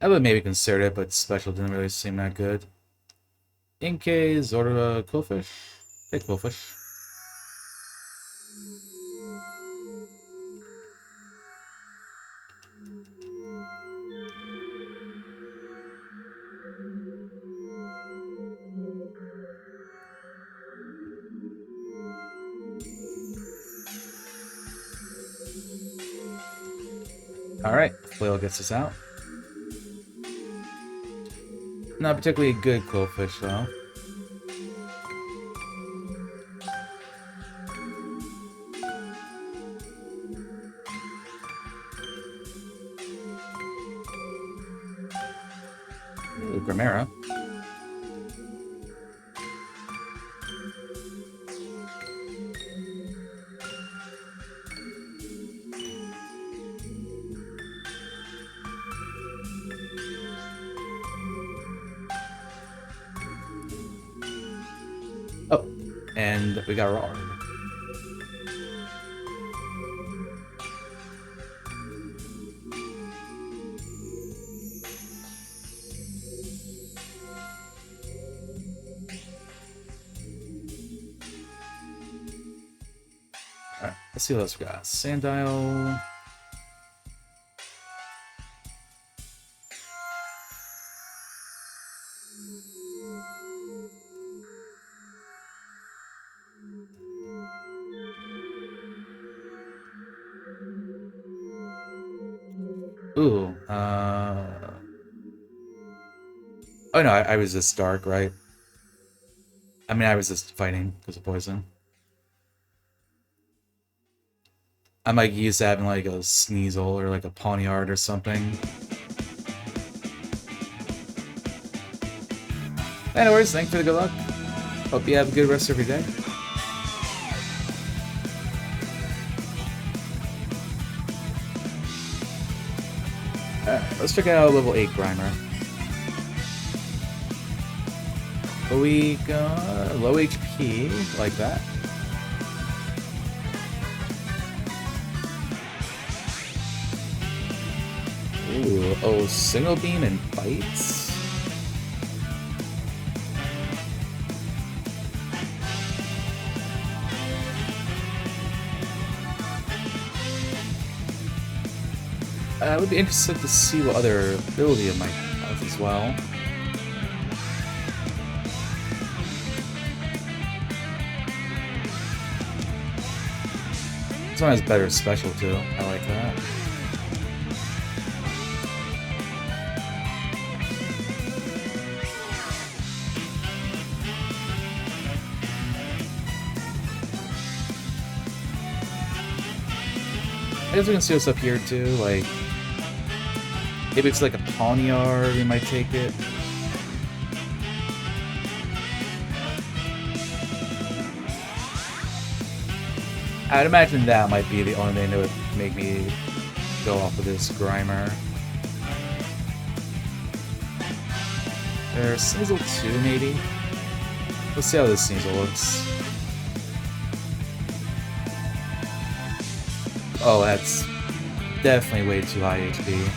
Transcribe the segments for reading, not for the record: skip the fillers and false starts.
I would maybe consider it, but special didn't really seem that good. Inkay, Zorda, Quillfish. Take Quillfish. Alright, Flail gets us out. Not particularly good Quillfish, though. Ooh, Grimera. Oh, and we got Rard. Alright, let's see what else we got. Sandile. Ooh, oh no, I was just dark, right? I mean, I was just fighting because of poison. I'm like used to having like a Sneasel or like a Pawniard or something. Anyways, thanks for the good luck. Hope you have a good rest of your day. Alright, let's check out level 8 Grimer. We got low HP, like that. Ooh, oh, single beam and bites. I would be interested to see what other ability it might have as well. This one has better special too. I like that. I guess we can see what's up here too, like maybe it's like a Pawniard, we might take it. I'd imagine that might be the only thing that would make me go off of this Grimer. There's Sneasel 2 maybe? Let's see how this Sneasel looks. Oh, that's definitely way too high HP.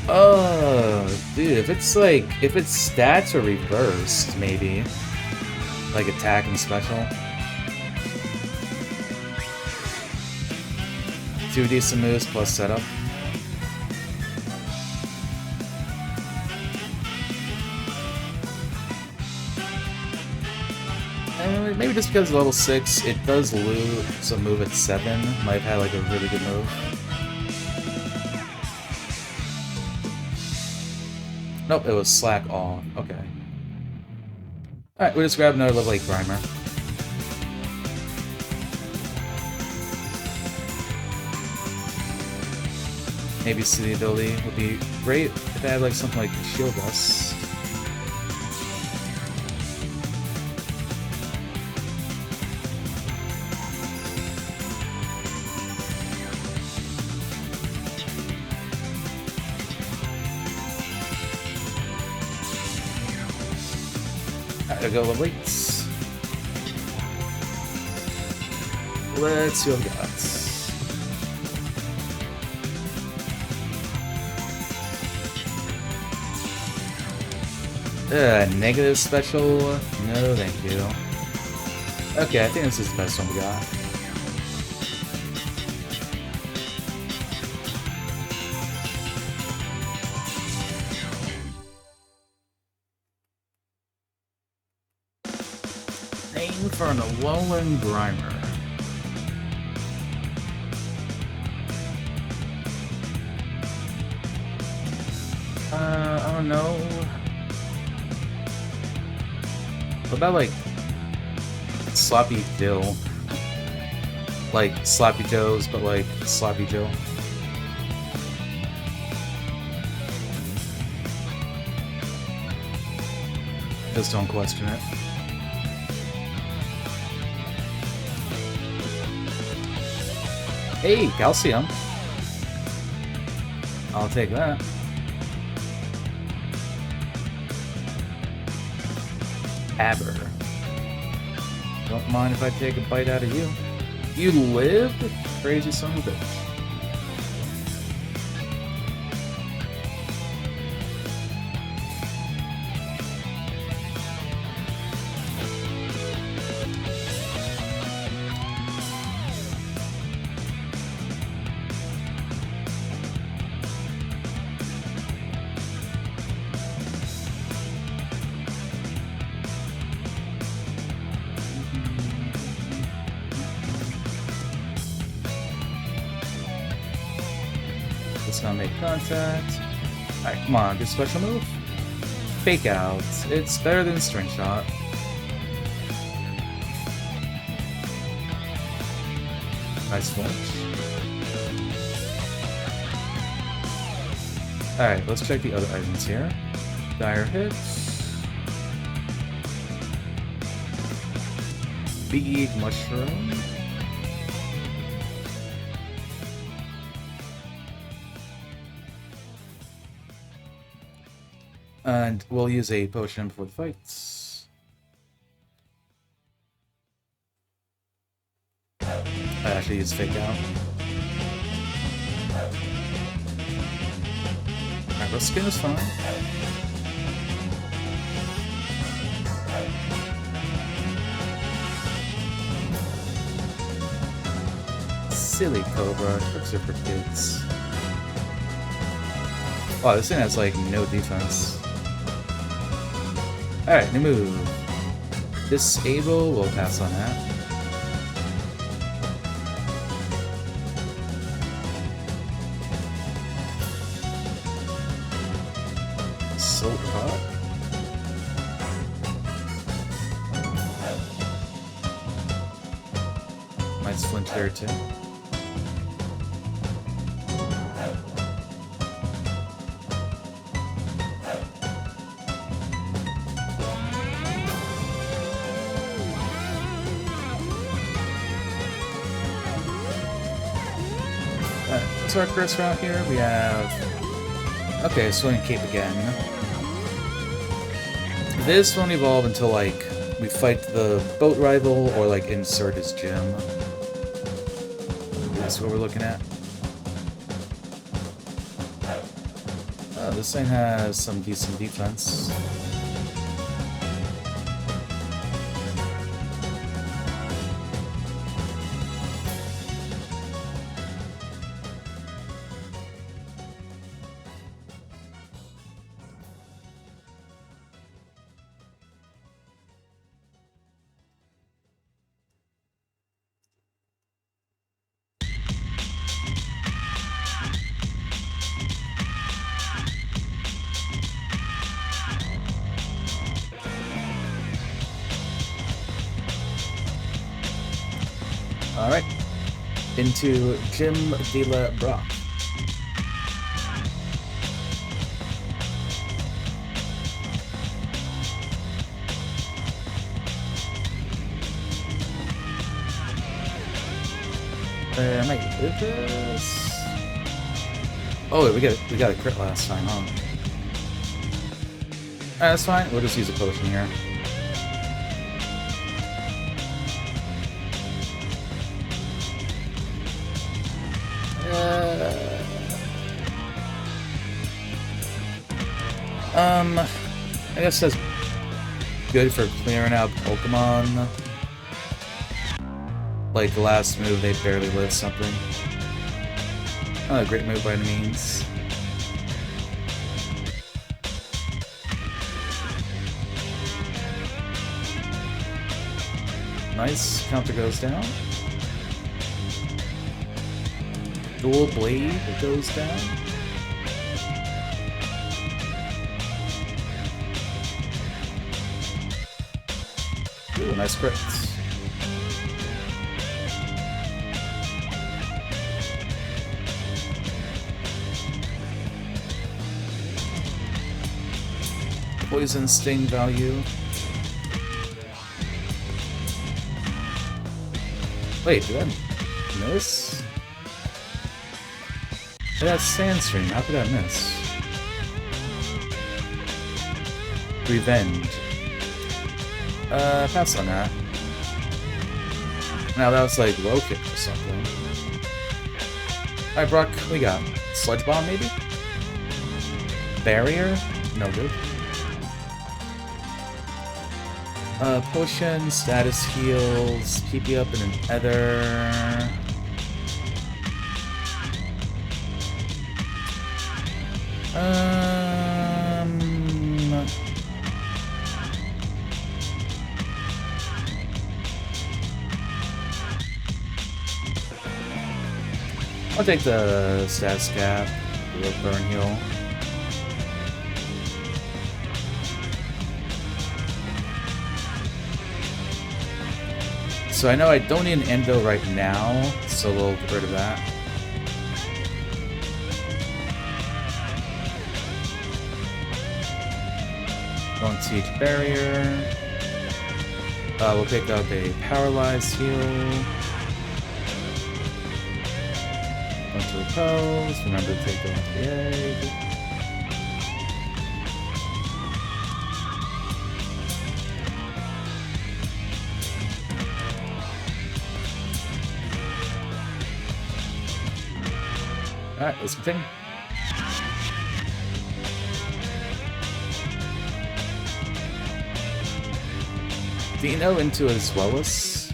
Oh, dude, if it's stats are reversed, maybe. Like attack and special. 2 decent moves plus setup. And maybe just because level 6, it does lose a move at 7. Might have had like a really good move. Nope, it was slack all. Okay. Alright, we'll just grab another level 8 Grimer. Maybe City ability would be great if I had like something like Shield Dust. Alright, I'll go level 8. Let's see what we got. Negative special? No, thank you. Okay, I think this is the best one we got. Aim for an Alolan Grimer. I don't know. What about, like, Sloppy Dill? Like, Sloppy Joe's, but, like, Sloppy Joe. Just don't question it. Hey, Calcium. I'll take that. Aber. Don't mind if I take a bite out of you. You lived? Crazy son of a bitch. Let's not make contact. Alright, come on, good special move. Fake out. It's better than string shot. Nice flinch. Alright, let's check the other items here. Dire hits. Big mushroom. And we'll use a potion before the fights. I actually use fake out. Alright, but skin is fine. Silly Cobra, tricks are for kids. Wow, this thing has like no defense. Alright, new move. Disable, we'll pass on that. Silver Pot. Might flinch there too. What's our first route here? We have... Okay, Swing Cape again. This won't evolve until, like, we fight the boat rival or, like, insert his gym. That's what we're looking at. Oh, this thing has some decent defense. Alright, into Jim de la Brock. I might do this. Oh, we got a crit last time, huh? Alright, that's fine. We'll just use a potion here. I guess that's good for clearing out Pokemon. Like the last move, they barely lived something. Not a great move by any means. Nice, counter goes down. Dual Blade goes down. Ooh, nice crits. Poison Sting value. Wait, did I miss? That's Sandstream. How could I miss? Revenge. Pass on that. Now that was like low kick or something. Alright, Brock, we got Sludge Bomb maybe? Barrier? No good. Potion, status heals, PP up in an Ether. I'll take the status cap, the burn heal. So I know I don't need an Endo right now, so we'll get rid of that. Don't teach barrier. We'll pick up a Paralyze heal. Going to repose. Remember to take down the egg. Alright, let's continue. Dino into a Zwellis.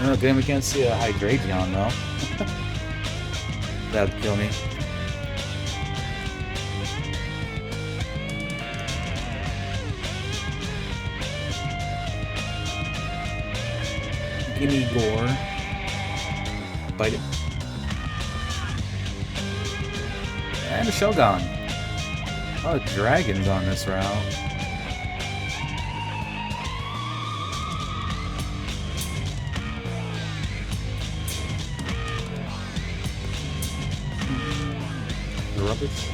Oh, damn, we can't see a Hydreigon though. That would kill me. Gimme Gore. Bite it. And a Shogun. Oh, dragons on this route. The rubbish.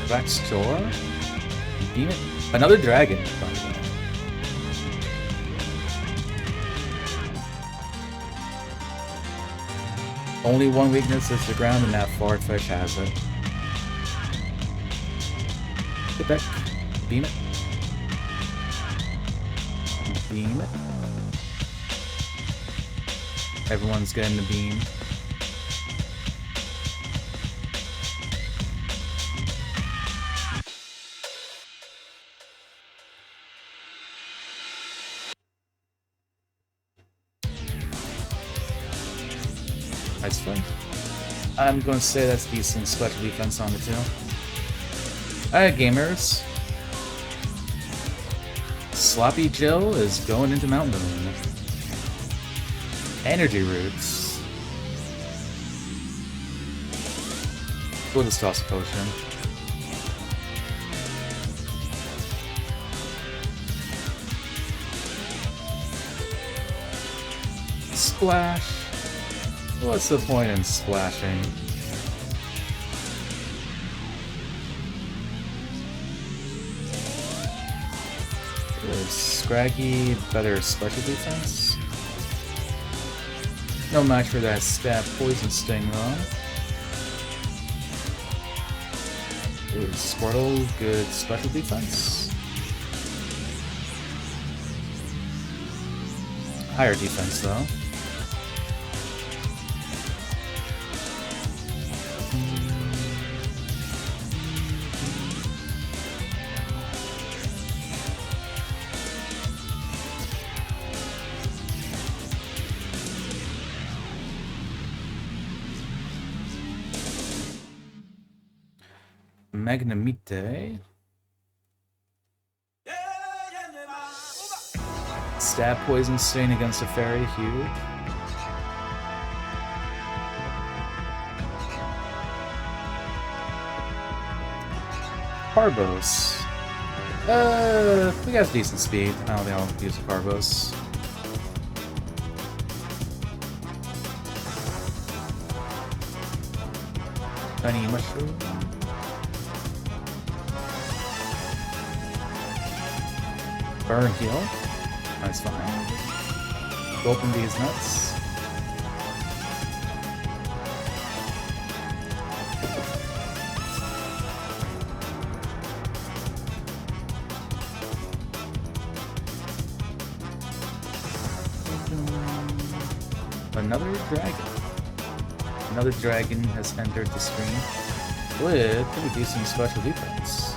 Backstore? Demon? Another dragon, by the way. Only one weakness is the ground, and that Farfish has it. Get back. Beam it. Beam it. Everyone's getting the beam. Nice play. I'm going to say that's decent special defense on the two. Alright, gamers. Sloppy Jill is going into Mount Moon. Energy Roots. We'll just toss a potion. Splash. What's the point in splashing? Scraggy, better special defense. No match for that stab Poison Sting though. Ooh, Squirtle, good special defense. Higher defense, though. Magnemite. Stab Poison Stain against a Fairy, huge. Carbos. We got decent speed. I don't think I'll use a Carbos. Tiny Mushroom. Burn Heal. That's fine. Open these nuts. Another dragon. Another dragon has entered the screen with pretty decent special defense.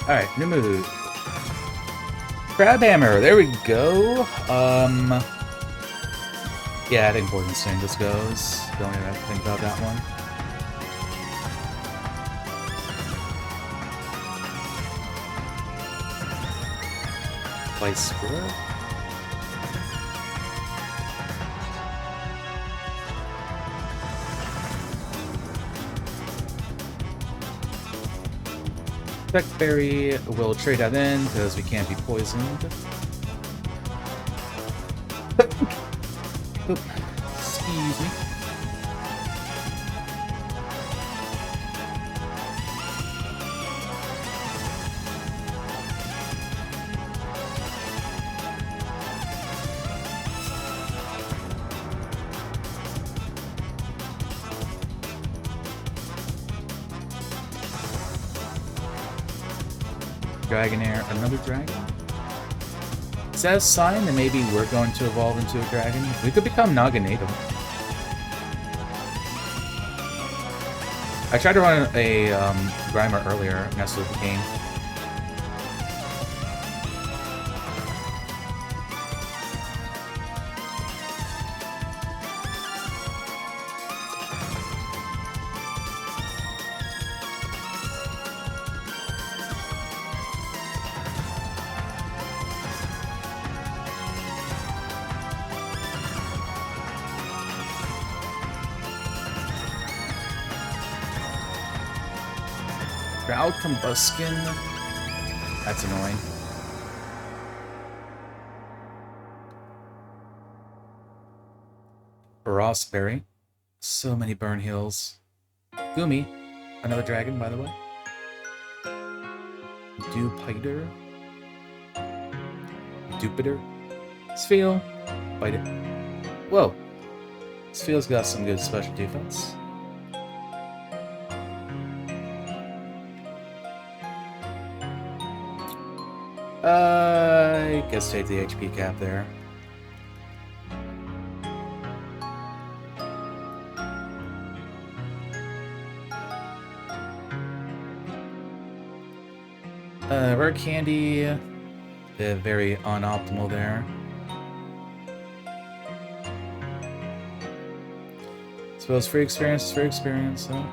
Alright, new move. Crab Hammer, there we go. Yeah, I think Poison Stain just goes. Don't even have to think about that one. Vice Squirrel. Berry will trade that in because we can't be poisoned. Oop. Excuse me. Dragonair, another dragon? Is that a sign that maybe we're going to evolve into a dragon? We could become Naganado. I tried to run a Grimer earlier, messed with the game. Proud Combuskin. That's annoying. Rossberry. So many burn heals. Gumi. Another dragon, by the way. Dupiter. Dupiter. Spheal. Bite it. Whoa. Spheal's got some good special defense. I guess take the HP cap there. Rare Candy, very unoptimal there. Suppose free experience is free experience, huh?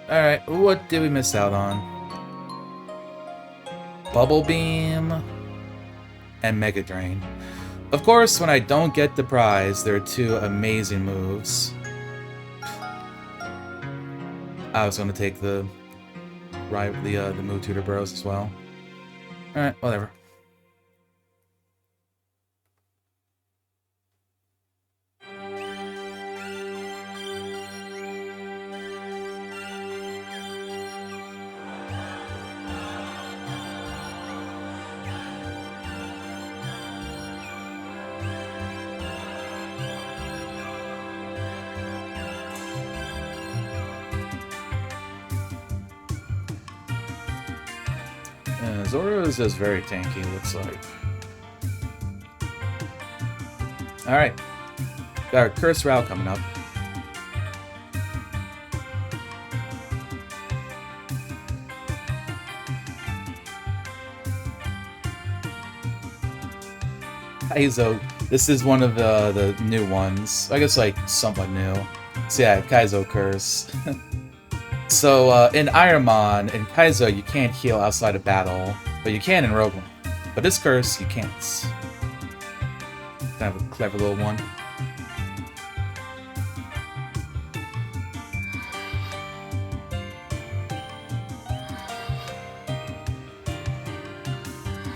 Alright, what did we miss out on? Bubble Beam and Mega Drain. Of course, when I don't get the prize, there are two amazing moves. I was going to take the Moo Tutor Bros as well. Alright, whatever. Zoro is just very tanky, looks like. Alright. Got our curse route coming up. Kaizo. This is one of the new ones. I guess, like, somewhat new. So yeah, Kaizo Curse. So, in Ironmon, in Kaizo, you can't heal outside of battle, but you can in Roguemon. But this curse, you can't. Kind of a clever little one.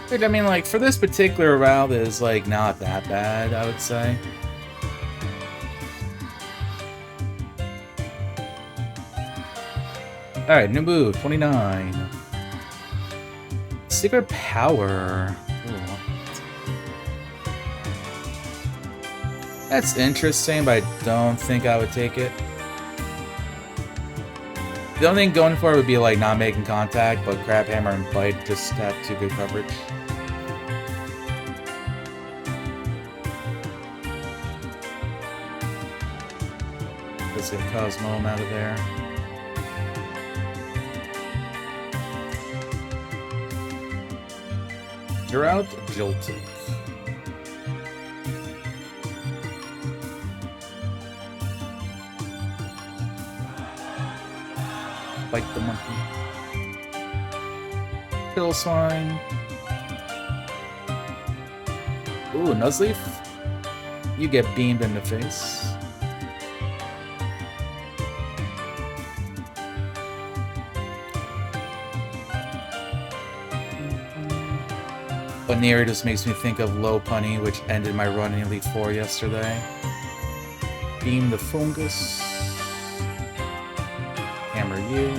Which, I mean, like, for this particular route is, like, not that bad, I would say. Alright, new move, 29. Secret power. Ooh. That's interesting, but I don't think I would take it. The only thing going for it would be, like, not making contact, but Crab Hammer and Bite just have too good coverage. Let's get Cosmo out of there. You're out, Jolted. Bite the monkey. Kill swine. Ooh, Nuzleaf. You get beamed in the face. Near just makes me think of Low Punny, which ended my run in Elite 4 yesterday. Beam the Fungus. Hammer you.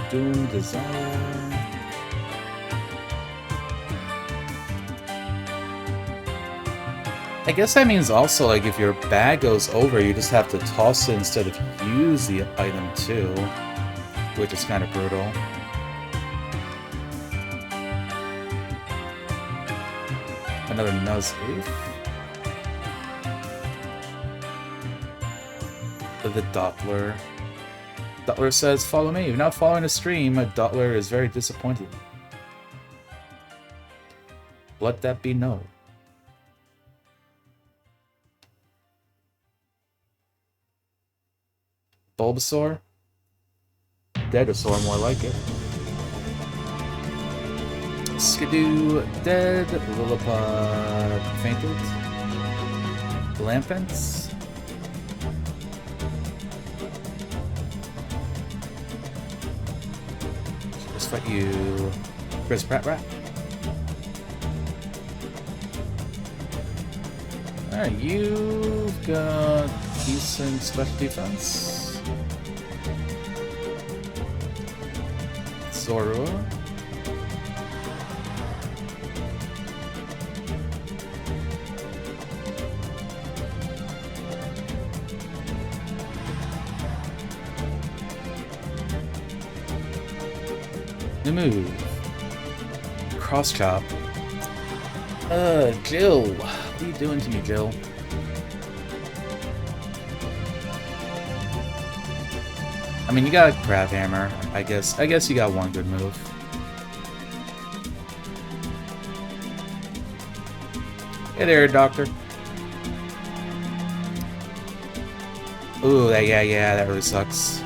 Doom Desire. I guess that means also, like, if your bag goes over, you just have to toss it instead of use the item too, which is kind of brutal. Another Nuzleaf. The Doppler. Doppler says, follow me. You're not following the stream. Doppler is very disappointed. Let that be known. Bulbasaur? Dedosaur, more like it. Skidoo, dead. Lilliput, fainted. Lampens. Just fight you. Chris Pratt Rat. Alright, you've got decent special defense. Zoro. New move. Cross chop. Jill. What are you doing to me, Jill? I mean, you got a Crab Hammer. I guess you got one good move. Hey there, Doctor. Ooh, yeah, that really sucks.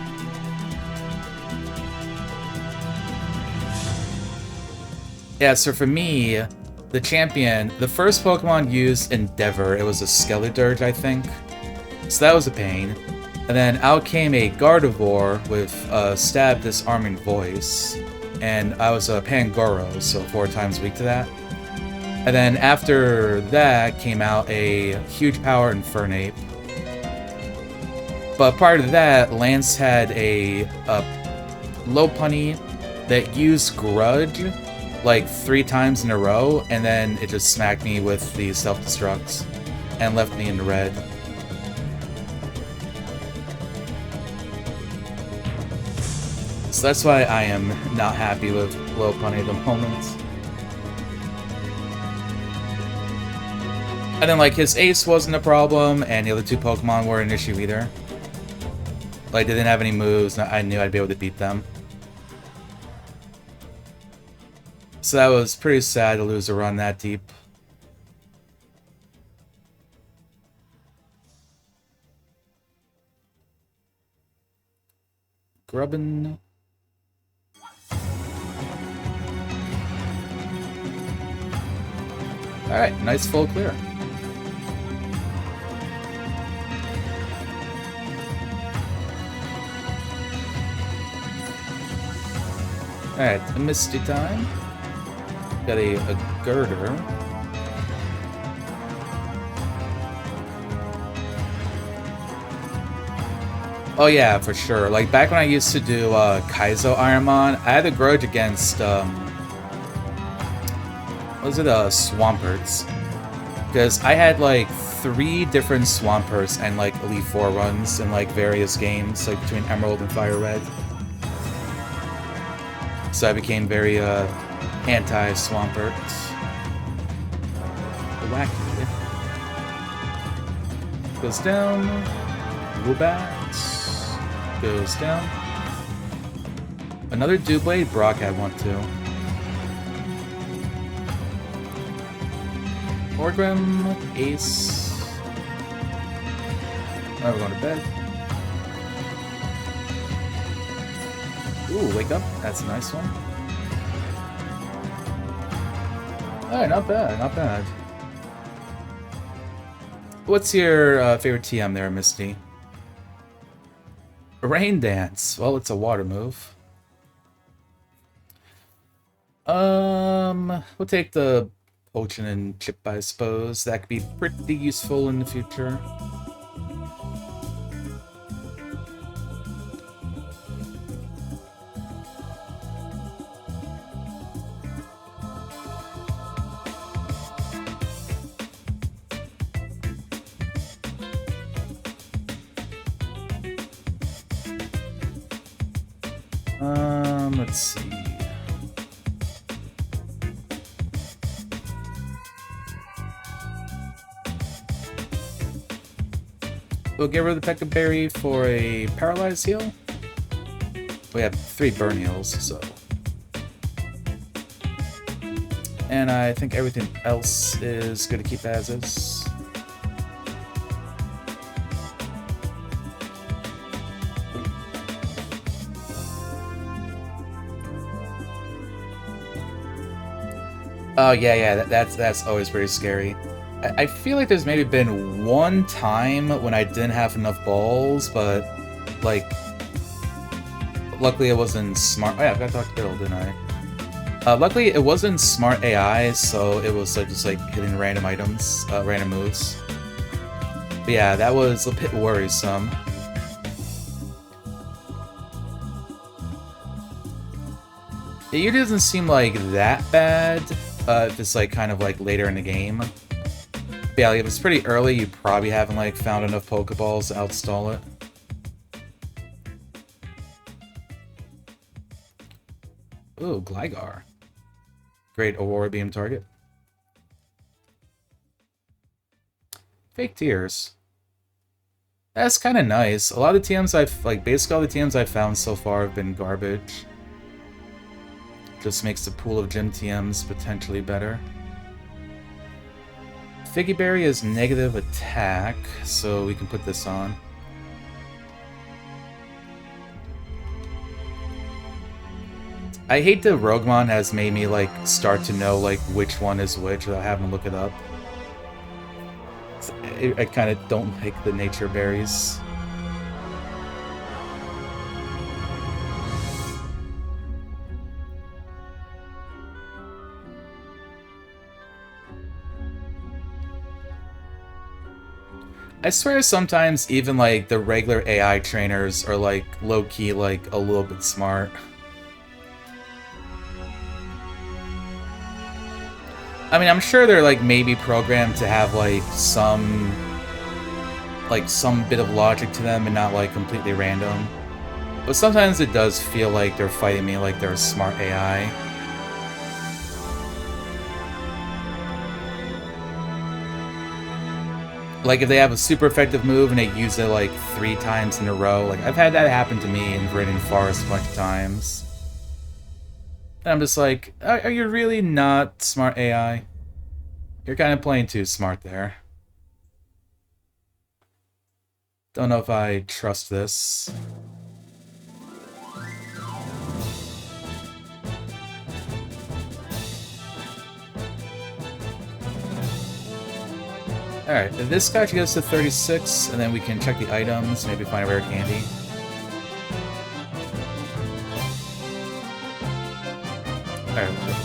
Yeah, so for me, the champion, the first Pokemon used Endeavor, it was a Skeledirge, I think. So that was a pain. And then out came a Gardevoir with Stab, Disarming Voice. And I was a Pangoro, so 4 times weak to that. And then after that came out a Huge Power Infernape. But part of that, Lance had a Low Punny that used Grudge like 3 times in a row, and then it just smacked me with the self-destructs and left me in the red. So that's why I am not happy with Lopunny at the moment. And then, like, his ace wasn't a problem, and the other two Pokemon weren't an issue either. Like, they didn't have any moves, and I knew I'd be able to beat them. So that was pretty sad to lose a run that deep. Grubbin. Alright, nice full clear. Alright, a Misty time. Got a girder. Oh yeah, for sure. Like, back when I used to do Kaizo Ironmon, I had a grudge against, what was it, Swamperts. Because I had, like, 3 different Swamperts and, like, Elite Four runs in, like, various games, like, between Emerald and FireRed. So I became very, anti-Swampert. Wacky. Goes down. Woobat. Goes down. Another Doublade? Brock had one too. Orgrim, Ace. Alright, we're going to bed. Ooh, wake up. That's a nice one. Alright, not bad, not bad. What's your favorite TM there, Misty? Rain Dance. Well, it's a water move. We'll take the Potion and Chip, I suppose. That could be pretty useful in the future. Let's see. We'll give her the Pekka Berry for a Paralyzed heal. We have 3 burn heals, so. And I think everything else is going to keep as is. Oh yeah, that's always pretty scary. I feel like there's maybe been one time when I didn't have enough balls, but like, luckily it wasn't smart. Oh yeah, I got to talk to Bill, didn't I? Luckily it wasn't smart AI, so it was like just like hitting random items, random moves. But yeah, that was a bit worrisome. It usually doesn't seem like that bad. If it's like kind of like later in the game. But yeah, like, if it's pretty early, you probably haven't like found enough Pokeballs to outstall it. Ooh, Gligar. Great Aurora Beam target. Fake Tears. That's kind of nice. A lot of the TMs basically all the TMs I've found so far have been garbage. Just makes the pool of gym TMs potentially better. Figgy Berry is negative attack, so we can put this on. I hate that Roguemon has made me like start to know like which one is which without having to look it up. I kind of don't like the nature berries. I swear sometimes even like the regular AI trainers are like low-key like a little bit smart. I mean, I'm sure they're like maybe programmed to have like some bit of logic to them and not like completely random. But sometimes it does feel like they're fighting me like they're a smart AI. Like, if they have a super effective move and they use it, like, 3 times in a row. Like, I've had that happen to me in Viridian Forest a bunch of times. And I'm just like, are you really not smart AI? You're kind of playing too smart there. Don't know if I trust this. Alright, this guy should get us to 36, and then we can check the items, maybe find a rare candy. Alright.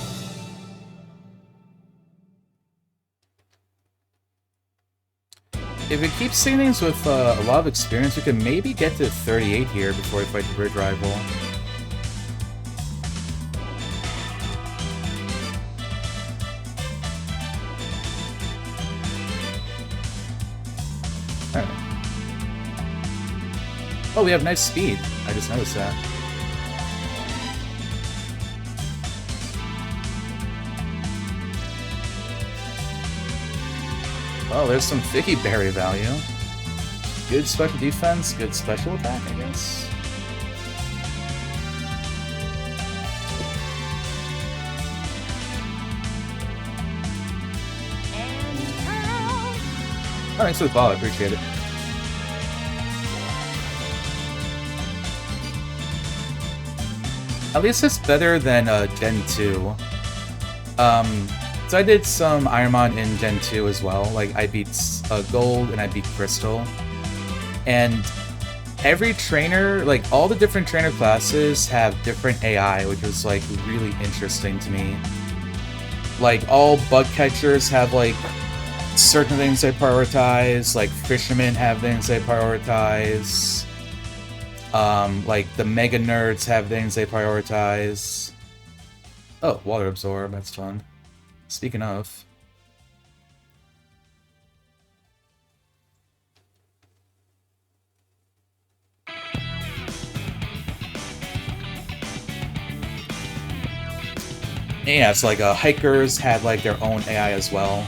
If it keeps seeing things with a lot of experience, we can maybe get to 38 here before we fight the bridge rival. Alright. Oh, we have nice speed. I just noticed that. Oh, there's some Thicky Berry value. Good special defense, good special attack, I guess. Alright, so the ball, I appreciate it. At least it's better than Gen 2. So I did some Ironmon in Gen 2 as well. Like, I beat Gold and I beat Crystal. And every trainer, like, all the different trainer classes have different AI, which was, like, really interesting to me. Like, all bug catchers have, like, certain things they prioritize. Like, fishermen have things they prioritize. Like, the mega nerds have things they prioritize. Oh, water absorb, that's fun. Speaking of... yeah, it's like hikers had like their own AI as well.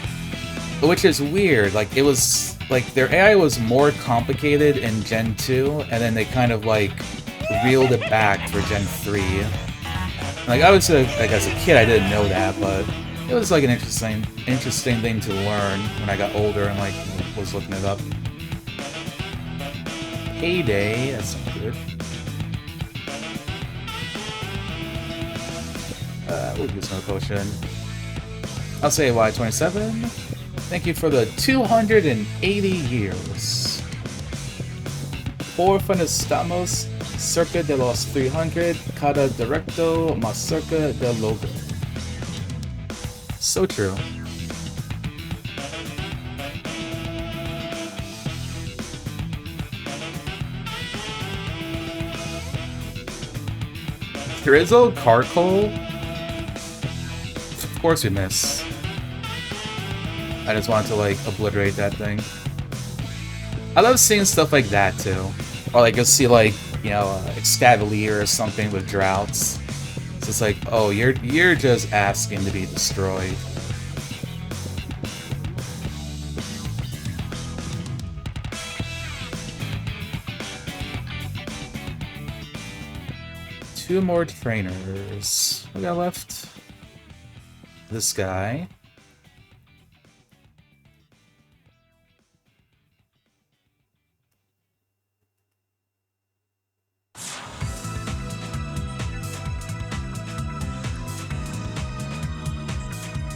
Which is weird, like it was... like their AI was more complicated in Gen 2, and then they kind of like reeled it back for Gen 3. Like I was like as a kid I didn't know that, but it was like an interesting thing to learn when I got older and like was looking it up. Payday, that's not good. We'll use no potion. I'll say Y27. Thank you for the 280 years. Por estamos cerca de los 300 cada directo más cerca del logro. So true. Drizzle Carcoal? Of course we miss. I just wanted to like obliterate that thing. I love seeing stuff like that too. Or like you'll see like, you know, Excavalier or something with droughts. So it's like, oh, you're just asking to be destroyed. Two more trainers. What we got left? This guy.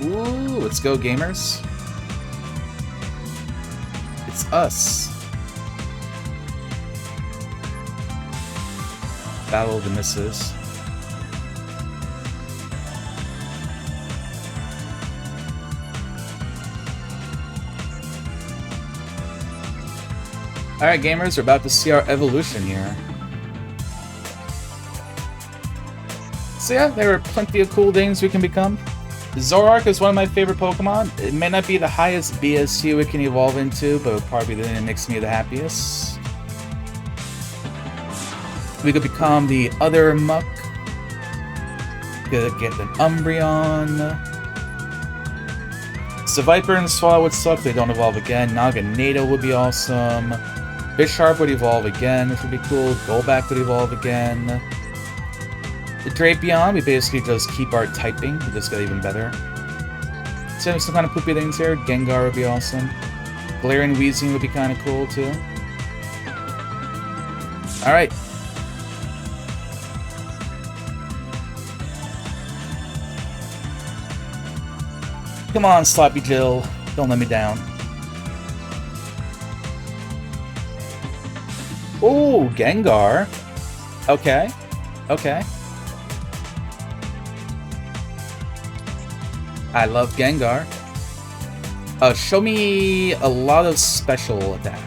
Ooh, let's go, gamers. It's us. Battle of the Misses. Alright, gamers, we're about to see our evolution here. So yeah, there are plenty of cool things we can become. Zoroark is one of my favorite Pokemon. It may not be the highest BSU it can evolve into, but it would probably be the thing that makes me the happiest. We could become the other Muck. Could get an Umbreon. So Viper and Swallow would suck, they don't evolve again. Naganado would be awesome. Bisharp would evolve again, which would be cool. Golbat would evolve again. The Drapion, we basically just keep our typing, we just get even better. So some kind of poopy things here. Gengar would be awesome. Galarian Weezing would be kind of cool too. Alright. Come on, Sloppy Jill. Don't let me down. Ooh, Gengar. Okay. Okay. I love Gengar. Show me a lot of special attack.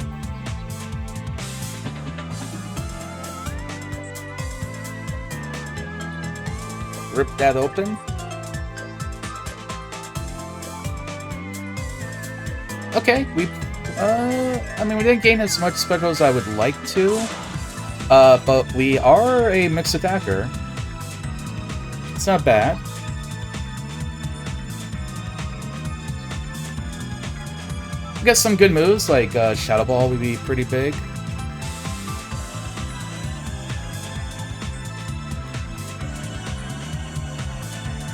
Rip that open. Okay, I mean, we didn't gain as much special as I would like to, but we are a mixed attacker. It's not bad. We got some good moves, like Shadow Ball would be pretty big.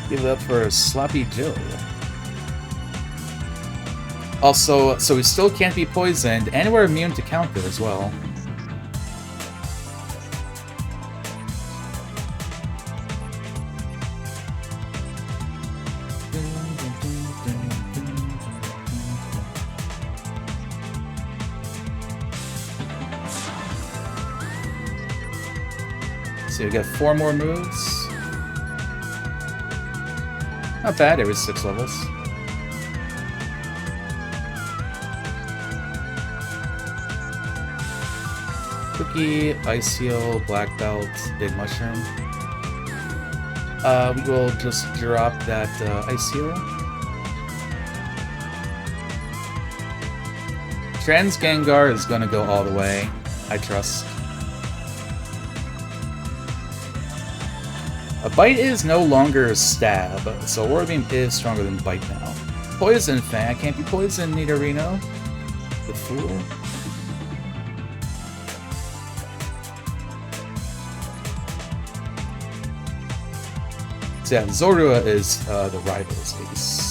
Give it up for Sloppy Jill. Also, so we still can't be poisoned, and we're immune to counter as well. So we got 4 more moves. Not bad, every 6 levels. Cookie, Ice Heal, Black Belt, Big Mushroom. We will just drop that Ice Heal. Trans Gengar is gonna go all the way, I trust. A Bite is no longer a stab, so Aura Beam is stronger than Bite now. Poison Fang, I can't be poisoned, Nidorino. The fool. So yeah, Zorua is the rival's ace.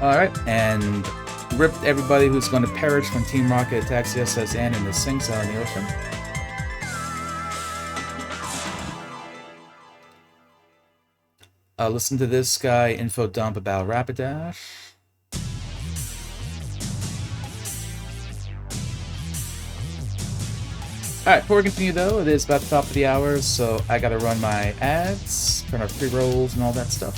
Alright, and ripped everybody who's going to perish when Team Rocket attacks the SS and in the sinks out in the ocean. Listen to this guy info dump about Rapidash. Alright, before we continue though, it is about the top of the hour, so I gotta run my ads, turn our pre-rolls and all that stuff.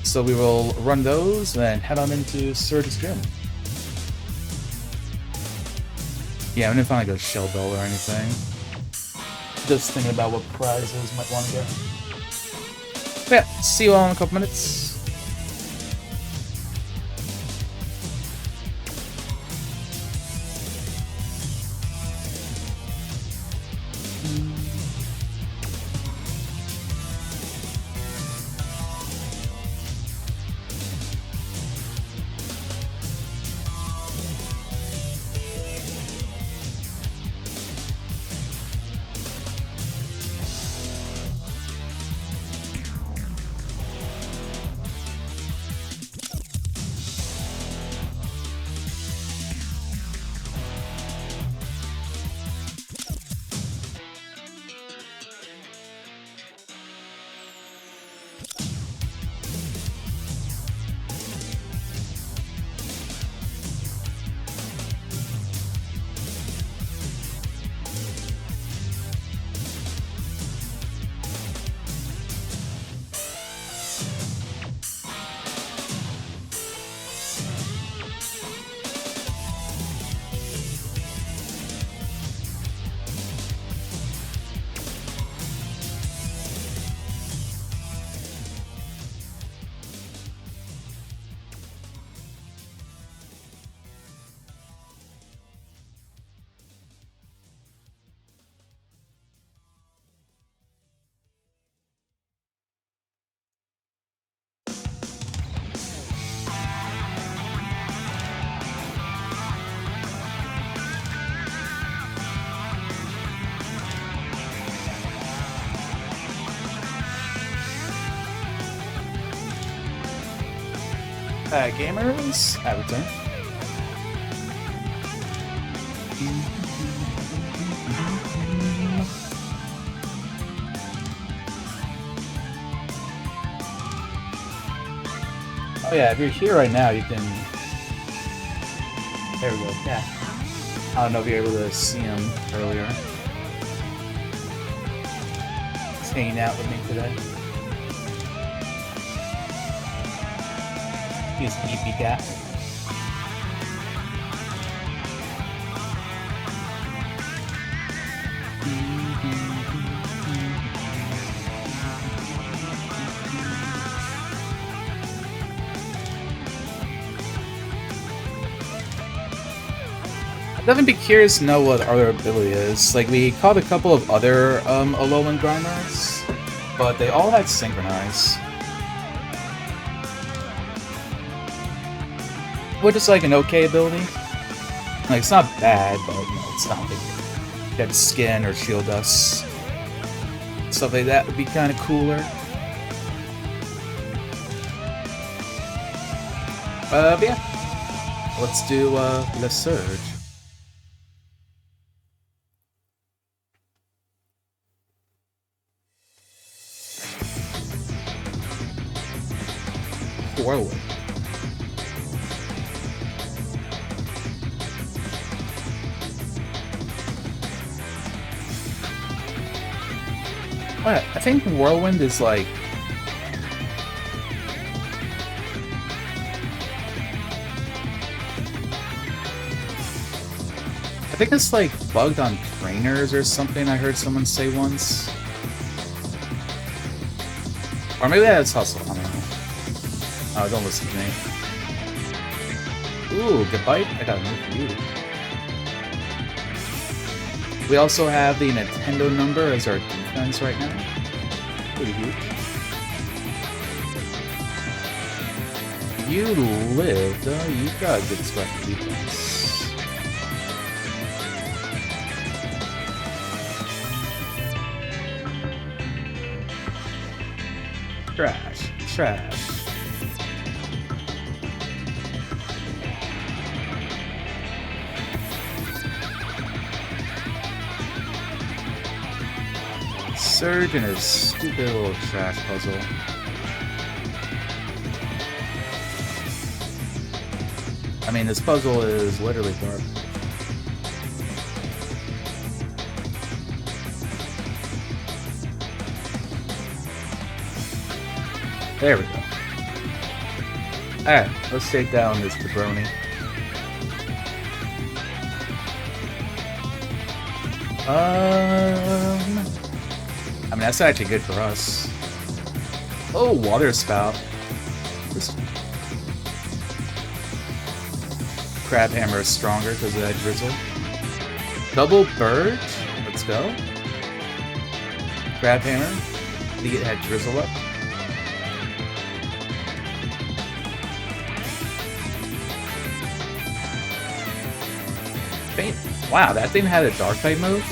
So we will run those and head on into Surge's Gym. Yeah, I'm gonna find like a Shell Bell or anything. Just thinking about what prizes might want to get. But yeah, see you all in a couple minutes. Gamers, Avatar. Oh yeah, if you're here right now, you can... There we go, yeah. I don't know if you're able to see him earlier. He's hanging out with me today. He's an EP cat. I'd definitely be curious to know what our ability is. Like, we caught a couple of other Alolan Grinders, but they all had Synchronize. Which is like an okay ability. Like, it's not bad, but you know, it's not like Dead Skin or Shield Dust. Stuff like that would be kind of cooler. But yeah. Let's do Le Surge. Whirlwind. What? I think Whirlwind is like... I think it's like bugged on trainers or something, I heard someone say once. Or maybe that's Hustle, I don't know. Oh, don't listen to me. Ooh, good bite. I got a move for you. We also have the Nintendo number as our defense right now. Pretty huge. You lived. You got a good special defense. Trash. Trash. Surge and his stupid little trash puzzle. I mean, this puzzle is literally garbage. There we go. Alright, let's take down this jabroni. I mean, that's actually good for us. Oh, water spout. This crab hammer is stronger because of that drizzle. Double bird. Let's go. Crab hammer. To get that drizzle up. Wow, that thing had a dark type move?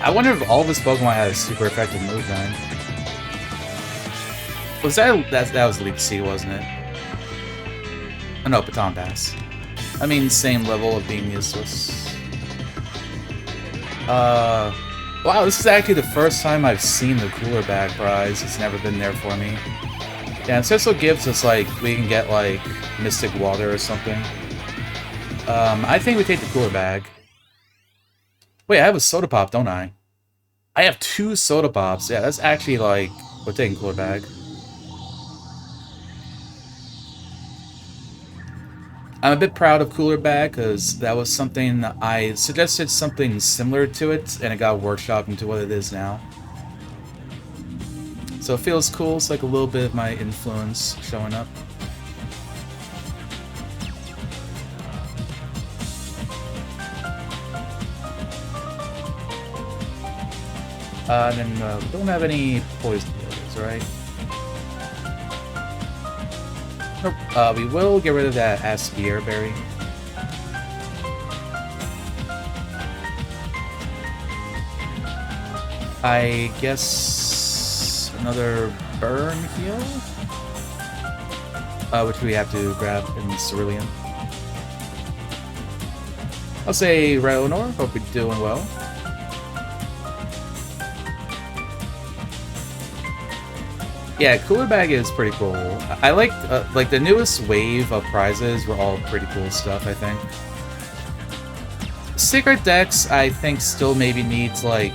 I wonder if all of his Pokemon had a super effective move then. Was that was Leaf C, wasn't it? Oh no, Baton Pass. I mean, same level of being useless. Wow, this is actually the first time I've seen the Cooler Bag prize. It's never been there for me. Yeah, and Cecil gives us, like, we can get, like, Mystic Water or something. I think we take the Cooler Bag. Wait, I have a Soda Pop, don't I? I have 2 Soda Pops. Yeah, that's actually, like, we're taking Cooler Bag. I'm a bit proud of Cooler Bag, because that was something I suggested something similar to it, and it got workshopped into what it is now. So it feels cool. It's like a little bit of my influence showing up. And then we don't have any poison pills, right? Nope. We will get rid of that Aspire Berry. I guess another burn heal? which we have to grab in Cerulean. I'll say Rhonor, hope you're doing well. Yeah, Cooler Bag is pretty cool. I like the newest wave of prizes were all pretty cool stuff, I think. Secret Decks, I think, still maybe needs, like...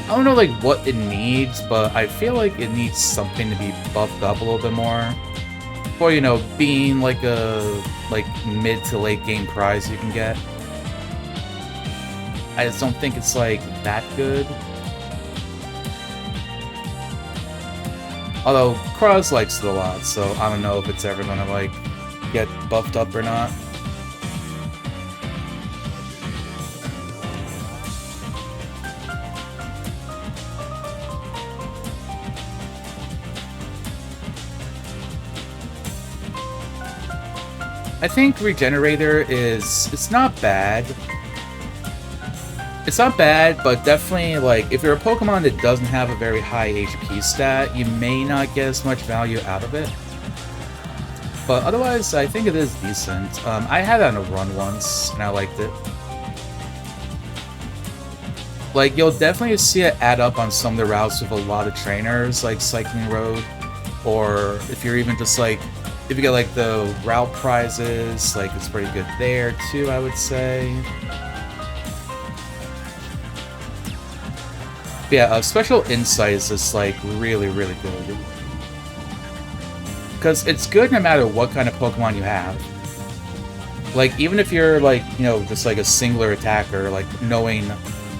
I don't know, like, what it needs, but I feel like it needs something to be buffed up a little bit more. For, you know, being, like, a, like, mid to late game prize you can get. I just don't think it's, like, that good. Although, Kruz likes it a lot, so I don't know if it's ever gonna, like, get buffed up or not. I think Regenerator is... it's not bad. It's not bad, but definitely, like, if you're a Pokemon that doesn't have a very high HP stat, you may not get as much value out of it. But otherwise, I think it is decent. I had it on a run once, and I liked it. Like, you'll definitely see it add up on some of the routes with a lot of trainers, like Cycling Road, or if you're even just, like, if you get, like, the route prizes, like, it's pretty good there, too, I would say. But yeah, Special Insight is just, like, really, really good. Because it's good no matter what kind of Pokemon you have. Like, even if you're, like, you know, just, like, a singular attacker, like, knowing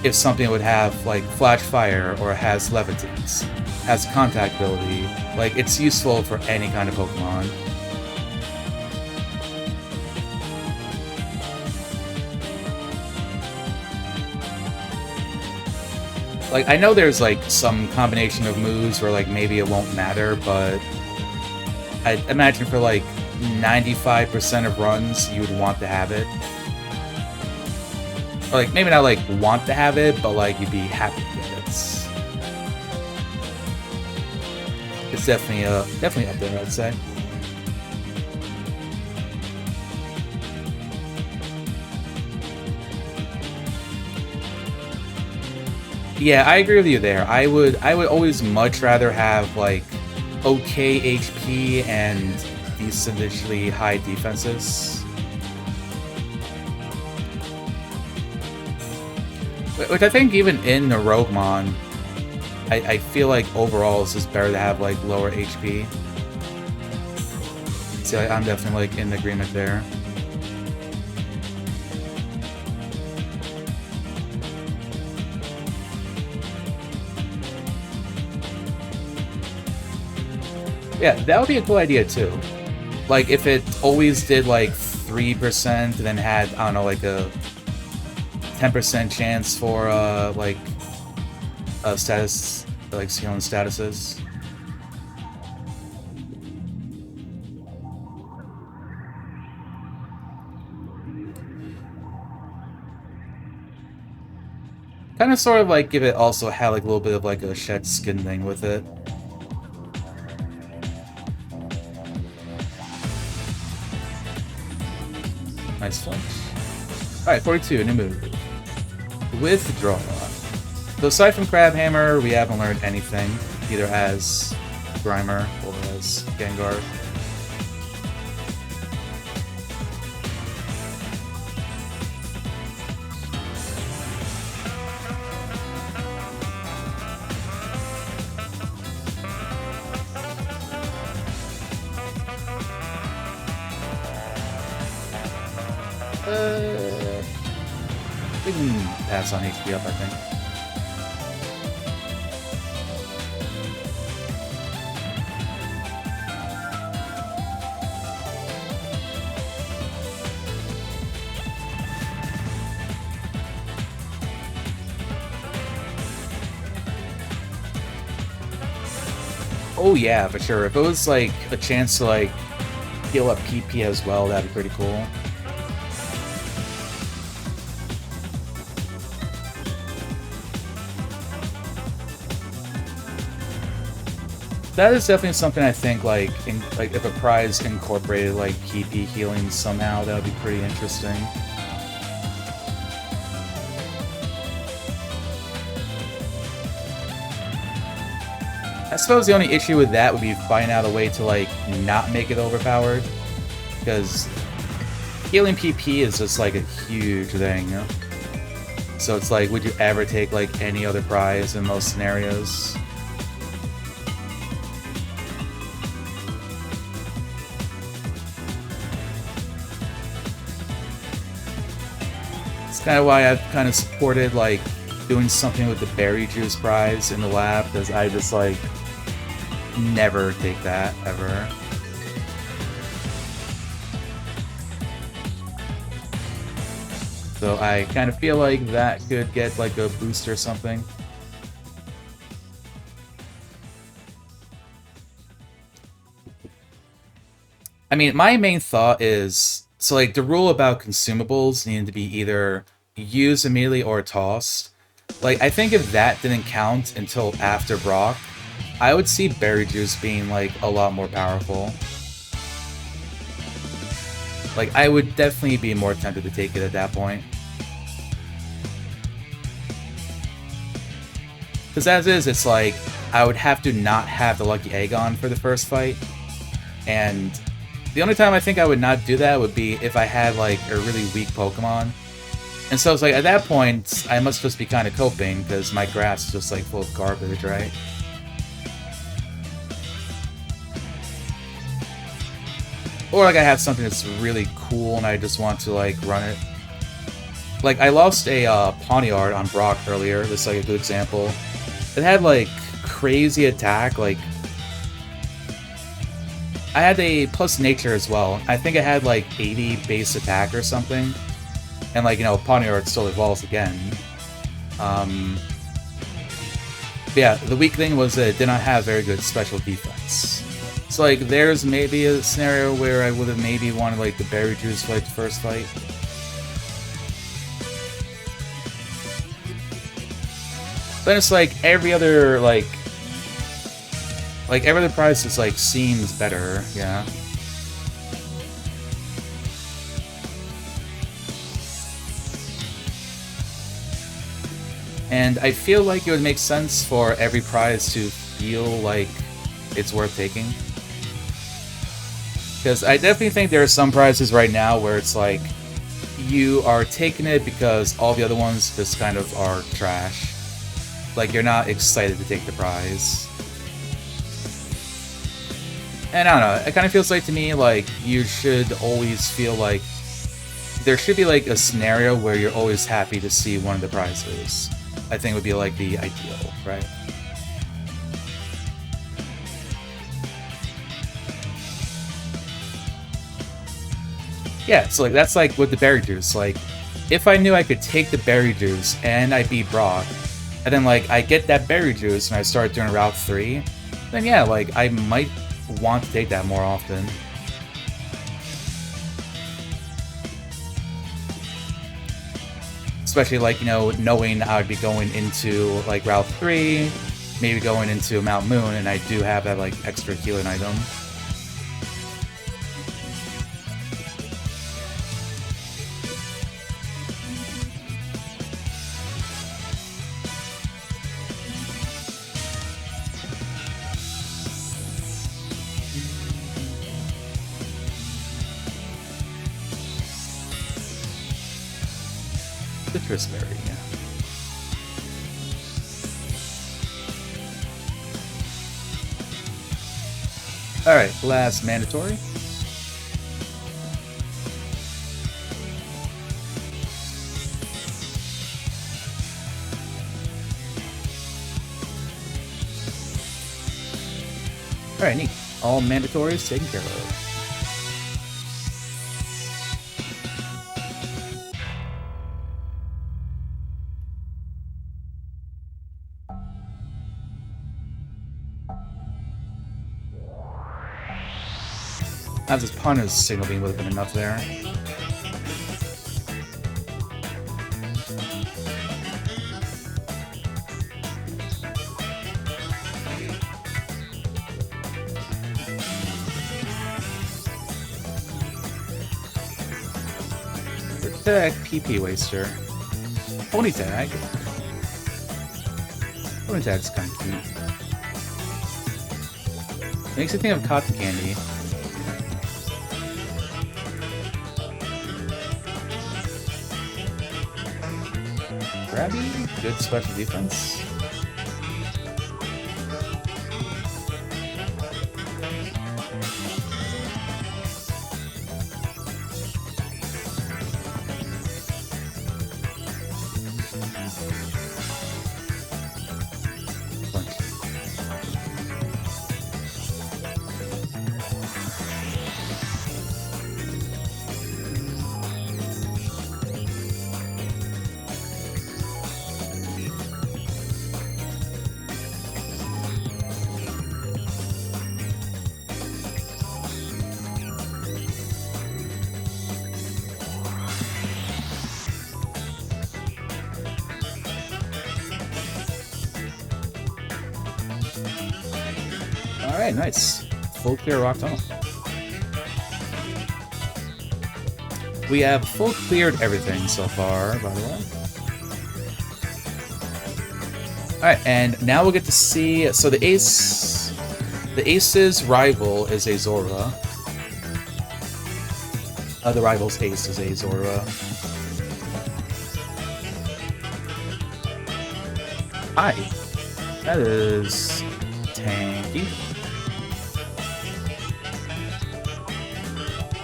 if something would have, like, Flash Fire, or has Levitate, has Contact ability, like, it's useful for any kind of Pokemon. Like, I know there's, like, some combination of moves where, like, maybe it won't matter, but I imagine for, like, 95% of runs, you would want to have it. Or, like, maybe not, like, want to have it, but, like, you'd be happy to get it. It's definitely up there, I'd say. Yeah, I agree with you there. I would always much rather have, like, okay HP and decently high defenses. Which I think even in the Roguemon, I feel like overall it's just better to have, like, lower HP. So I'm definitely, like, in agreement there. Yeah, that would be a cool idea, too. Like, if it always did, like, 3% and then had, I don't know, like, a 10% chance for, like, status, like, healing statuses. Kind of sort of, like, give it also had, like, a little bit of, like, a shed skin thing with it. Nice flinch. Alright, 42, new move. Withdraw. So aside from Crabhammer, we haven't learned anything, either as Grimer or as Gengar. We can pass on HP up, I think. Oh yeah, for sure. If it was like a chance to like heal up PP as well, that'd be pretty cool. That is definitely something I think, like, if a prize incorporated, like, PP healing somehow, that would be pretty interesting. I suppose the only issue with that would be finding out a way to, like, not make it overpowered. Because healing PP is just, like, a huge thing. So it's like, would you ever take, like, any other prize in those scenarios? It's kind of why I've kind of supported, like, doing something with the berry juice prize in the lab, because I just, like, never take that, ever. So I kind of feel like that could get, like, a boost or something. I mean, my main thought is, so, like, the rule about consumables needing to be either used immediately or tossed. Like, I think if that didn't count until after Brock, I would see Berry Juice being, like, a lot more powerful. Like, I would definitely be more tempted to take it at that point. Because as is, it's like, I would have to not have the Lucky Egg on for the first fight. And the only time I think I would not do that would be if I had, like, a really weak Pokemon. And so it's like, at that point, I must just be kind of coping, because my grass is just, like, full of garbage, right? Or, like, I have something that's really cool and I just want to, like, run it. Like, I lost a Pawniard on Brock earlier. This is, like, a good example. It had, like, crazy attack, like... I had a plus nature as well. I think I had, like, 80 base attack or something. And, like, you know, Pawniard still evolves again. But yeah, the weak thing was that it did not have very good special defense. So, like, there's maybe a scenario where I would have maybe wanted, like, the Berry Juice fight the first fight. But it's like every other, like every other prize just, like, seems better, yeah. And I feel like it would make sense for every prize to feel like it's worth taking. Because I definitely think there are some prizes right now where it's like, you are taking it because all the other ones just kind of are trash. Like, you're not excited to take the prize. And I don't know, it kind of feels like to me, like, you should always feel like there should be, like, a scenario where you're always happy to see one of the prizes. I think would be, like, the ideal, right? Yeah, so, like, that's, like, with the Berry Juice. Like, if I knew I could take the Berry Juice and I beat Brock, and then, like, I get that Berry Juice and I start doing Route 3, then yeah, like, I might want to take that more often. Especially, like, you know, knowing I would be going into, like, Route 3, maybe going into Mount Moon, and I do have that, like, extra healing item. Citrus berry, yeah. Alright, last mandatory. Alright, neat. All mandatories taken care of. As his Pawniard's signal beam would have been enough there. Tag PP Waster. Pony Tag. Pony Tag's kind of cute. Makes me think of cotton candy. Grabby, good special defense. Alright, nice. Full clear rock tunnel. We have full cleared everything so far, by the way. Alright, and now we'll get to see... So the Ace's rival is a Zora. The rival's Ace is a Zora. Hi. That is... tanky.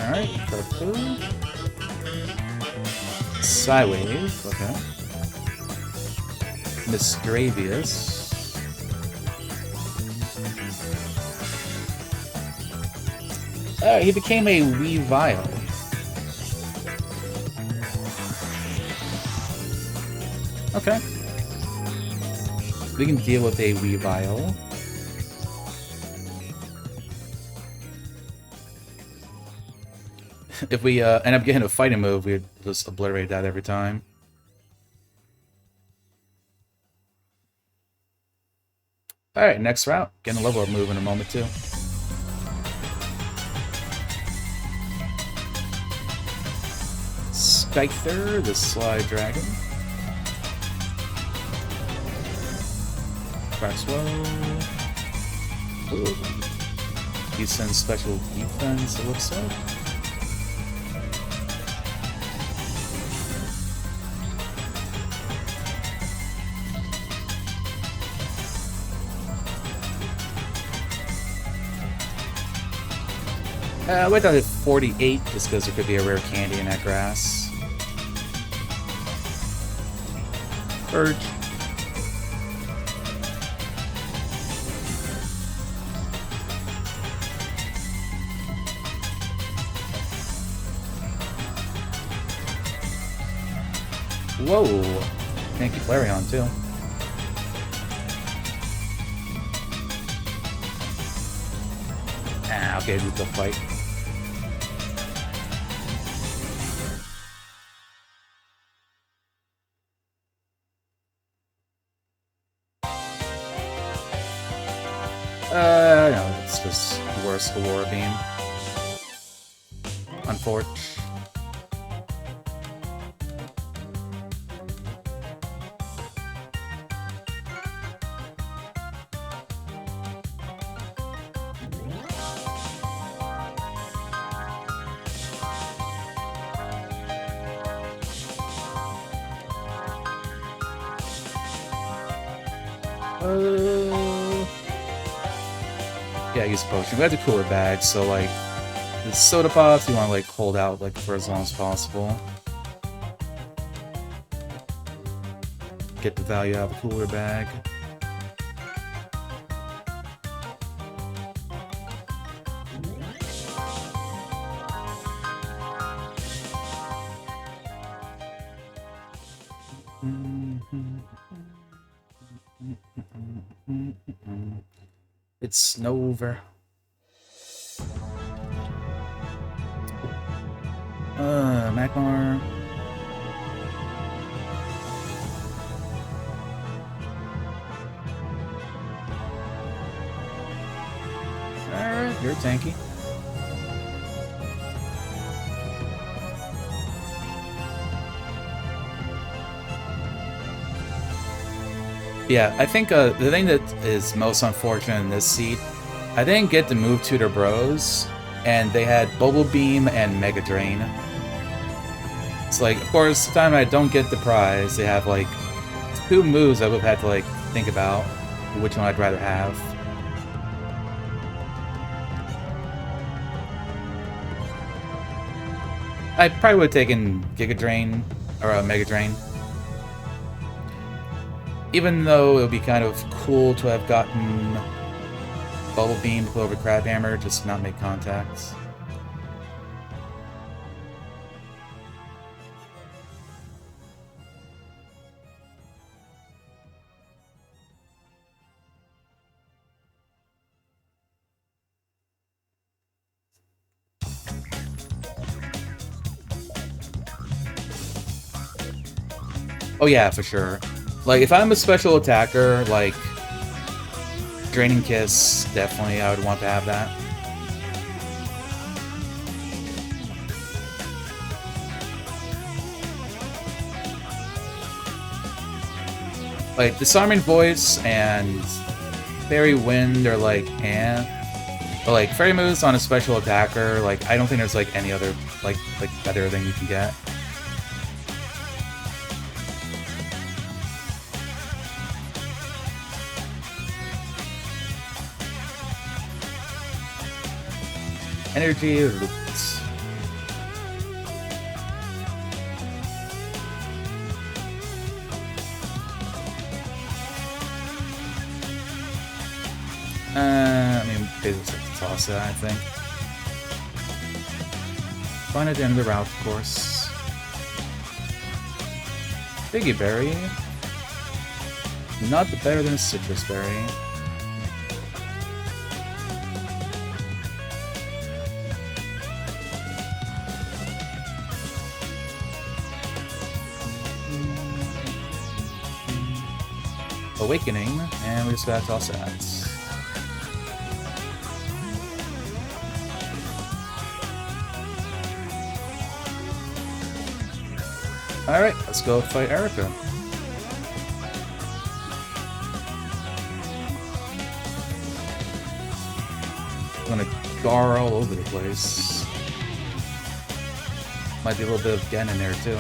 Alright, Carfu. Psywave, okay. Misgravious. He became a Weavile. Okay. We can deal with a Weavile. If we end up getting a fighting move, we'd just obliterate that every time. Alright, next route. Getting a level up move in a moment, too. Scyther, the Sly Dragon. Crackswell. Decent special defense, it looks like. I went down to 48 just because there could be a rare candy in that grass. Urge. Whoa! Can't keep Larry on too. Ah, okay, we will fight. No, it's just worse Aurora Beam. Unfortunate. Yeah, use a potion. We have the cooler bag, so like the soda pops you want to like hold out like for as long as possible. Get the value out of the cooler bag. It's Snover. Magmar. Alright, you're tanky. Yeah, I think the thing that is most unfortunate in this seat, I didn't get to move Tutor Bros, and they had Bubble Beam and Mega Drain. It's like, of course, the time I don't get the prize, they have like 2 moves I would have had to like think about which one I'd rather have. I probably would have taken Giga Drain or Mega Drain. Even though it would be kind of cool to have gotten Bubble Beam to put over Crab Hammer, just not make contacts. Oh yeah, for sure. Like, if I'm a special attacker, like, Draining Kiss, definitely I would want to have that. Like, Disarming Voice and Fairy Wind are like, eh. But like, Fairy Moves on a special attacker, like, I don't think there's like any other, like better thing you can get. Energy Roots. I mean, basically have to toss that, I think. Find at the end of the route, of course. Figgy Berry. Not better than a Citrus Berry. Awakening, and we just gotta toss that. Alright, let's go fight Erica. I'm gonna gar all over the place. Might be a little bit of Gen in there too.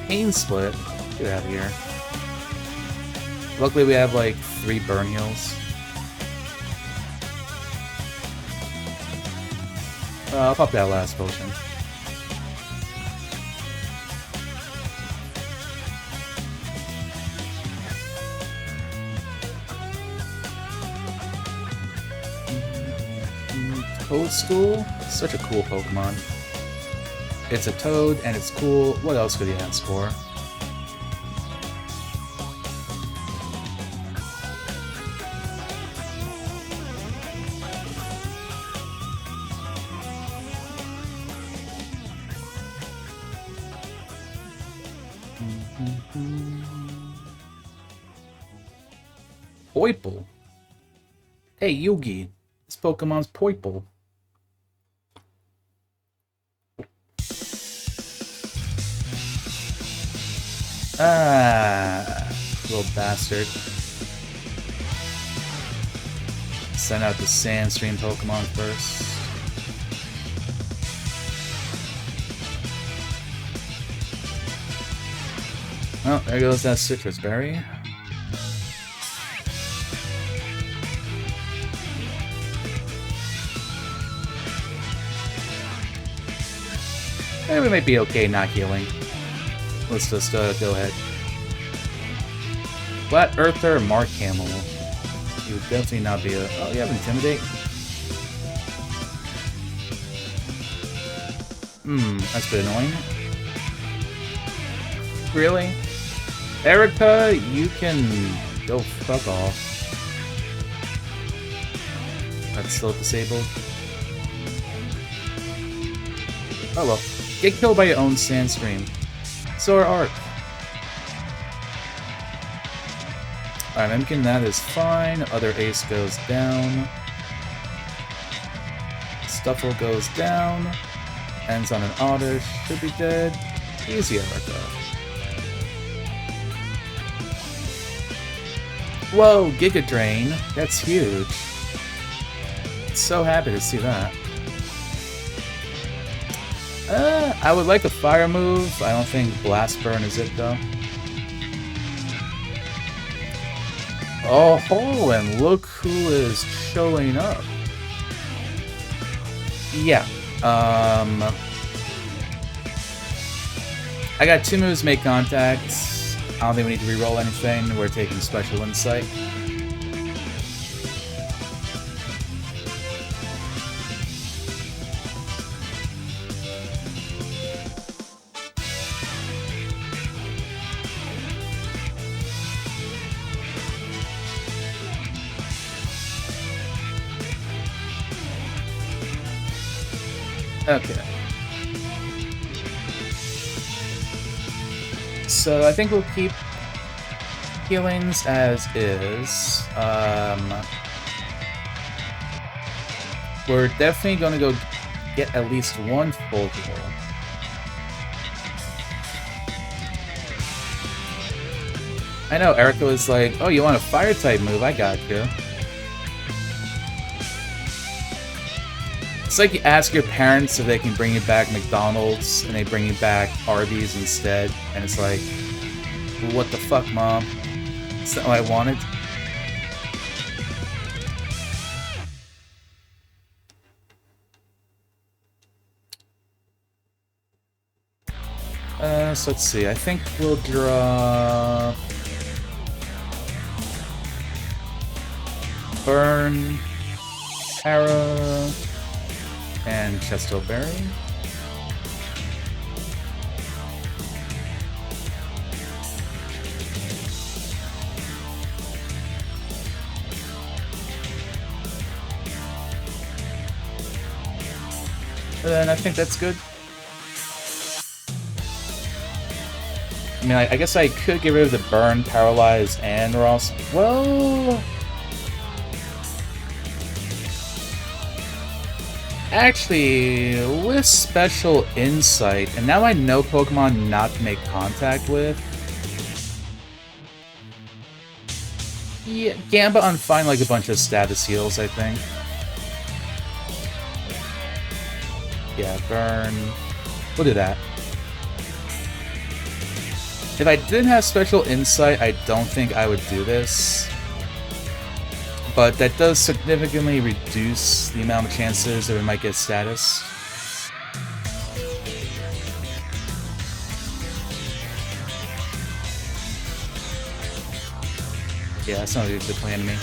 Pain Split. Get out of here. Luckily we have like 3 burn heals. I'll pop that last potion. Toadstool? Such a cool Pokemon. It's a toad, and it's cool. What else could you ask for? Poiple. Hey, Yugi. This Pokemon's Poiple. Ah, little bastard. Send out the Sandstream Pokemon first. Oh, there goes that Citrus Berry. We might be okay not healing. Let's just go ahead. Flat Earther, Mark Hamill. You would definitely not be a... Oh, you have Intimidate? That's a bit annoying. Really? Erica, you can go fuck off. That's still disabled. Oh well. Get killed by your own Sandstream. Zoroark. Alright, Mimikking that is fine. Other ace goes down. Stuffle goes down. Ends on an Oddish. Should be dead. Easy Erica. Whoa, Giga Drain. That's huge. So happy to see that. I would like a fire move. I don't think Blast Burn is it though. Oh, and look who is showing up. Yeah. I got 2 moves, make contact. I don't think we need to reroll anything. We're taking Special Insight. Okay. So I think we'll keep healings as is. We're definitely gonna go get at least 1 full heal. I know, Erica was like, oh, you want a fire-type move? I got you. It's like you ask your parents if they can bring you back McDonald's, and they bring you back Arby's instead, and it's like, what the fuck, Mom? Is that what I wanted? So let's see, I think we'll draw... Burn... Para... and Chesto Berry. And then I think that's good. I mean, I guess I could get rid of the Burn, Paralyze, and Ross. Well... Actually, with Special Insight, and now I know Pokemon not to make contact with. Yeah, Gamba on fine like a bunch of status heals, I think. Yeah, Burn. We'll do that. If I didn't have Special Insight, I don't think I would do this. But that does significantly reduce the amount of chances that we might get status. Yeah, that's not a good plan to me.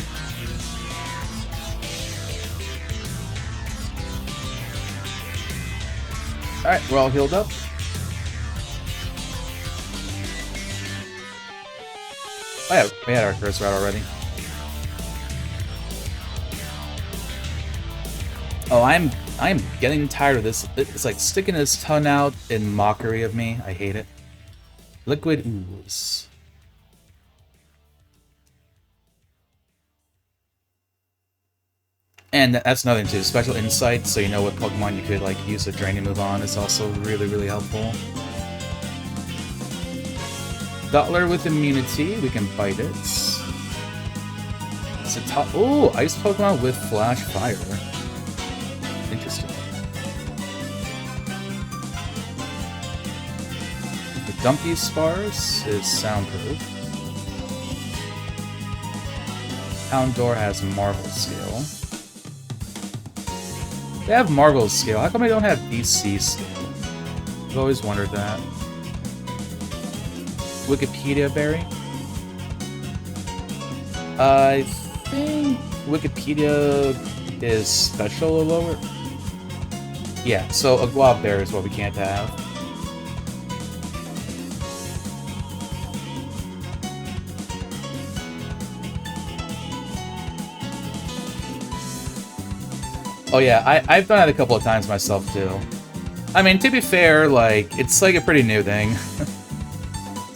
Alright, we're all healed up. Oh yeah, we had our first route already. Oh, I'm getting tired of this. It's like sticking his tongue out in mockery of me. I hate it. Liquid Ooze. And that's another thing too. Special Insight, so you know what Pokemon you could like use a draining move on, is also really, really helpful. Dottler with immunity, we can bite it. It's a top. Oh, Ice Pokemon with Flash Fire. Interesting. The Dumpy Spars is soundproof. Houndour has Marvel Scale. They have Marvel Scale. How come they don't have DC Scale? I've always wondered that. Wikipedia Berry. I think Wikipedia is special or lower. Yeah, so a Guava Berry is what we can't have. Oh yeah, I've done that a couple of times myself too. I mean, to be fair, like, it's like a pretty new thing.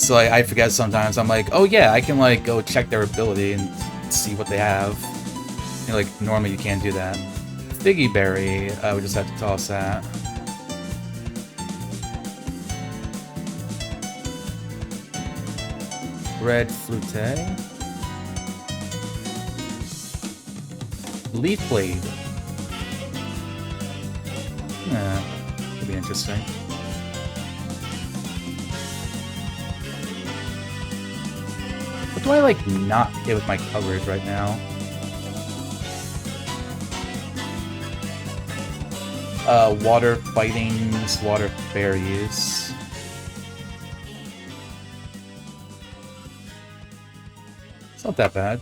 So like, I forget sometimes. I'm like, oh yeah, I can like go check their ability and see what they have. You know, like normally you can't do that. Figgy berry, we just have to toss that. Red flute. Leaf blade. Yeah, could be interesting. What do I like not hit with my coverage right now? Water fightings, water fairies. It's not that bad.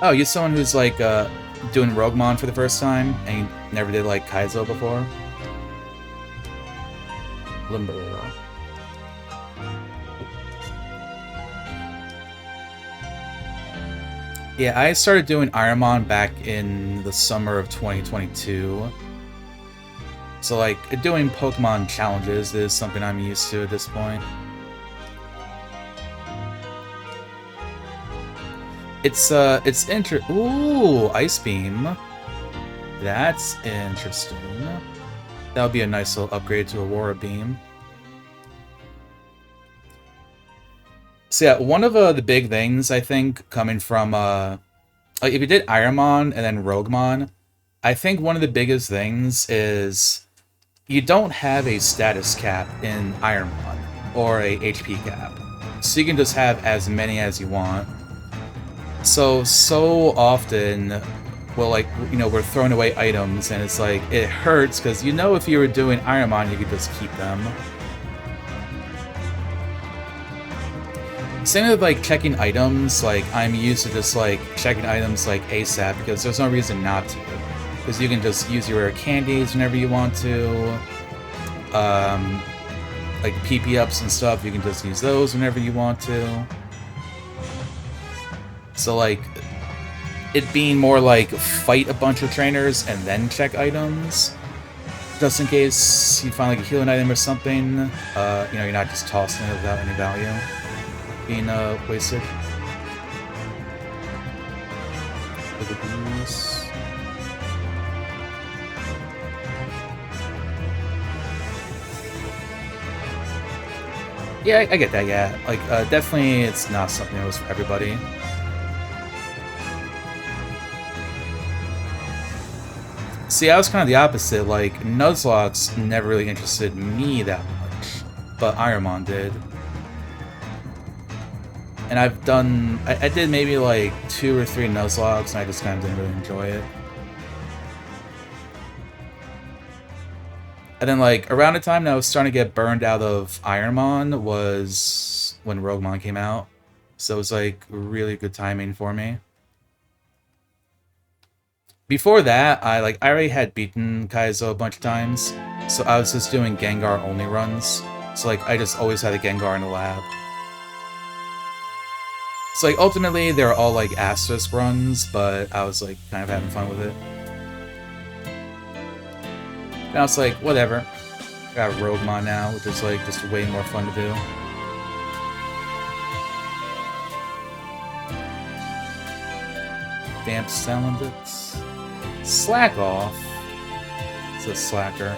Oh, you're someone who's like doing Roguemon for the first time and you never did like Kaizo before? Limbo. Yeah, I started doing Ironmon back in the summer of 2022. So like doing Pokemon challenges is something I'm used to at this point. It's Ooh, Ice Beam. That's interesting. That would be a nice little upgrade to Aurora Beam. So yeah, one of the big things I think coming from like if you did Ironmon and then Roguemon, I think one of the biggest things is you don't have a status cap in Ironmon or a HP cap, so you can just have as many as you want. So often, well, like, you know, we're throwing away items, and it's like, it hurts, because you know if you were doing Ironmon, you could just keep them. Same with, like, checking items, like, I'm used to just, like, checking items, like, ASAP, because there's no reason not to. Because you can just use your rare candies whenever you want to. Like, PP-ups and stuff, you can just use those whenever you want to. So, like, it being more like fight a bunch of trainers and then check items, just in case you find like a healing item or something, you know, you're not just tossing it without any value being wasted. Look at these. Yeah, I get that, yeah. Like, definitely it's not something that was for everybody. See, I was kind of the opposite. Like, Nuzlocke never really interested me that much, but Ironmon did. And I've done... I did maybe like 2 or 3 Nuzlocke, and I just kind of didn't really enjoy it. And then, like, around the time that I was starting to get burned out of Ironmon was when Roguemon came out. So it was, like, really good timing for me. Before that, I already had beaten Kaizo a bunch of times, so I was just doing Gengar only runs. So like I just always had a Gengar in the lab. So like ultimately they're all like asterisk runs, but I was like kind of having fun with it. Now it's like whatever. I got Roguemon now, which is like just way more fun to do. Damp Salamandits. Slack off. It's a slacker.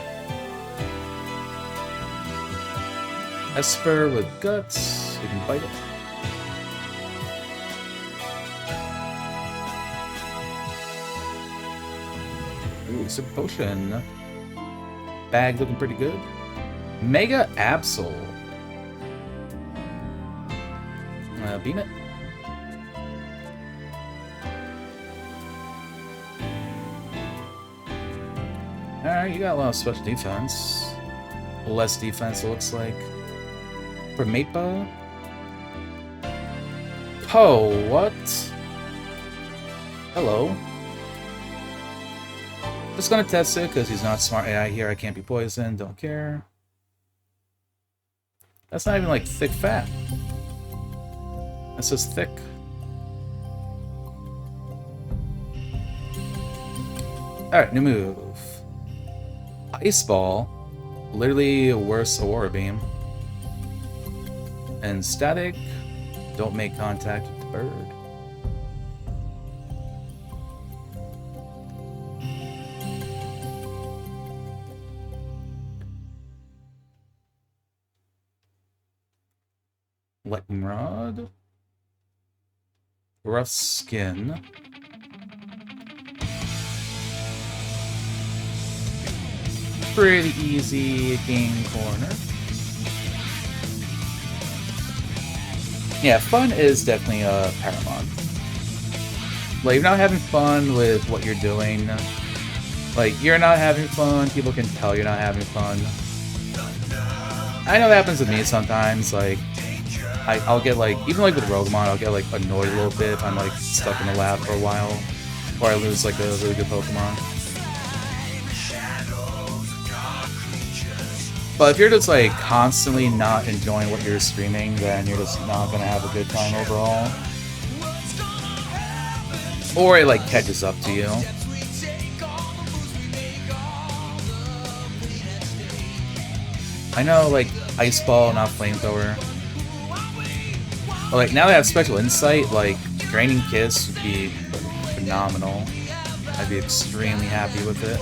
Esper with guts. You can bite it. Ooh, Super Potion. Bag looking pretty good. Mega Absol. Beam it. Alright, you got a lot of special defense. less defense, it looks like. For Mappa? Oh, what? Hello. Just gonna test it, because he's not smart AI here. I can't be poisoned, don't care. That's not even like thick fat. That's just thick. Alright, new move. Ice Ball. Literally worse Aurora Beam. And Static. Don't make contact with the bird. Lightning Rod. Rough Skin. Pretty easy game corner. Yeah, fun is definitely paramount. Like, if you're not having fun with what you're doing, like, you're not having fun, people can tell you're not having fun. I know that happens with me sometimes, like, I'll get, like, even, like, with Roguemon, I'll get, like, annoyed a little bit if I'm, like, stuck in the lab for a while, or I lose, like, a really good Pokemon. But if you're just, like, constantly not enjoying what you're streaming, then you're just not gonna have a good time overall. Or it, like, catches up to you. I know, like, Ice Ball, not Flamethrower. But, like, now that I have Special Insight, like, Draining Kiss would be phenomenal. I'd be extremely happy with it.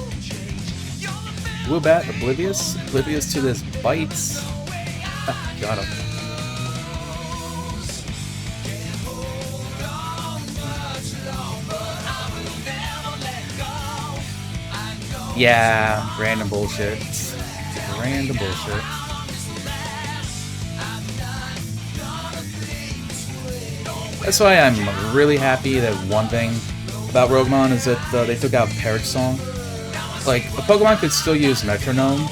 Woobat, Oblivious? Oblivious to this bites. Ah, got him. Yeah, random bullshit. Random bullshit. That's why I'm really happy that one thing about Roguemon is that they took out Parrot Song. Like, a Pokemon could still use Metronome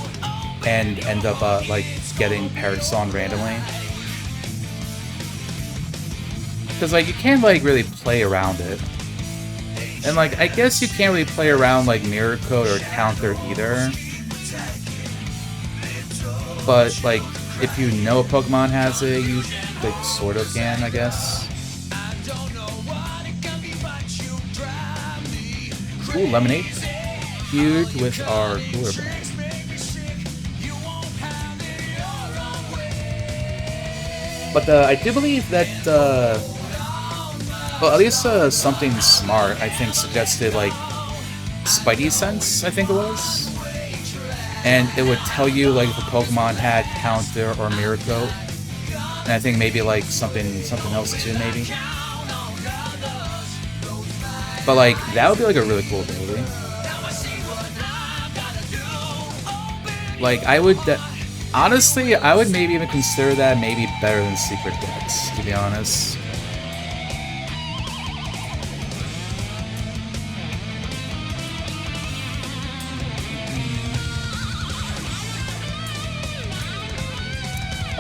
and end up, like, getting Parrot Song randomly. Because, like, you can't, like, really play around it. And, like, I guess you can't really play around, like, Mirror Code or Counter either. But, like, if you know a Pokemon has it, you, like, sort of can, I guess. Ooh, Lemonade. Huge with our cooler bag. But I do believe that, well, at least something smart, I think, suggested, like, Spidey Sense, I think it was. And it would tell you, like, if a Pokemon had Counter or Mirror Coat. And I think maybe, like, something else too, maybe. But, like, that would be, like, a really cool ability. Like, I would... honestly, I would maybe even consider that maybe better than Secret Dex, to be honest.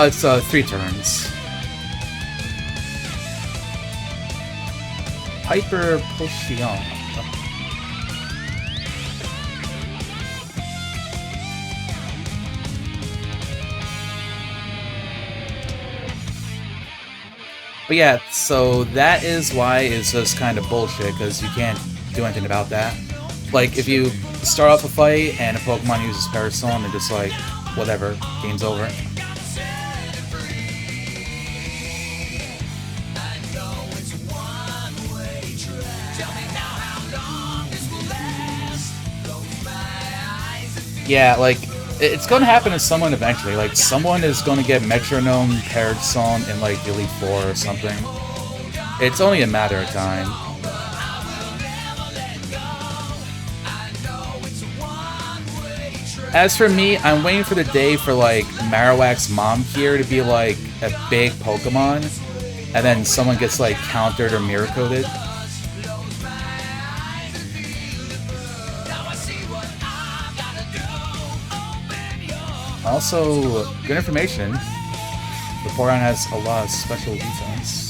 It's 3 turns. Hyper Potion. But yeah, so that is why it's just kind of bullshit, because you can't do anything about that. Like, if you start off a fight and a Pokemon uses Parasol, and they're just like, whatever, game's over. Yeah, like, it's going to happen to someone eventually. Like, someone is going to get Metronome Parasol in, like, Elite 4 or something. It's only a matter of time. As for me, I'm waiting for the day for, like, Marowak's mom here to be, like, a big Pokemon, and then someone gets, like, countered or mirror coded. Also, good information. The Porygon has a lot of special defense.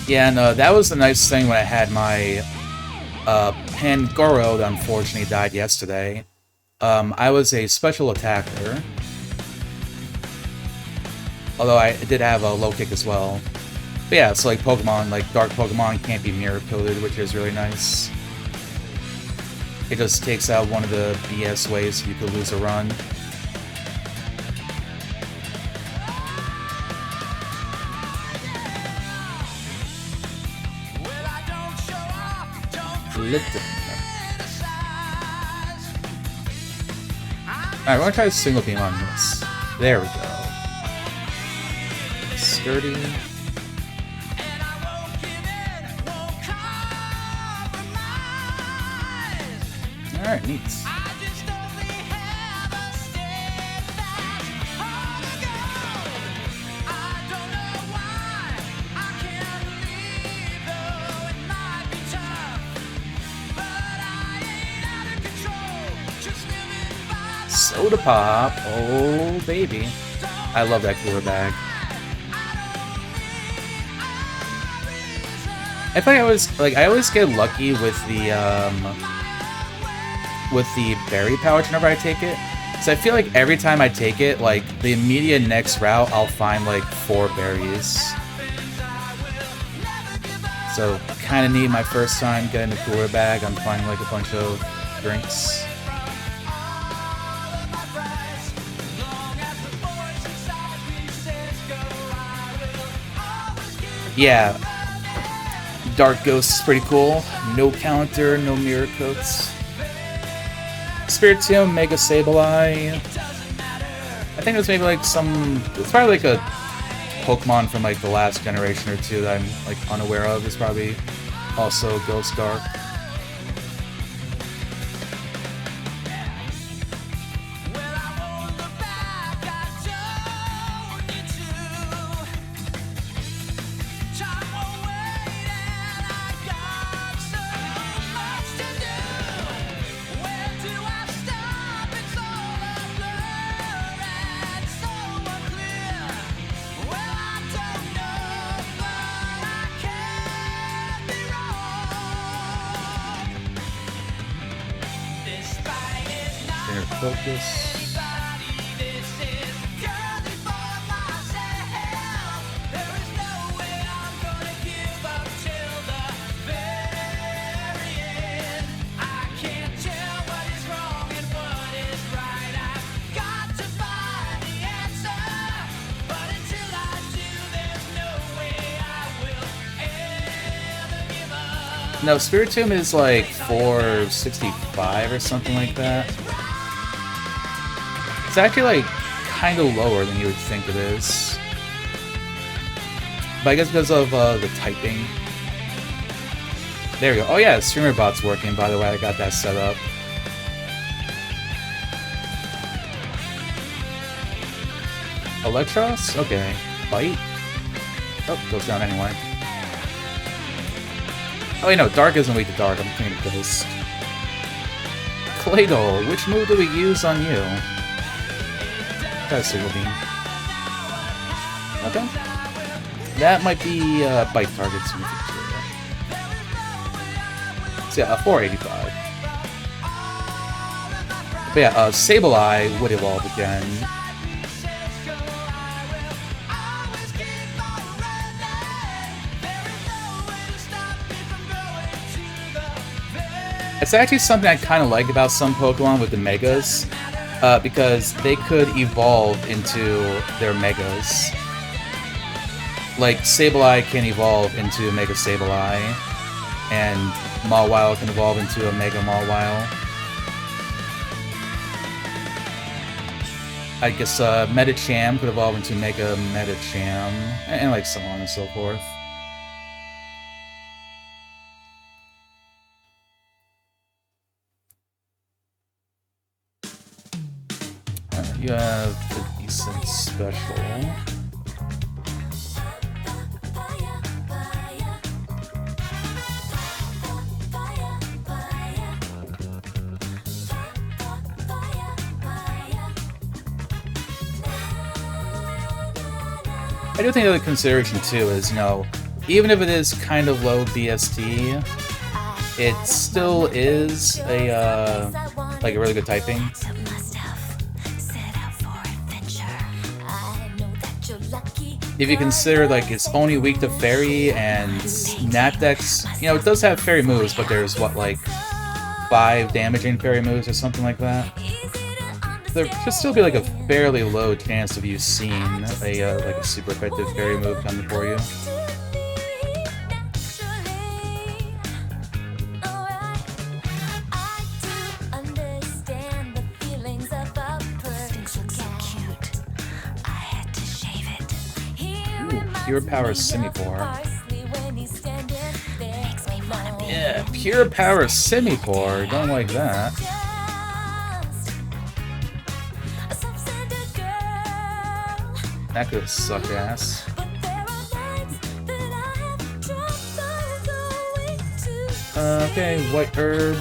Yeah, no, that was the nice thing when I had my Pangoro that unfortunately died yesterday. I was a special attacker. Although I did have a low kick as well. But yeah, it's like Pokemon, like Dark Pokemon can't be mirror pillared, which is really nice. It just takes out one of the BS ways you could lose a run. Alright, we're gonna try a single beam on this. There we go. Sturdy. Alright, neat. Soda Pop, oh baby. I love that cooler bag. I feel like I always get lucky with the berry pouch whenever I take it. So I feel like every time I take it, like the immediate next route, I'll find like 4 berries. So kind of neat my first time getting a cooler bag. I'm finding like a bunch of drinks. Yeah, Dark Ghost is pretty cool. No counter, no mirror coats. Spiritomb, Mega Sableye. I think it was maybe like it's probably like a Pokemon from like the last generation or two that I'm like unaware of. It's probably also Ghost Dark. Focus. No, Spiritomb is like 465 or something like that. It's actually like kind of lower than you would think it is. But I guess because of the typing. There we go. Oh yeah, the streamer bot's working, by the way. I got that set up. Electros? Okay. Bite? Oh, goes down anyway. Oh wait, no, Dark isn't weak to Dark. I'm thinking of Ghost. Claydol, which move do we use on you? Try a Single Beam. Okay. That might be bite targets in the future. So yeah, 485. But yeah, Sableye would evolve again. It's actually something I kind of like about some Pokemon with the Megas, because they could evolve into their Megas. Like, Sableye can evolve into Mega Sableye, and Mawile can evolve into a Mega Mawile. I guess Medicham could evolve into Mega Medicham, and like so on and so forth. You have a decent special. I do think the other consideration too is, you know, even if it is kind of low BST, it still is a like a really good typing. If you consider like it's only weak to fairy and Nat decks, you know, it does have fairy moves, but there's what, like 5 damaging fairy moves or something like that. There should still be like a fairly low chance of you seeing a like a super effective fairy move coming for you. Pure Power Semi-Core. Yeah, Pure Power Semi-Core. Don't like that. That could suck ass. Okay, White Herb.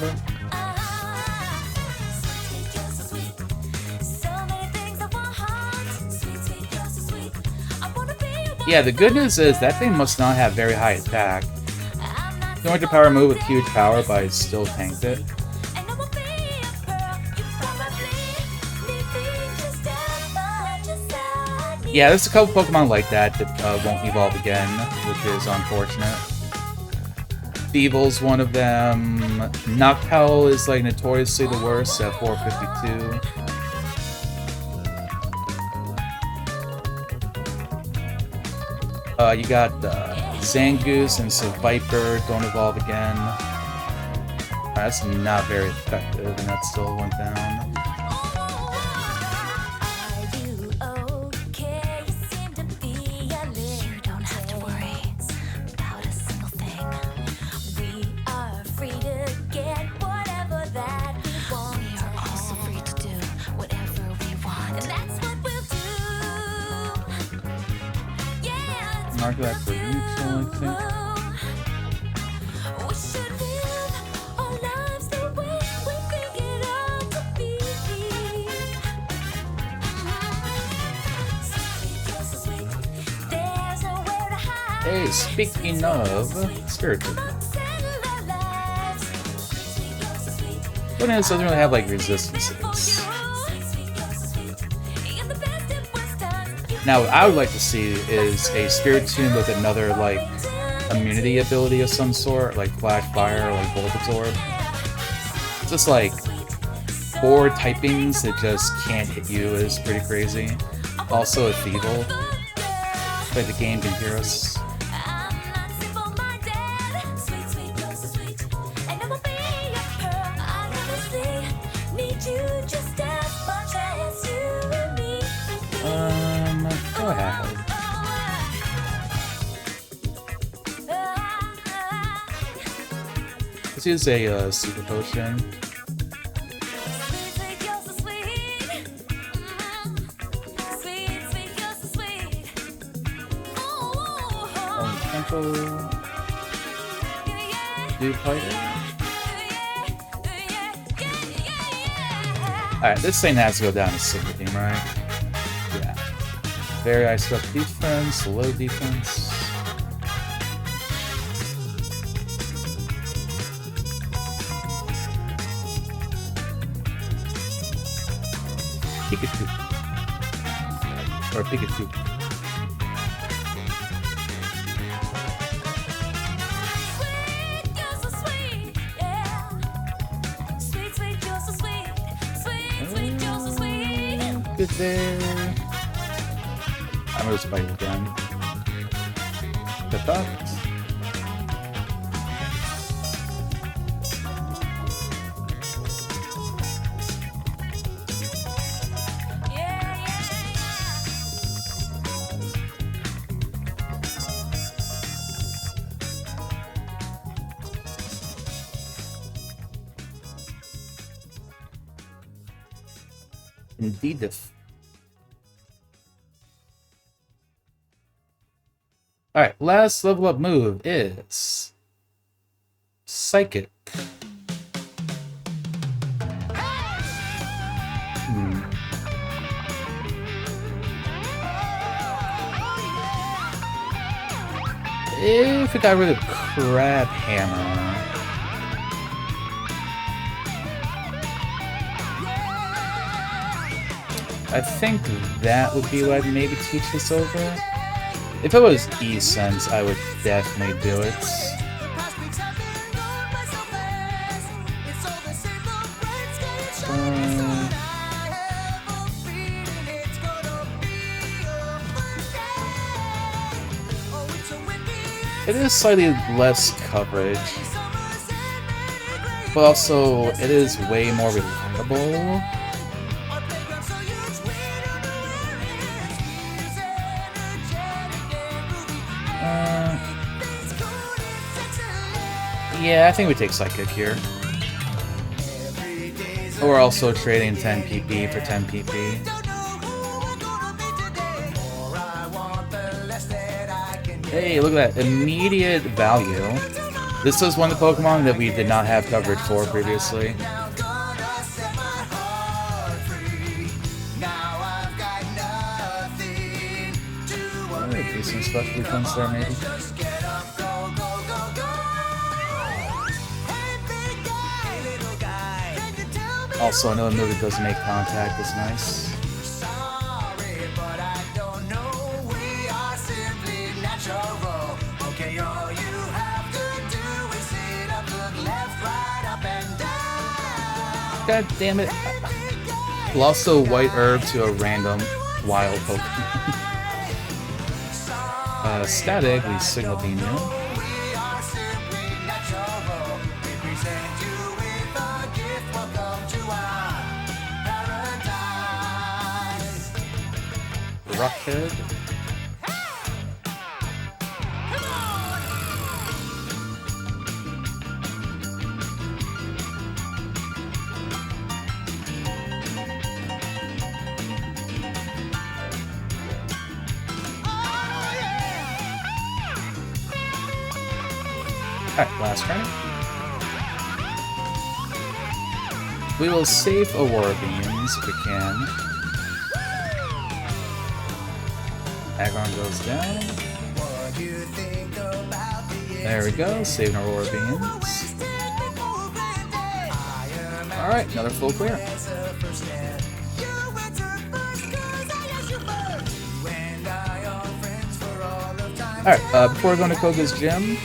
Yeah, the good news is that thing must not have very high attack. Going to power move with huge power, but I still tanked it. Yeah, there's a couple Pokemon like that that won't evolve again, which is unfortunate. Beevil's one of them. Noctowl is like notoriously the worst at 452. You got Zangoose and Viper don't evolve again. That's not very effective, and that still went down. Mark that for neutral, I think. Hey, speaking of spiritual, Bonus doesn't really have like resistances. Now, what I would like to see is a Spiritomb with another, like, immunity ability of some sort, like Flash Fire or like Volt Absorb. Just like 4 typings that just can't hit you is pretty crazy. Also a Feeble. Like the game can hear us. Go ahead. Let's use a super potion. Tempo. Do fight it. Alright, this thing has to go down to single team, right? Yeah. Very high stuff defense, low defense. Pikachu. Or Pikachu. Good there. I'm gonna fight again. The thoughts. Indeed. Alright, last level up move is Psychic. if it got rid of Crab Hammer. I think that would be what I'd maybe teach this over. If it was E-Sense, I would definitely do it. It is slightly less coverage, but also it is way more reliable. Yeah, I think we take Psychic here. We're also trading 10 PP for 10 PP. Hey, look at that. Immediate value. This was one of the Pokemon that we did not have coverage for previously. Oh, decent special defense there, maybe. Also, another move that doesn't make contact is nice. God damn it. Lost a white herb to a random wild Pokemon. Static, we signal beam you. Rockhead. Alright, last turn. We will save Aurora Beams if we can. Aggron goes down. There we go, saving Aurora Beams. Alright, another full clear. Alright, before going to Koga's gym,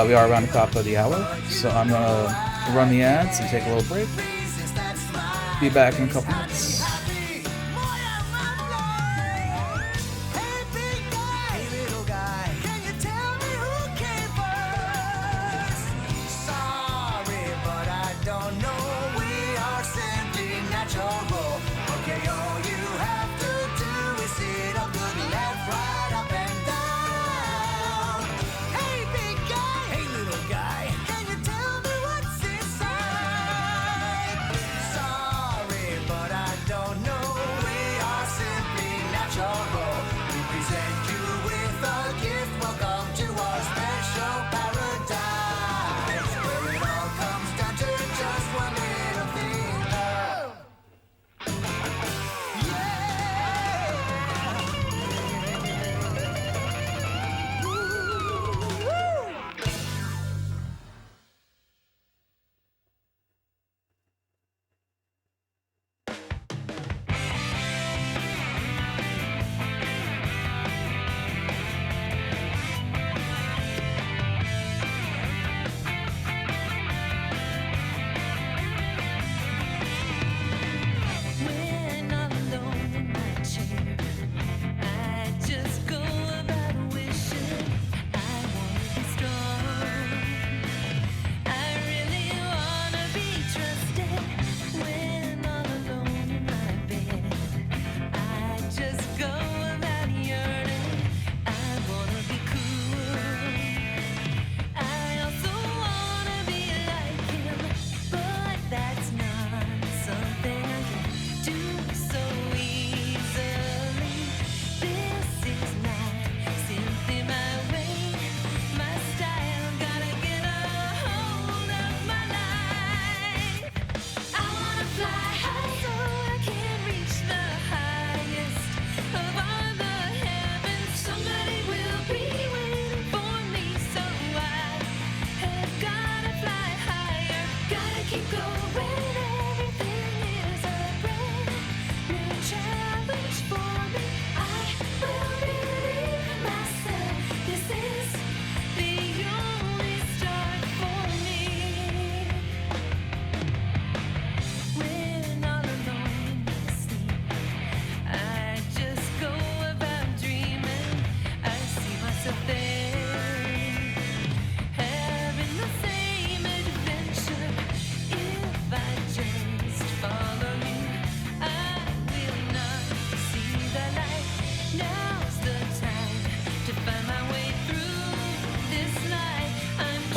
we are around the top of the hour, so I'm gonna run the ads and take a little break. Be back in a couple minutes.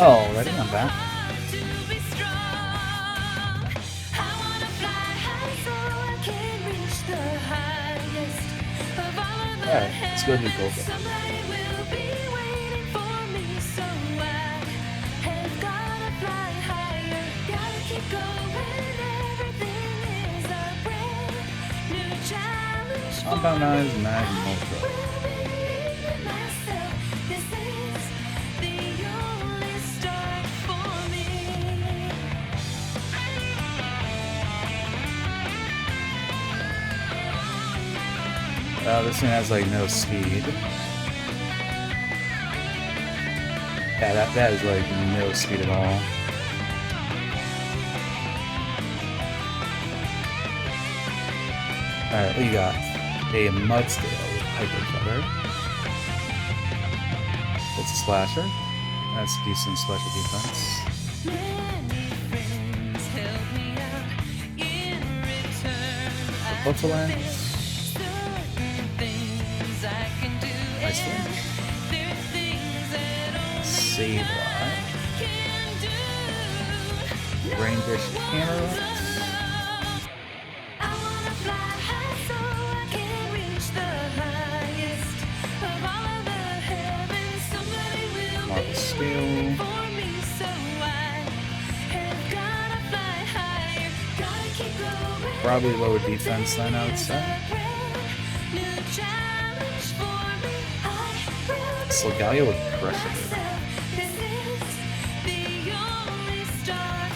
Alrighty, I'm back. Alright, let's go do Goga. Compound Eyes, Mag, and Ultra. This thing has like no speed. Yeah, that is like no speed at all. Alright, what you got? A Mudstale with Hyper Cutter. It's a Splasher. That's decent special defense. The Buffalance. Nice one. Sableye. Rainfish Canterlot. Marble Scale. Probably lower defense then, I would say. Slagalia with Pressure.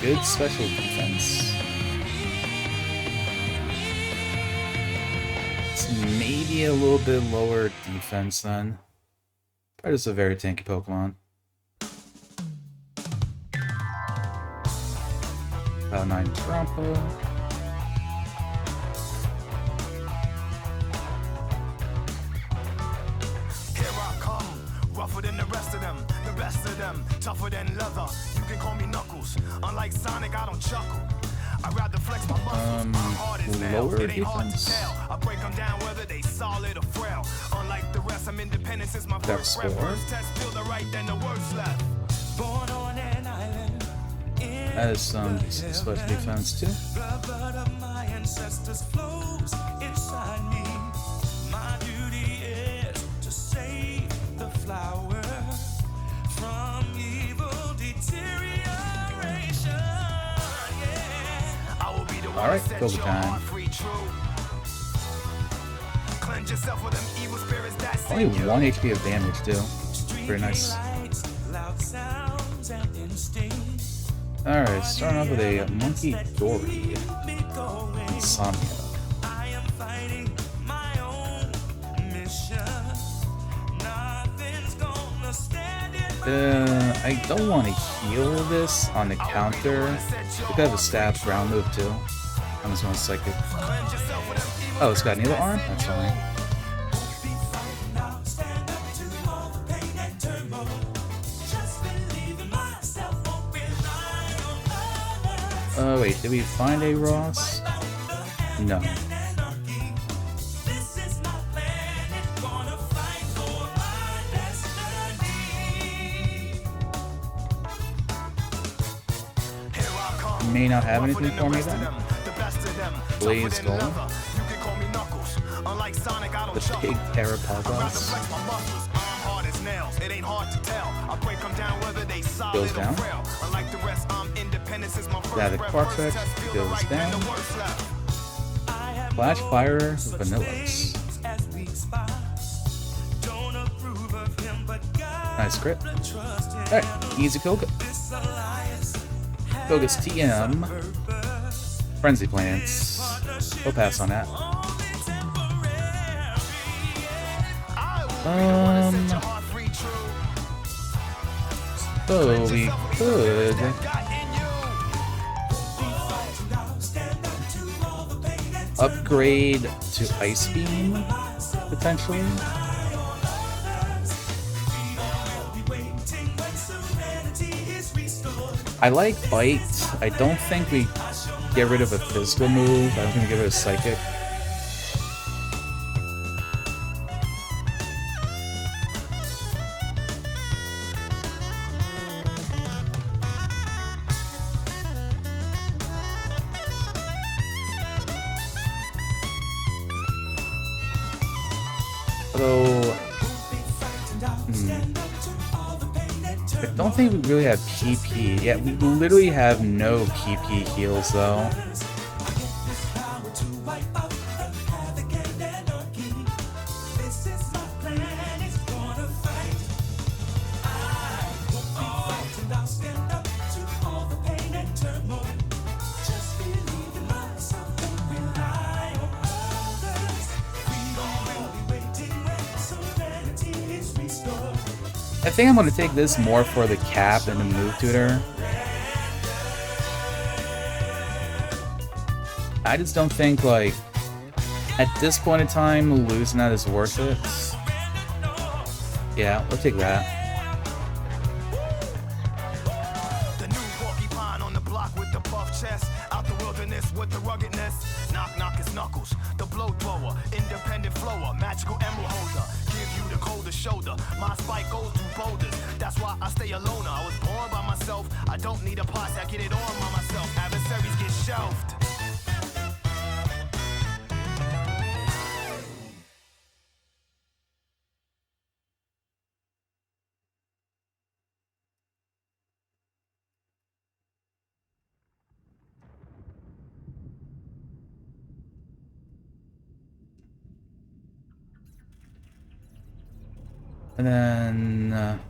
Good special defense. It's maybe a little bit lower defense then. Probably just a very tanky Pokemon. About 9 Trompo. Rougher than the rest of them, tougher than leather. You can call me Knuckles. Unlike Sonic, I don't chuckle. I'd rather flex my muscles. My heart is nailed. It ain't hard to tell. I break them down whether they solid or frail. Unlike the rest, I'm independent since my first breath. First test, feel the right, then the worst left. Born on an island. That is some special defense too. The blood of my ancestors flows inside me. My duty is to save the flower from evil deterioration. Yeah. I will be the one Alright, set Goga your time. heart free true. Cleanse yourself with them evil spirits that Only sin you. 1 HP of damage too. Pretty nice. Loud sounds and instincts. Alright, starting off with a Monkey Dory. Insomnia. I am fighting my own mission. Nothing's gonna stand in my I don't want to heal this on the counter. It could have a stab ground move too. I'm just going to Psychic. Oh, it's got an Needle Arm? That's fine. Wait, did we find a Ross? No. May not have anything for me then. Blaze Golem. The Pig Terrapagos. Goes down. Static Quaxax goes down. Flash Fire Vanillas. Nice crit. Alright, easy Koga. Koga's TM. Frenzy Plants. We'll pass on that. So we could upgrade to Ice Beam, potentially. I like Bite. I don't think we get rid of a physical move. I don't think we get rid of Psychic. So, I don't think we really have PP. Yeah, we literally have no PP heals though. I think I'm going to take this more for the cap than the move tutor. I just don't think, like, at this point in time, losing that is worth it. Yeah, we'll take that. The new porcupine on the block with the buff chest, out the wilderness with the ruggedness. Knock knock his knuckles, the blow thrower, independent flower, magical emerald holder. Give you the coldest shoulder. My spike goes through boulders. That's why I stay alone. I was born by myself. I don't need a posse. I get it on by myself. Adversaries get shelved. And then...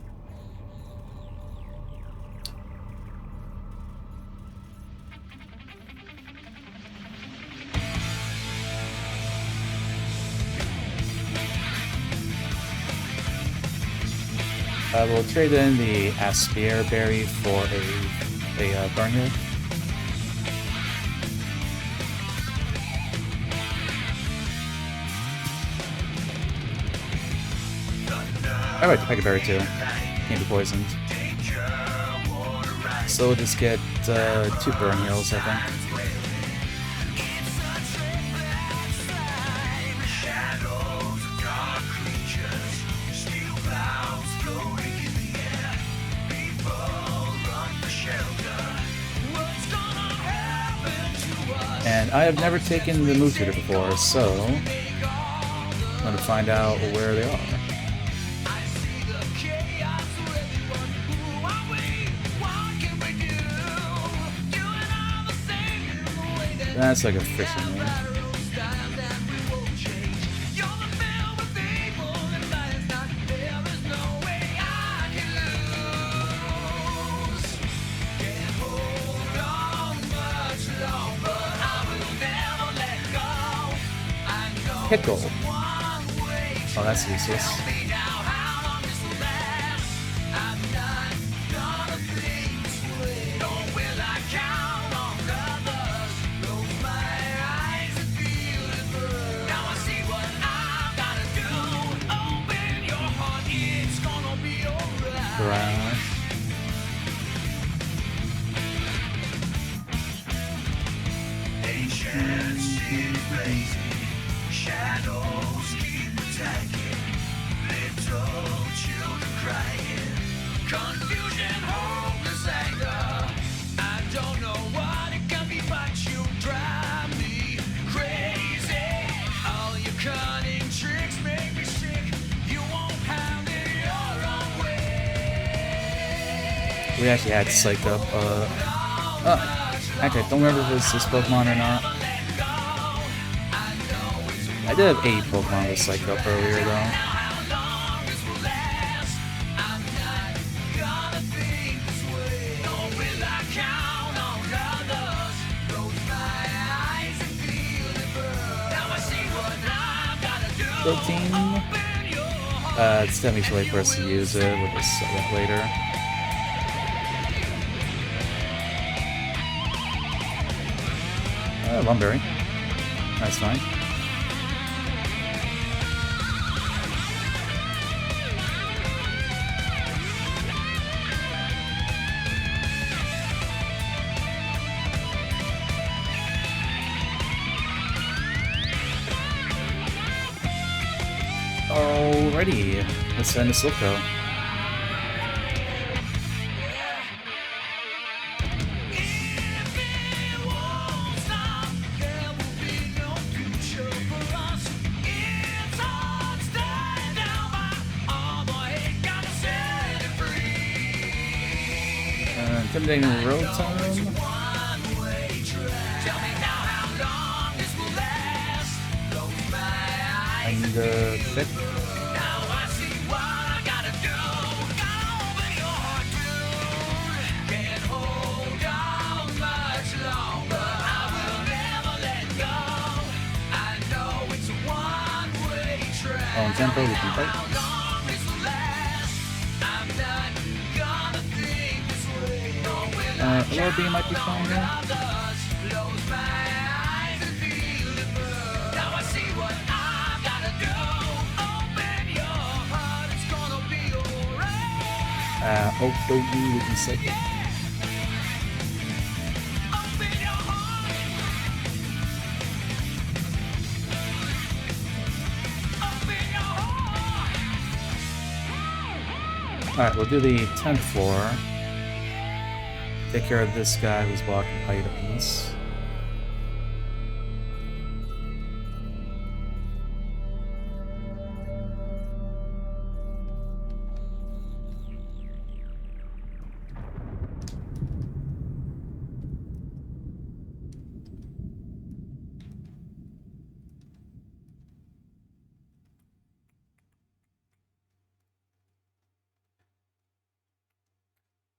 we'll trade in the Aspire Berry for a Burn Heal. I like the Pega Berry too. Can't be poisoned. So we'll just get 2 Burn Heals, I think. And I have never taken the move tutor before, so I'm going to find out where they are. That's like a fishing move. Pickle. Oh, that's useless. Shadows keep attacking, little children crying, confusion, hopeless anger. I don't know what it can be, but you drive me crazy. All your cunning tricks make me sick. You won't have it your own way. We actually had Psych Up. Actually, I don't remember if it was this Pokemon or not. I did have 8 Pokemon with Psych Up earlier, though. It's definitely too late for us to use it. We'll just set it later. Lumberry. That's fine. Alrighty, let's send a Silco. intimidating Rotom. And thick. On tempo, we can fight. LRB might be fine here. Oakdogi would be psychic. Alright, we'll do the 10th floor. Take care of this guy who's blocking items.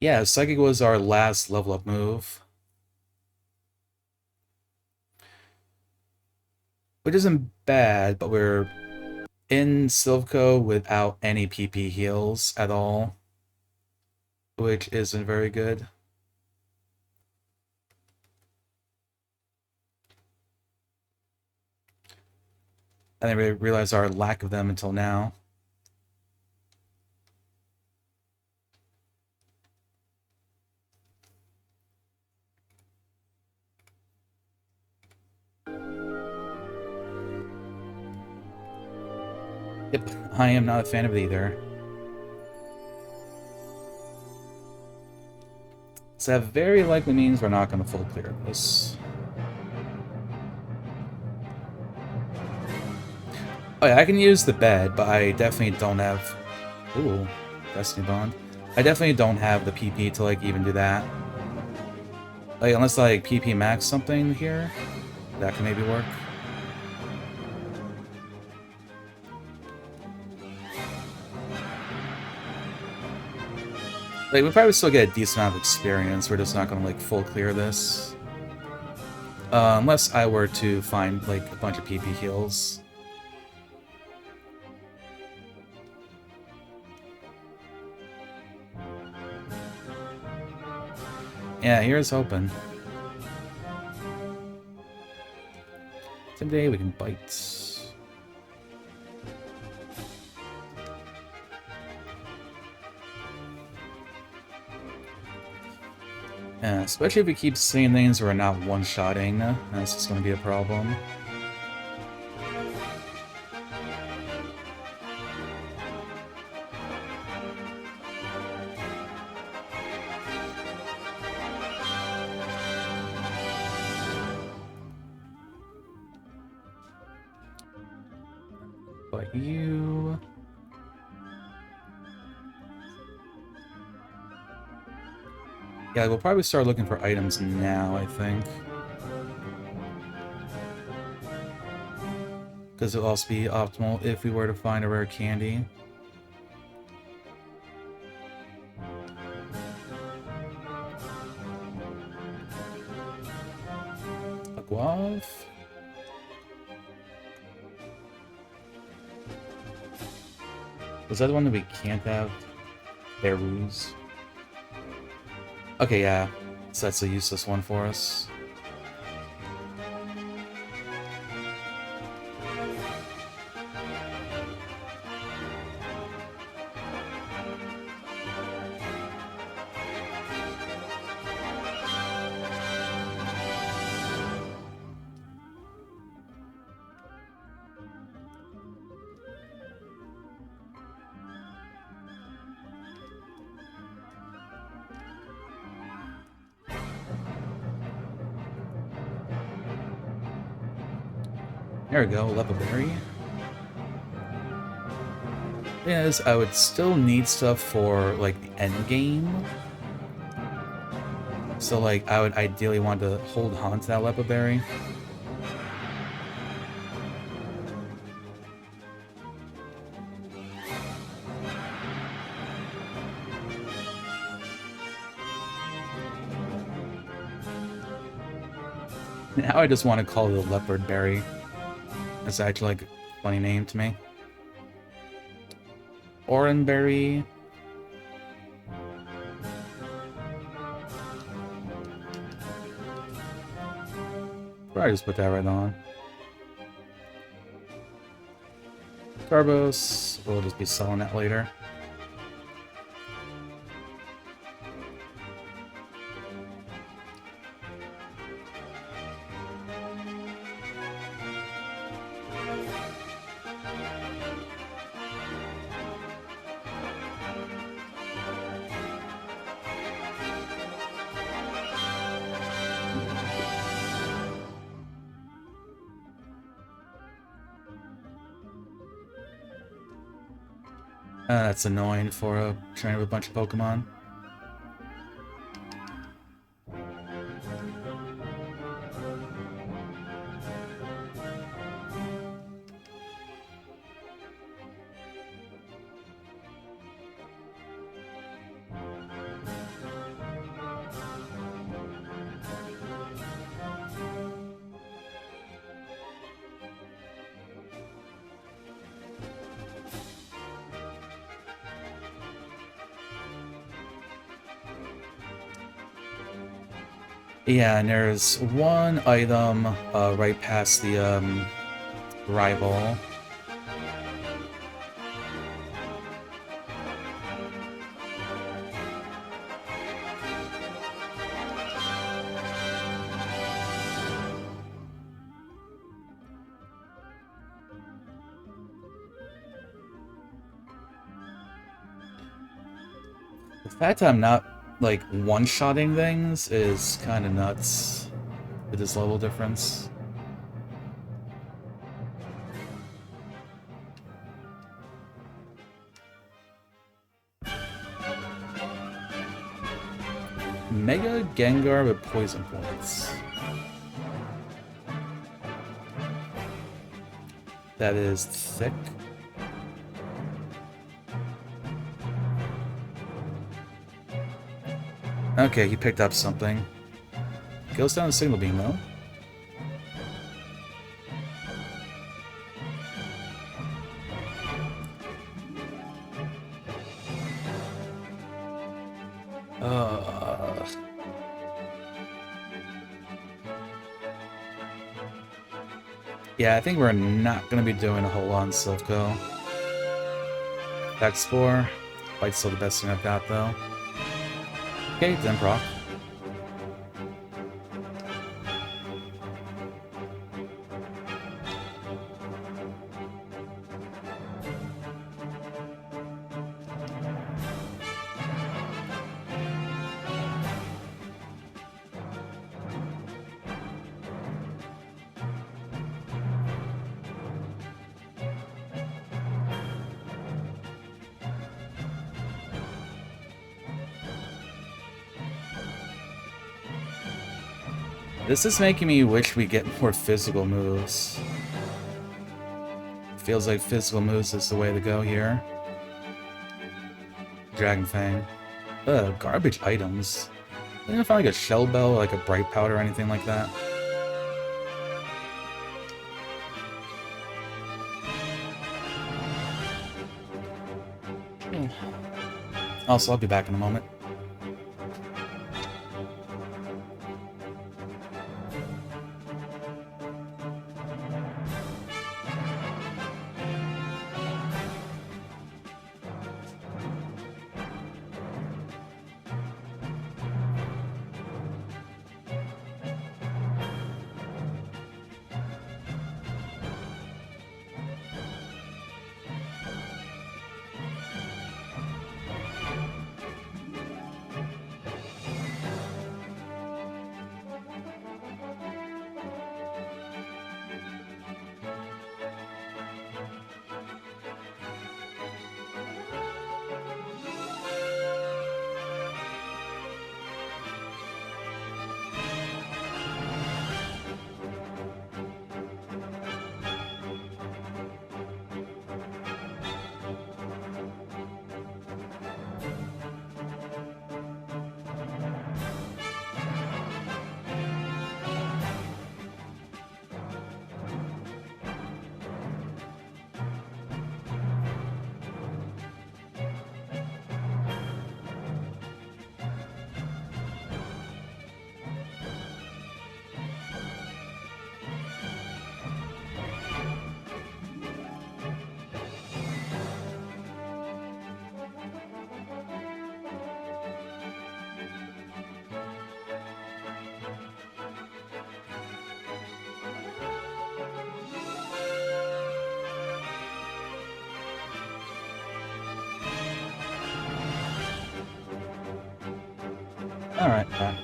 Yeah, Psychic was our last level up move. Which isn't bad, but we're in Silvco without any PP heals at all. Which isn't very good. I didn't really realize our lack of them until now. Yep, I am not a fan of it either. So that very likely means we're not going to full clear this. Oh yeah, I can use the bed, but I definitely don't have... Ooh, Destiny Bond. I definitely don't have the PP to, like, even do that. Like, unless, like, PP max something here, that can maybe work. Like, we probably still get a decent amount of experience. We're just not going to, like, full clear this. Unless I were to find, like, a bunch of PP heals. Yeah, here's hoping. Someday we can bite. Yeah, especially if we keep saying things we're not one-shotting, that's just going to be a problem. But you... Yeah, we'll probably start looking for items now, I think. Because it'll also be optimal if we were to find a rare candy. A guave? Was that the one that we can't have? Berries. Okay, yeah. So that's a useless one for us. There we go, level berry. Is I would still need stuff for like the end game. So, like, I would ideally want to hold on to that Lepa Berry. Now I just want to call it a Leopard Berry. That's actually, like, a funny name to me. Oranberry. Probably just put that right on. Carbos. We'll just be selling that later. That's annoying for a trainer with a bunch of Pokemon. Yeah, and there's one item right past the rival. The fact that I'm not, like, one-shotting things is kind of nuts with this level difference. Mega Gengar with poison points. That is thick. Okay, he picked up something. Goes down the signal beam, though. Yeah, I think we're not going to be doing a whole lot on Silph. X4. Bite's still the best thing I've got, though. Okay, then proc. This is making me wish we get more physical moves. Feels like physical moves is the way to go here. Dragon Fang. Ugh, garbage items. I didn't find like a Shell Bell or like a Bright Powder or anything like that. Also, I'll be back in a moment. Alright, back.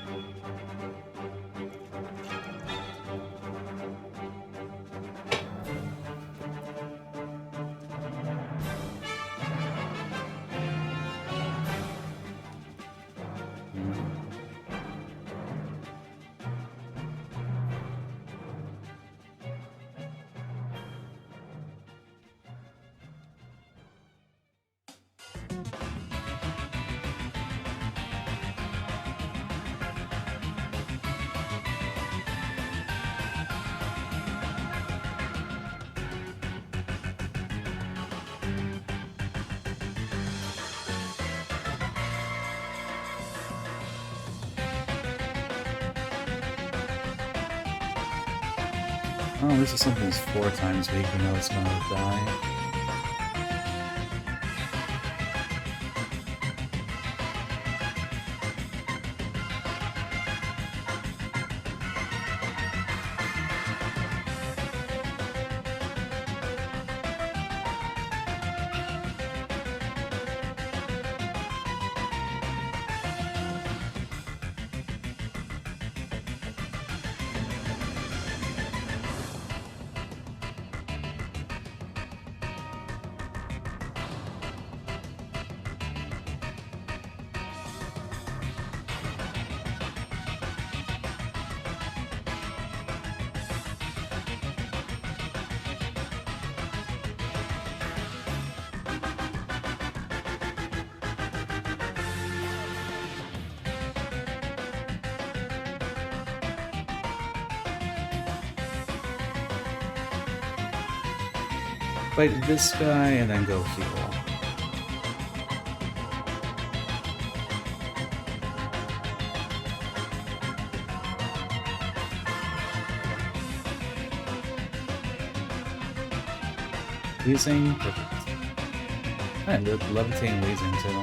Oh, this is something that's 4 times weak, even though it's gonna die. Fight this guy and then go heal. Wheezing, perfect. And levitating wheezing too.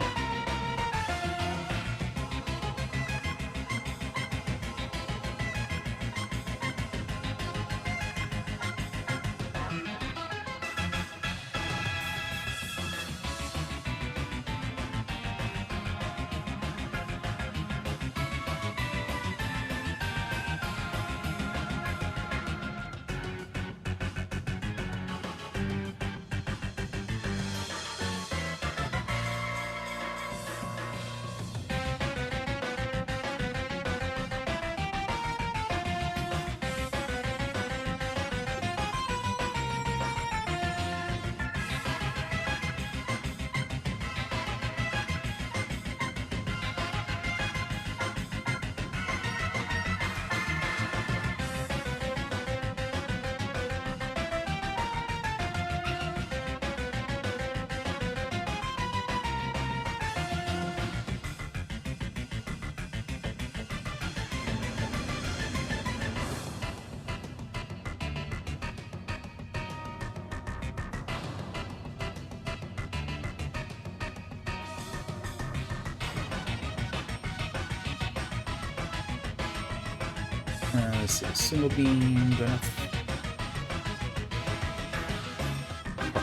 Let's see, single beam, good enough.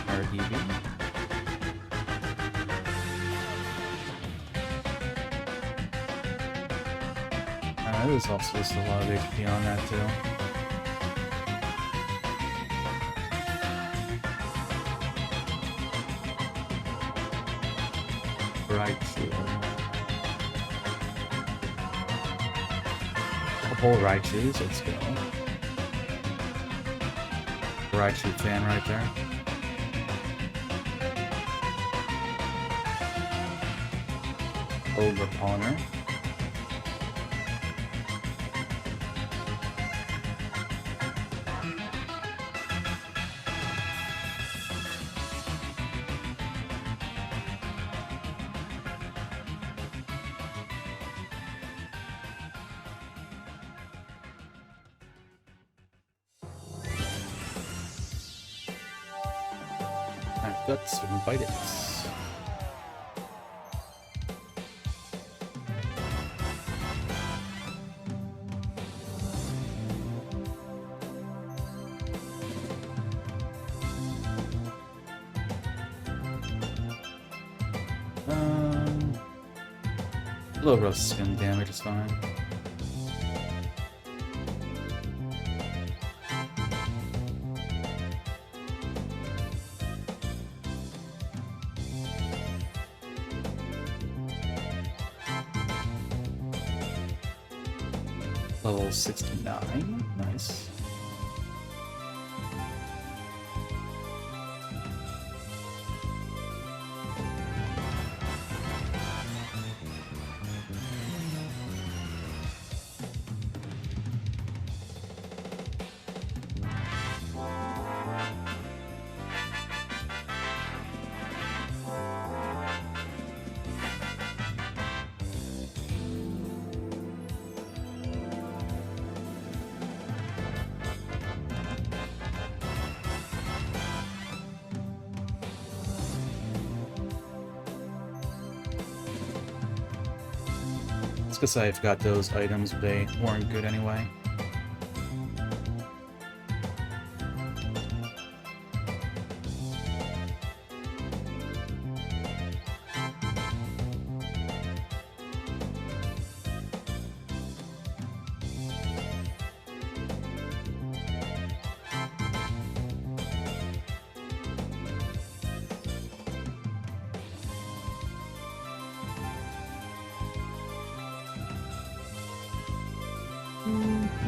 RDB. There's also just a lot of HP on that too. Right. Couple Raichus, let's go. Raichu fan right there. Over Polymer. Guts and bite it. Low roast skin damage is fine. Level 69, nice. Because I forgot those items, but they weren't good anyway.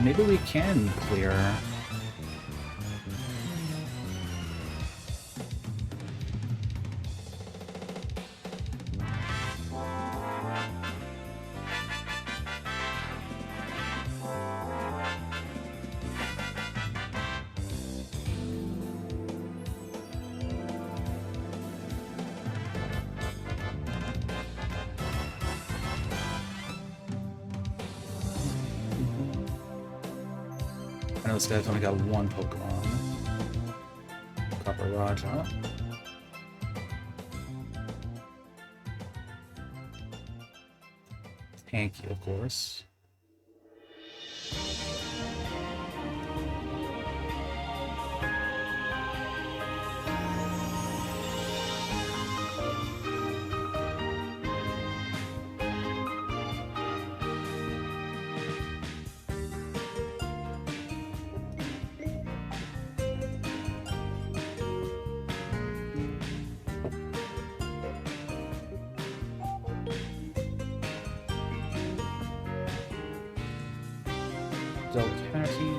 Maybe we can clear. I know this guy's only got one Pokemon. Copper Raja. Thank you, of course. Delcatty.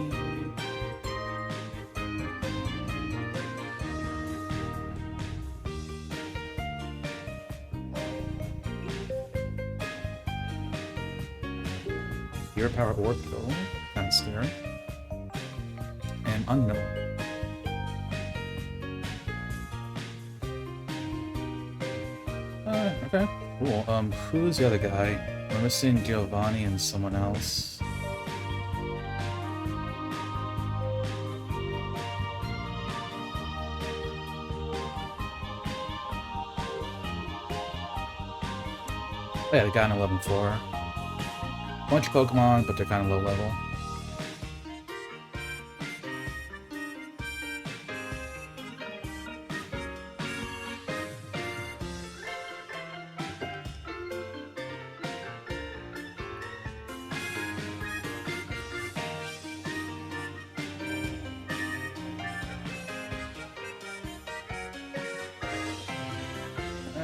Your power orb though, kind of scary. And unknown. Okay, cool. Who's the other guy? We're missing Giovanni and someone else. Oh yeah, the guy on 11 floor. Bunch of Pokemon, but they're kind of low level.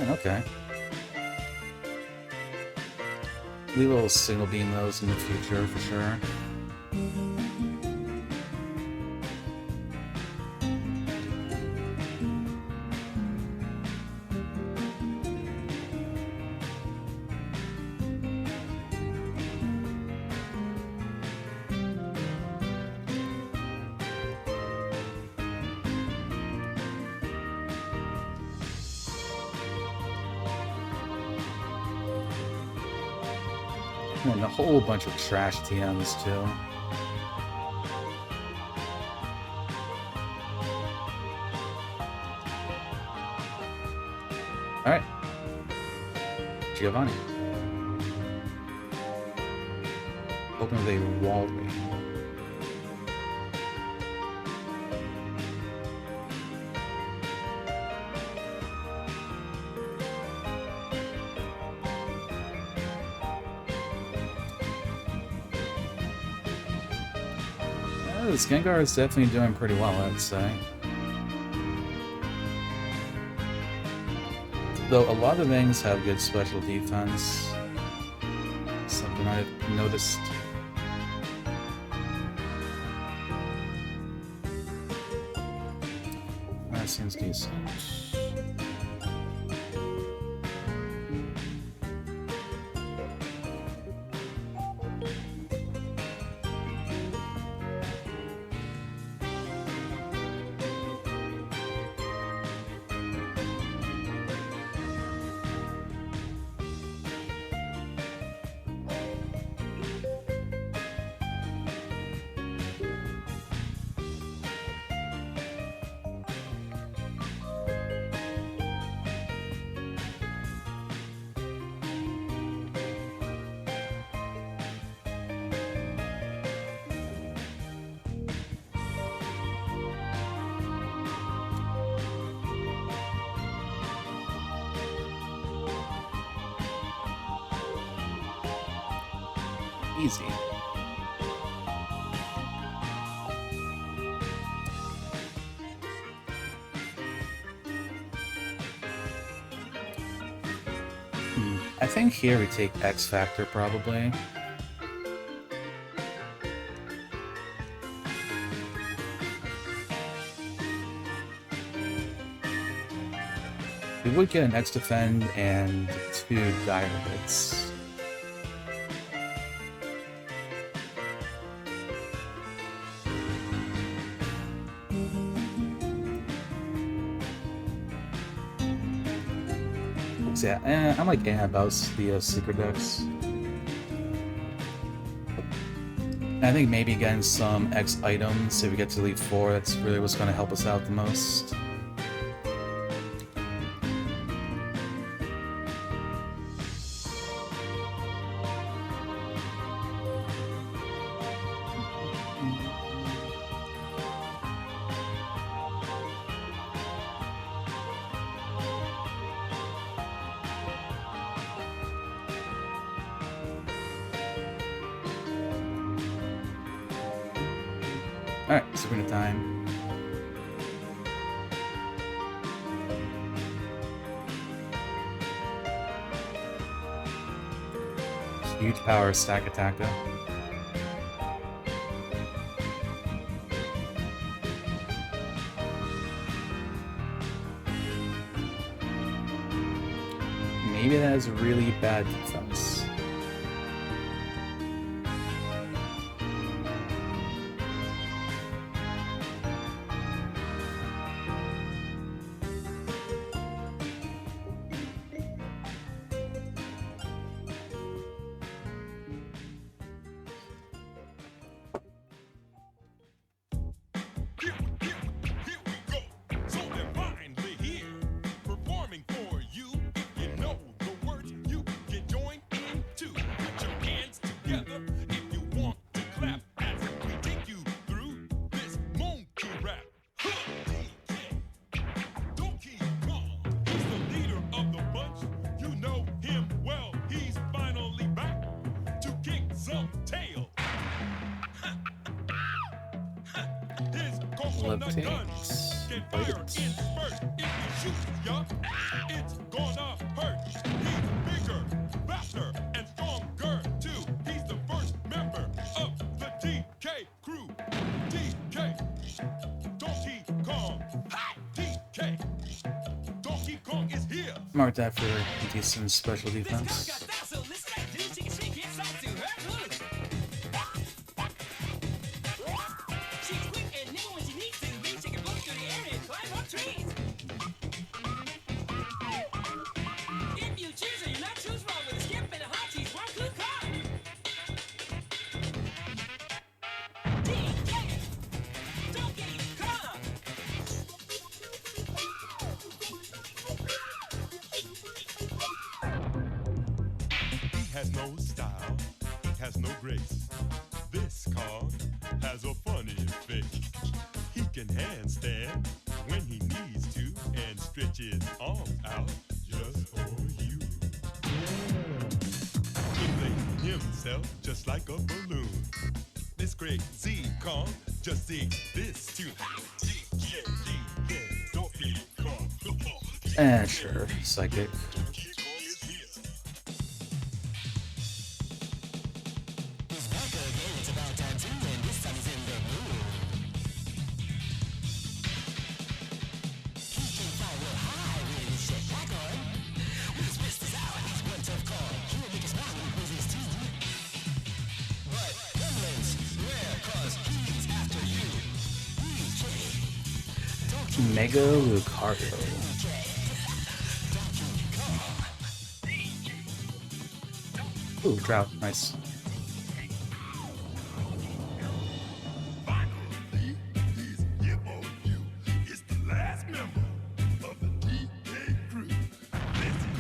Okay. We will single beam those in the future for sure. And a whole bunch of trash TMs too. Alright. Giovanni. Open with a wall ring. This Gengar is definitely doing pretty well, I'd say. Though a lot of things have good special defense. Something I've noticed. That seems decent. Easy. I think here we take X Factor, probably. We would get an X Defend and 2 Dire hits. Yeah, I'm like about the secret decks. I think maybe getting some X items if we get to Elite 4, that's really what's going to help us out the most. Alright, Sabrina time. Huge power stack attacker. Maybe that has really bad defense. Levitates. It's gonna hurt. He's bigger, faster, and stronger too. He's the first member of the DK crew. DK, Donkey Kong. DK, Donkey Kong is here. Mark that for decent special defense. Has no style, has no grace. This Kong has a funny face. He can handstand when he needs to and stretch his arms out just for you. Inflating himself just like a balloon. This great Z Kong just dig this too. Sure. Psychic. Mega Lucario. Ooh, Drought. Nice.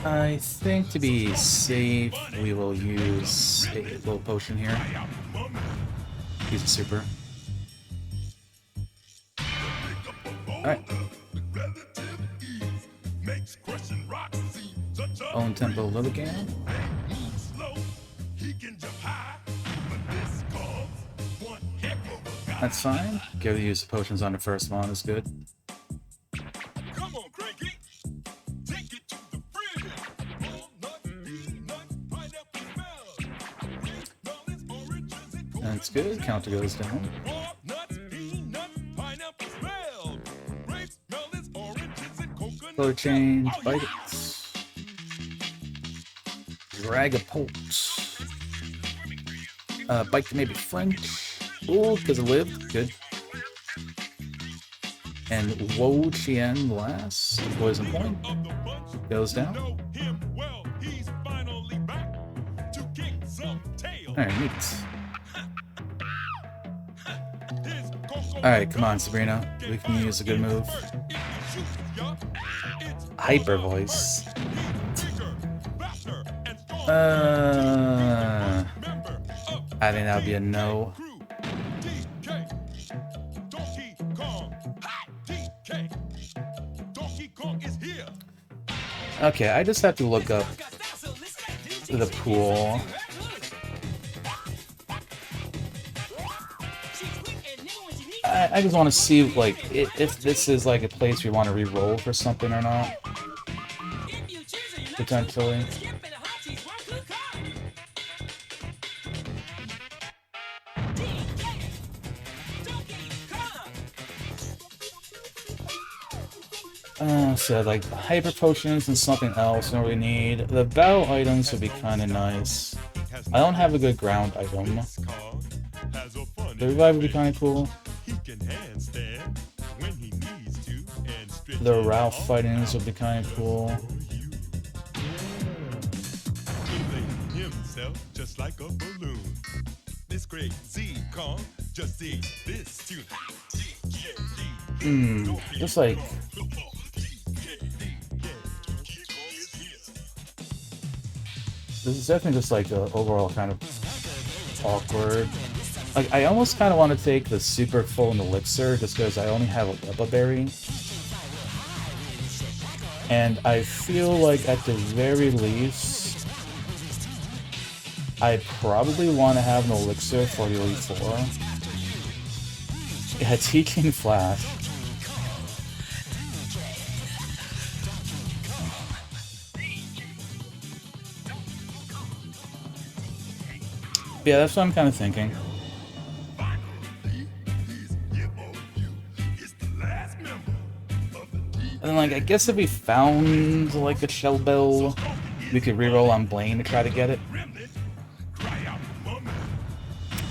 I think to be safe, we will use a little potion here. Use a super. Alright. Own tempo Lilligant. That's fine. Give the use of potions on the first one is good. That's good. Counter goes down. Color change. Bite it. Dragapult. Bite to maybe French. Ooh, because it lived. Good. And Wo Chien last. Poison point. Goes down. Alright, neat. Alright, come on, Sabrina. We can use a good move. Hyper voice. I think that would be a no. Okay, I just have to look up the pool. I just want to see, like, if this is, like, a place we want to re-roll for something or not. Potentially. So, like, hyper potions and something else we don't really need. The battle items would be kind of nice. I don't have a good ground item. The revive would be kind of cool. The Ralph fightings would be kind of cool. Just like a balloon. This great Z Kong just dig this too. Just like this is definitely just like the overall kind of awkward. Like, I almost kind of want to take the super full elixir just because I only have a Wepa Berry. And I feel like at the very least, I probably want to have an elixir for the Elite Four. Yeah, Teaching Flash. Yeah, that's what I'm kind of thinking. And then, like, I guess if we found, like, a Shell Bell, we could reroll on Blaine to try to get it.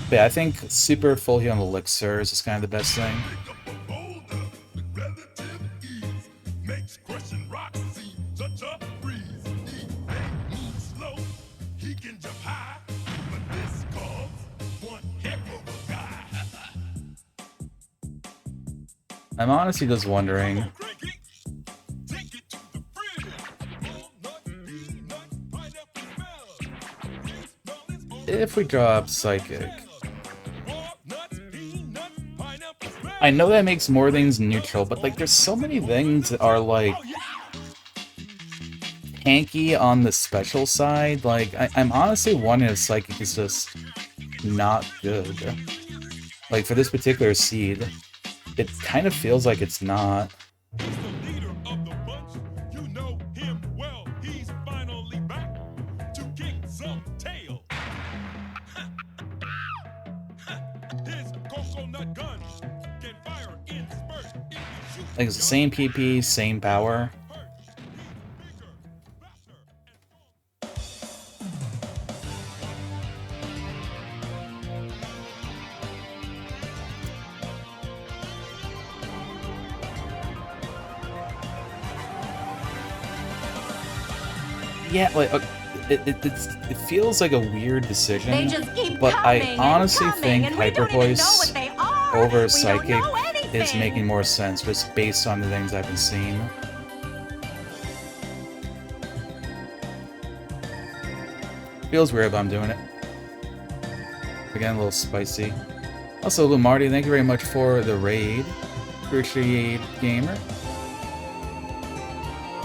But yeah, I think super full heal on Elixirs is kind of the best thing. I'm honestly just wondering if we drop Psychic. I know that makes more things neutral, but like there's so many things that are like tanky on the special side. Like I'm honestly wondering if Psychic is just not good. Like, for this particular seed, it kind of feels like it's not. He's the leader of the bunch. You know him well. He's finally back to kick some tail. His coconut gun can fire in spurts. If you shoot, Like, it's the same PP, same power. he's bigger, faster, Yeah, like, it feels like a weird decision, They just keep but I coming honestly and coming, think and we Hyper don't even know Voice what they are. over We Psychic don't know is anything. making more sense just based on the things I've been seeing. Feels weird, but I'm doing it. Again, a little spicy. Also, Lumarty, thank you very much for the raid. Appreciate Gamer.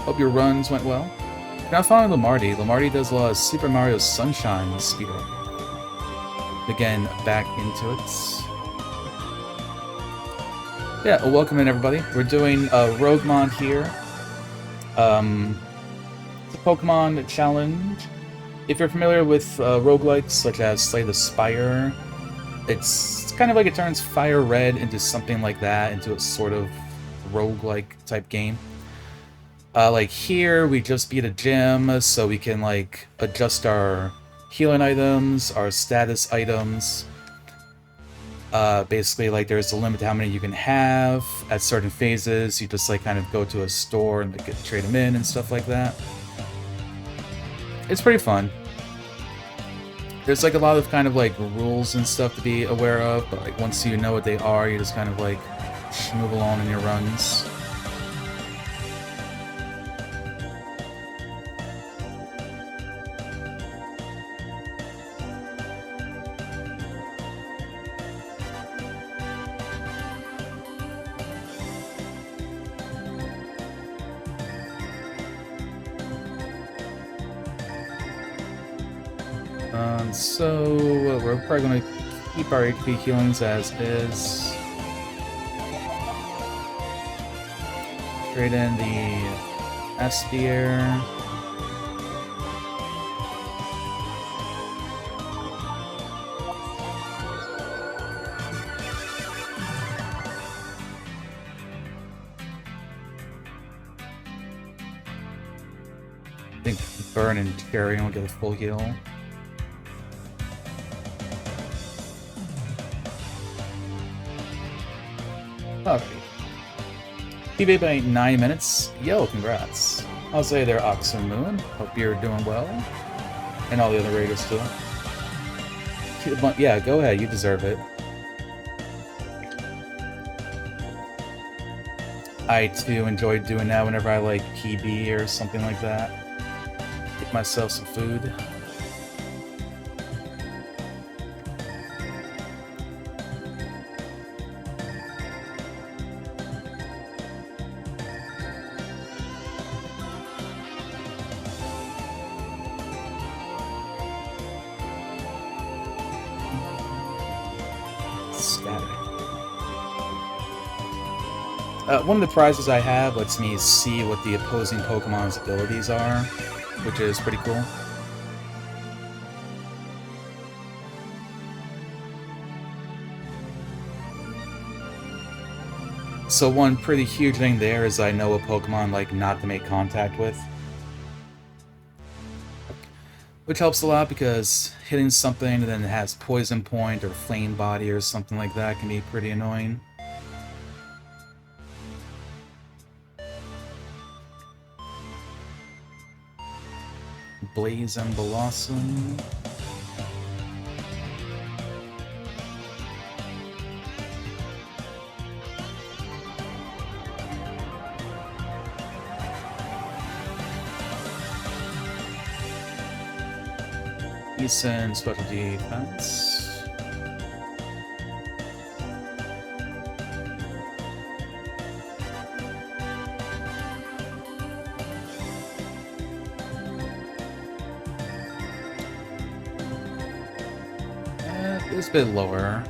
Hope your runs went well. If you're not following Lumarty, Lumarty does a lot of Super Mario Sunshine speedrun. Again, back into it. Yeah, well, welcome in everybody. We're doing Roguemon here. It's a Pokemon challenge. If you're familiar with roguelikes such as Slay the Spire, it's kind of like it turns FireRed into something like that, into a sort of roguelike type game. Like here, we just beat a gym, so we can like adjust our healing items, our status items. Basically, like there's a limit to how many you can have at certain phases. You just like kind of go to a store and like, trade them in and stuff like that. It's pretty fun. There's like a lot of kind of like rules and stuff to be aware of, but like once you know what they are, you just kind of like move along in your runs. So we're probably going to keep our HP healings as is. Trade in the Aspire. I think Burn and Cherry will get a full heal. Alright. PB by 9 minutes. Yo, congrats. I'll say there, Oxen Moon. Hope you're doing well. And all the other raiders too. Yeah, go ahead, you deserve it. I too enjoy doing that whenever I like PB or something like that. Get myself some food. One of the prizes I have lets me see what the opposing Pokemon's abilities are, which is pretty cool. So one pretty huge thing there is I know a Pokemon like not to make contact with. Which helps a lot because hitting something that then has Poison Point or Flame Body or something like that can be pretty annoying. Blaze and Blossom. Decent special defense. It's a bit lower.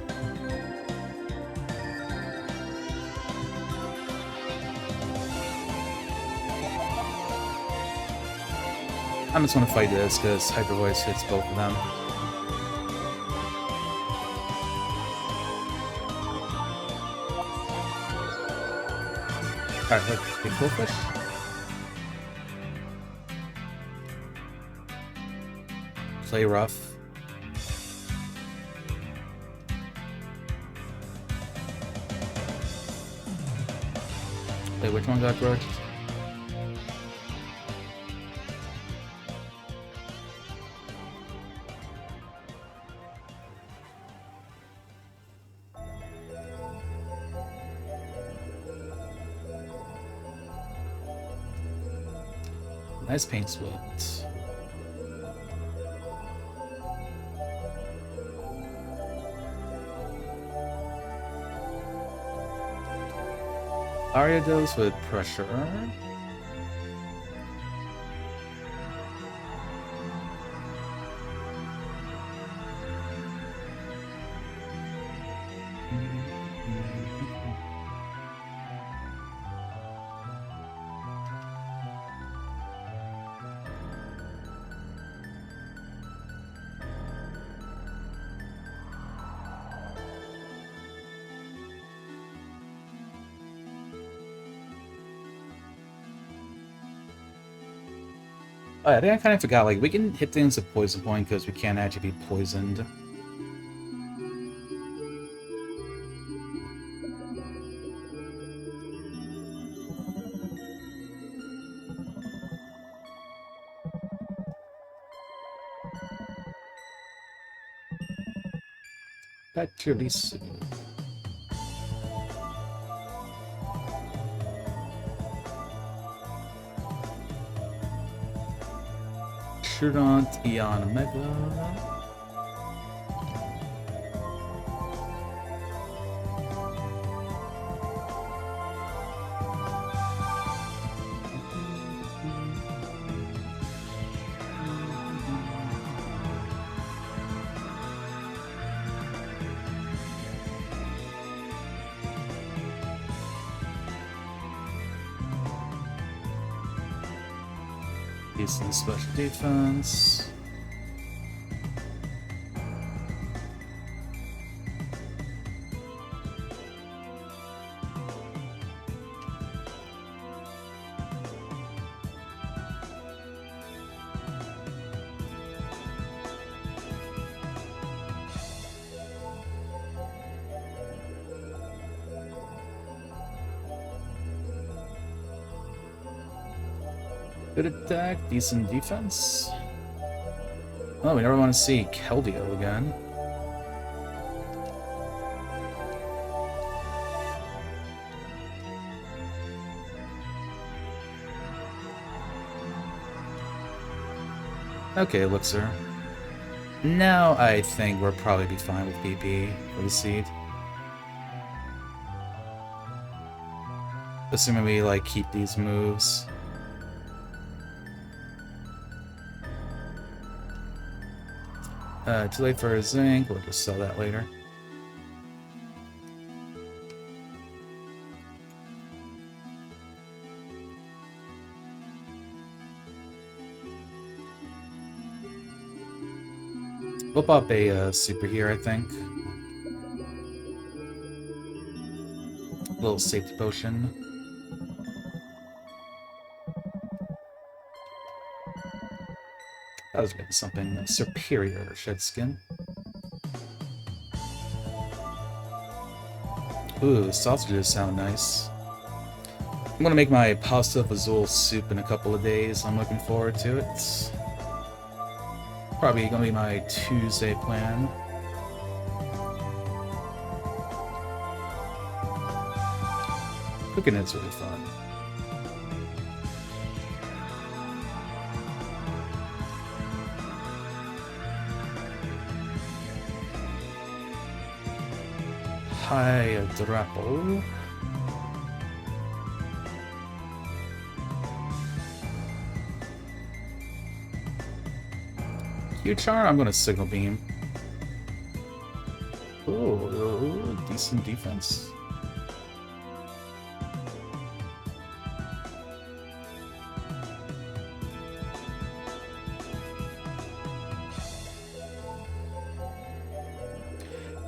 I'm just gonna fight this because Hyper Voice hits both of them. Alright, look, big Bullfish. Play rough. Wait, which one got grudged? Nice paint split. Arya deals with pressure. Oh, yeah, I think I kind of forgot, like, we can hit things with Poison Point because we can't actually be poisoned. Back to release. Shurant, Eon, Omega. Decent special defense. Good attack, decent defense. Oh, we never want to see Keldeo again. Okay, Elixir. Now I think we'll probably be fine with PP for the seed. Assuming we, like, keep these moves. Too late for a zinc, we'll just sell that later. We'll pop a super here, I think. A little safety potion. That was maybe something superior, Shed Skin. Ooh, sausages sound nice. I'm gonna make my pasta fazool soup in a couple of days. I'm looking forward to it. Probably gonna be my Tuesday plan. Cooking it's really fun. Hi, Drapo. Q-Char, I'm gonna Signal Beam. Ooh, decent defense.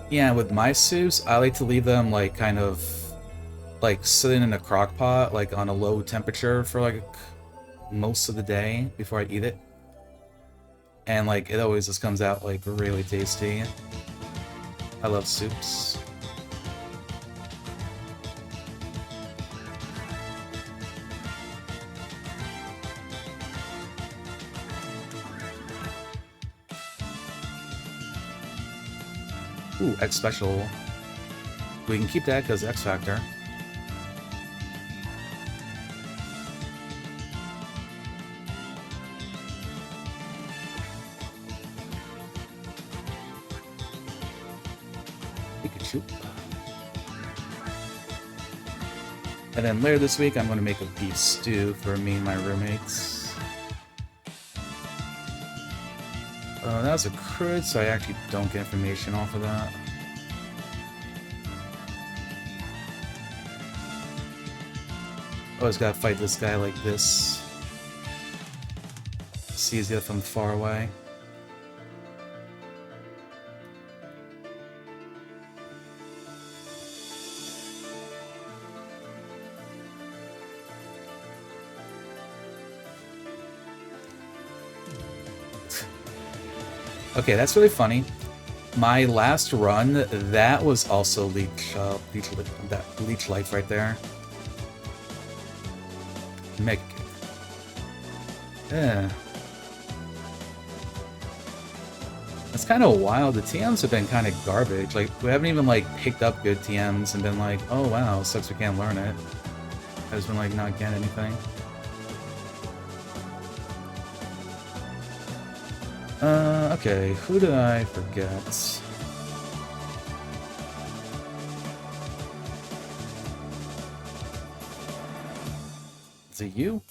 Yeah, with my soups, I like to leave them like kind of like sitting in a crock pot, like on a low temperature for like most of the day before I eat it. And like it always just comes out like really tasty. I love soups. Ooh, X Special. We can keep that because X Factor. Pikachu. And then later this week, I'm going to make a beef stew for me and my roommates. That was a crit, so I actually don't get information off of that. Always gotta fight this guy like this. Sees it from far away. Okay, that's really funny. My last run, that was also leech life right there. Mega kick. Yeah. That's kind of wild. The TMs have been kind of garbage. Like, we haven't even, like, picked up good TMs and been like, oh wow, sucks we can't learn it. I've just been like, not getting anything. Okay, who did I forget? Is it you?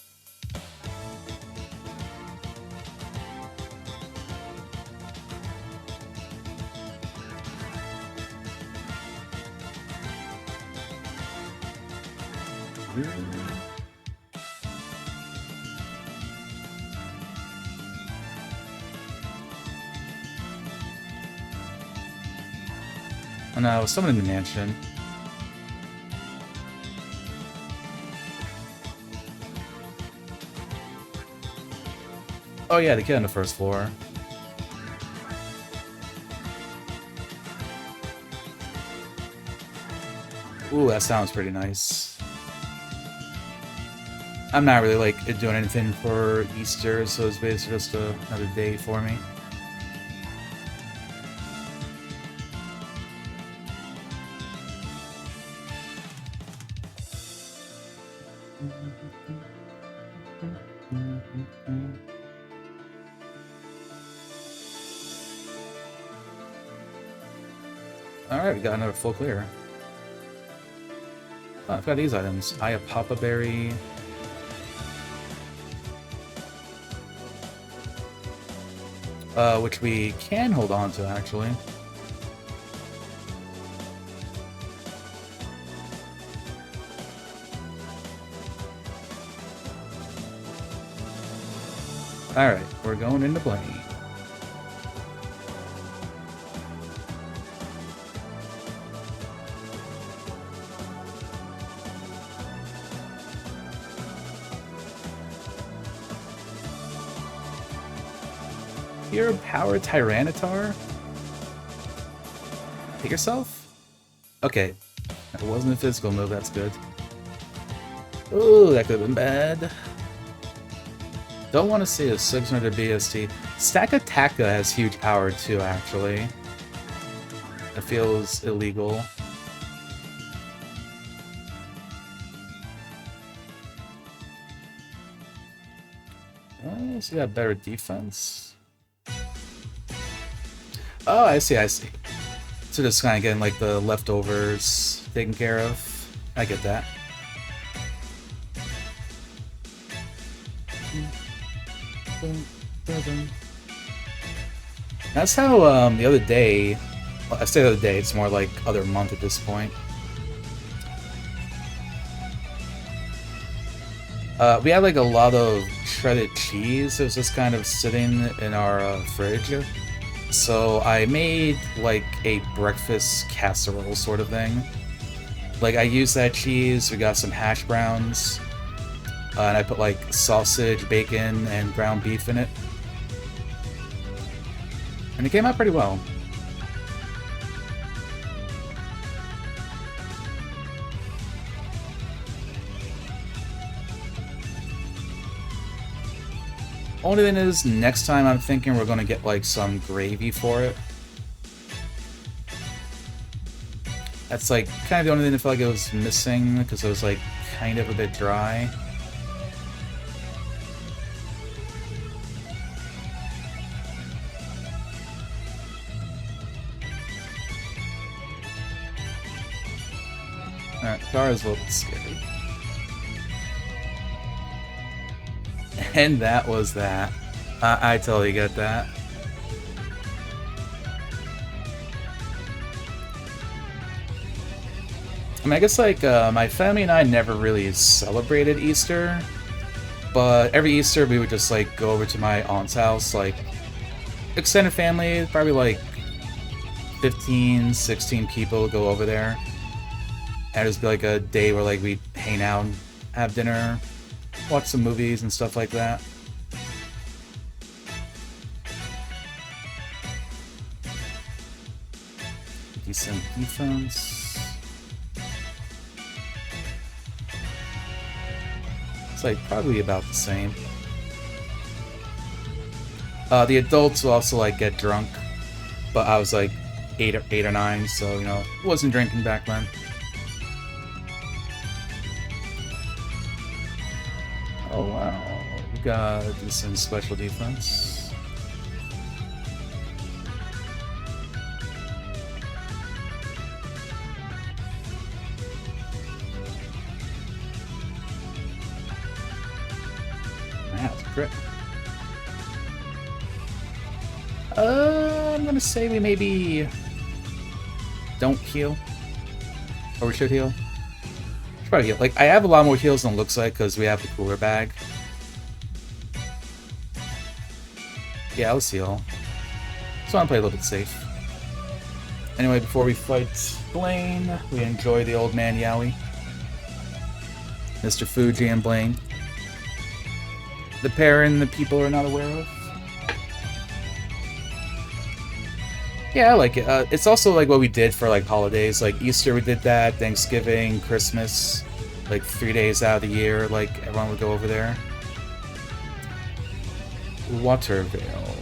Oh no, someone in the mansion. Oh yeah, the kid on the first floor. Ooh, that sounds pretty nice. I'm not really like doing anything for Easter, so it's basically just another day for me. Alright, we got another full clear. Oh, I've got these items. I have Papa Berry. Which we can hold on to, actually. Alright, we're going into play. Pure Power Tyranitar? Hit yourself? Okay. That wasn't a physical move, that's good. Ooh, that could have been bad. Don't want to see a 600 BST. Stack Attacka has huge power too, actually. It feels illegal. So you got better defense. Oh, I see, I see. So just kind of getting like the leftovers taken care of. I get that. That's how the other day, well, I say the other day, it's more like other month at this point. We had like a lot of shredded cheese that was just kind of sitting in our fridge. So I made like a breakfast casserole sort of thing. Like I used that cheese, we got some hash browns, and I put like sausage, bacon, and ground beef in it. And it came out pretty well. Only thing is, next time I'm thinking we're gonna get like some gravy for it. That's like kind of the only thing I felt like it was missing, because it was like kind of a bit dry. Alright, Kara's a little bit scary. And that was that. I totally get that. I mean, I guess like my family and I never really celebrated Easter, but every Easter we would just like go over to my aunt's house, like extended family, probably like 15, 16 people would go over there. And it'd just be like a day where like we'd hang out, have dinner, watch some movies and stuff like that. Decent defense. It's like probably about the same. The adults will also like get drunk, but I was like 8 or 9, so you know, wasn't drinking back then. Oh wow, we got decent special defense. That's great. I'm gonna say we maybe don't heal, or we should heal. Should probably heal. Like I have a lot more heals than it looks like because we have the cooler bag. Yeah, let's heal. Just want to play a little bit safe. Anyway, before we fight Blaine, we enjoy the old man Yowie, Mr. Fuji and Blaine. The pair and the people are not aware of. Yeah, I like it. It's also like what we did for like holidays. Like Easter we did that, Thanksgiving, Christmas. Like 3 days out of the year, like everyone would go over there. Watervale.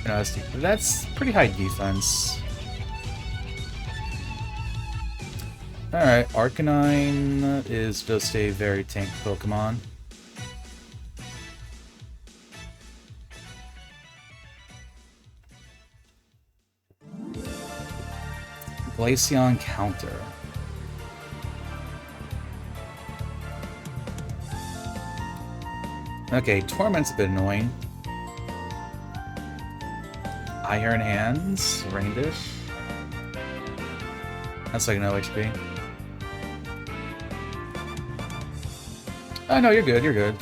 No, that's pretty high defense. Alright, Arcanine is just a very tanky Pokemon. Glaceon counter. Okay, Torment's a bit annoying. Iron Hands, Rain Dish. That's like no HP. Oh no, you're good, you're good.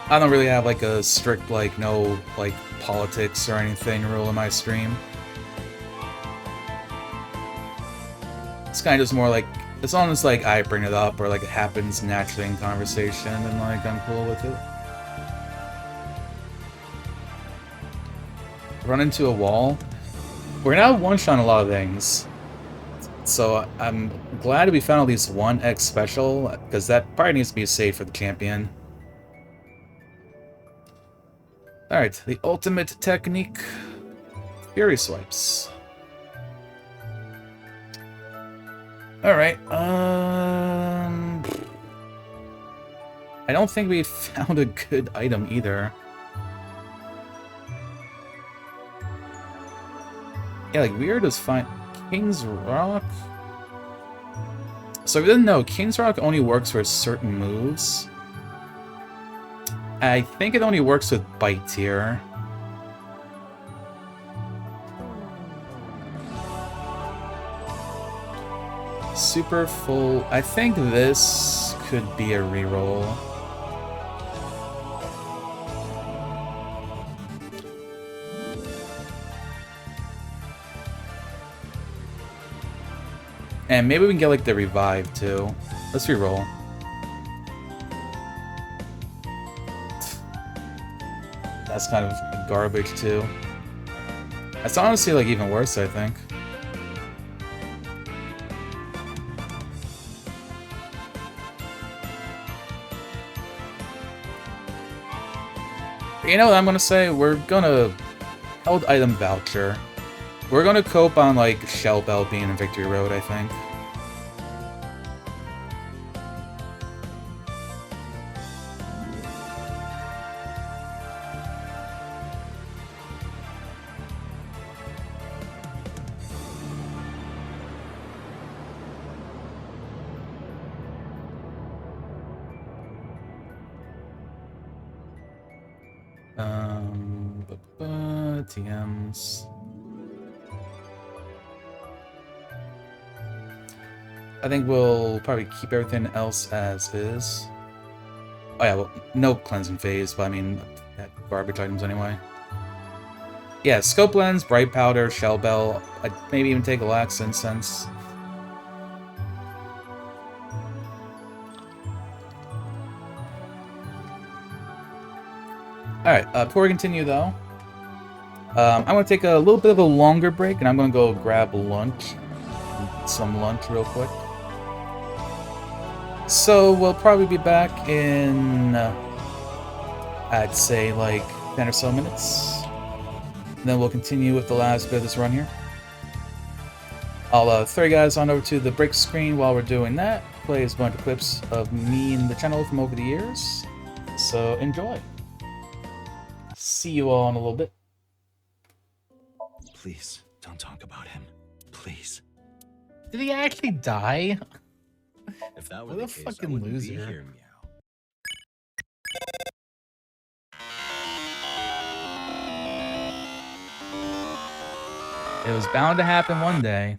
I don't really have like a strict like no like politics or anything rule in my stream. It's kind of just more like, as long as like I bring it up or like it happens naturally in conversation, and like I'm cool with it. Run into a wall. We're now one-shot a lot of things. So I'm glad we found at least one X special, because that probably needs to be safe for the champion. Alright, the ultimate technique. Fury Swipes. Alright, I don't think we found a good item either. Yeah, like weird is fine. King's Rock? So if you didn't know, King's Rock only works for certain moves. I think it only works with Bite Tier. super full. I think this could be a reroll. And maybe we can get like the revive too. Let's reroll. That's kind of garbage too. That's honestly like even worse, I think. You know what I'm gonna say? We're gonna held item voucher. We're gonna cope on like Shell Bell being in Victory Road, I think. TMs. I think we'll probably keep everything else as is. Oh yeah, well, no cleansing phase, but I mean, garbage items anyway. Yeah, scope lens, bright powder, shell bell. I'd maybe even take a lax incense. Alright, before we continue though, I'm going to take a little bit of a longer break, and I'm going to go grab lunch. Some lunch real quick. So we'll probably be back in, I'd say like 10 or so minutes. And then we'll continue with the last bit of this run here. I'll throw you guys on over to the break screen while we're doing that. Play a bunch of clips of me and the channel from over the years. So enjoy. See you all in a little bit. Please, don't talk about him. Please. Did he actually die? If that were What the a case, fucking I wouldn't loser. be here, meow. It was bound to happen one day.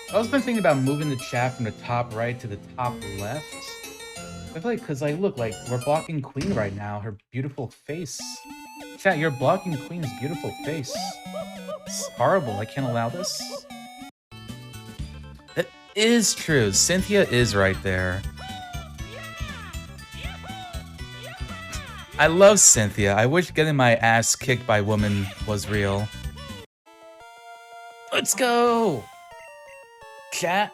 I've also been thinking about moving the chat from the top right to the top left. I feel like, because like, look, like, we're blocking Queen right now. Her beautiful face. Chat, you're blocking Queen's beautiful face. It's horrible. I can't allow this. It is true. Cynthia is right there. I love Cynthia. I wish getting my ass kicked by women was real. Let's go! Chat,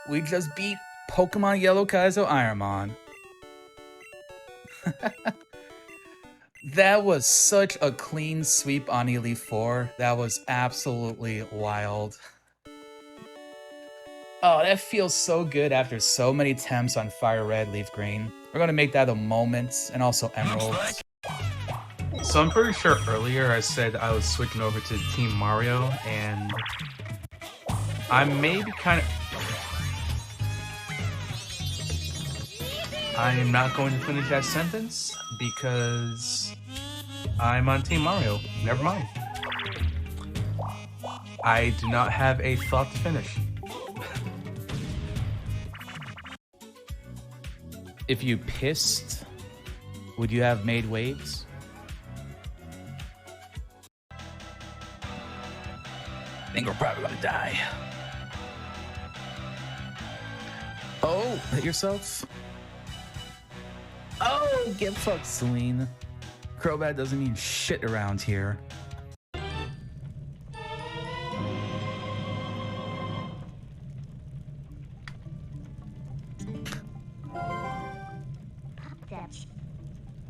we just beat Pokemon Yellow Kaizo Ironmon. That was such a clean sweep on Elite 4. That was absolutely wild. Oh, that feels so good after so many attempts on Fire Red, Leaf Green. We're going to make that a moment, and also Emeralds. So I'm pretty sure earlier I said I was switching over to Team Mario, and I may be kind of... I am not going to finish that sentence because I'm on Team Mario. Never mind. I do not have a thought to finish. If you pissed, would you have made waves? I think we're probably gonna die. Oh, hit yourself. Oh, get fucked, Celine. Crobat doesn't mean shit around here.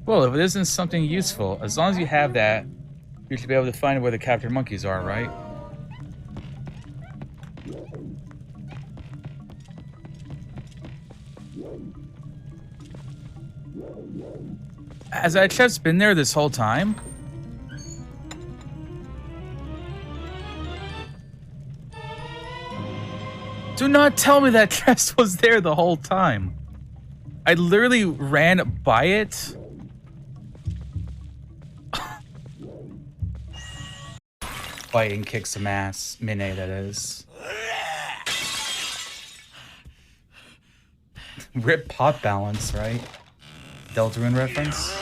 Well, if it isn't something useful, as long as you have that, you should be able to find where the captured monkeys are, right? Has that chest been there this whole time? Do not tell me that chest was there the whole time. I literally ran by it. Fight and kick some ass. Mine, that is. Rip pot balance, right? Deltarune reference.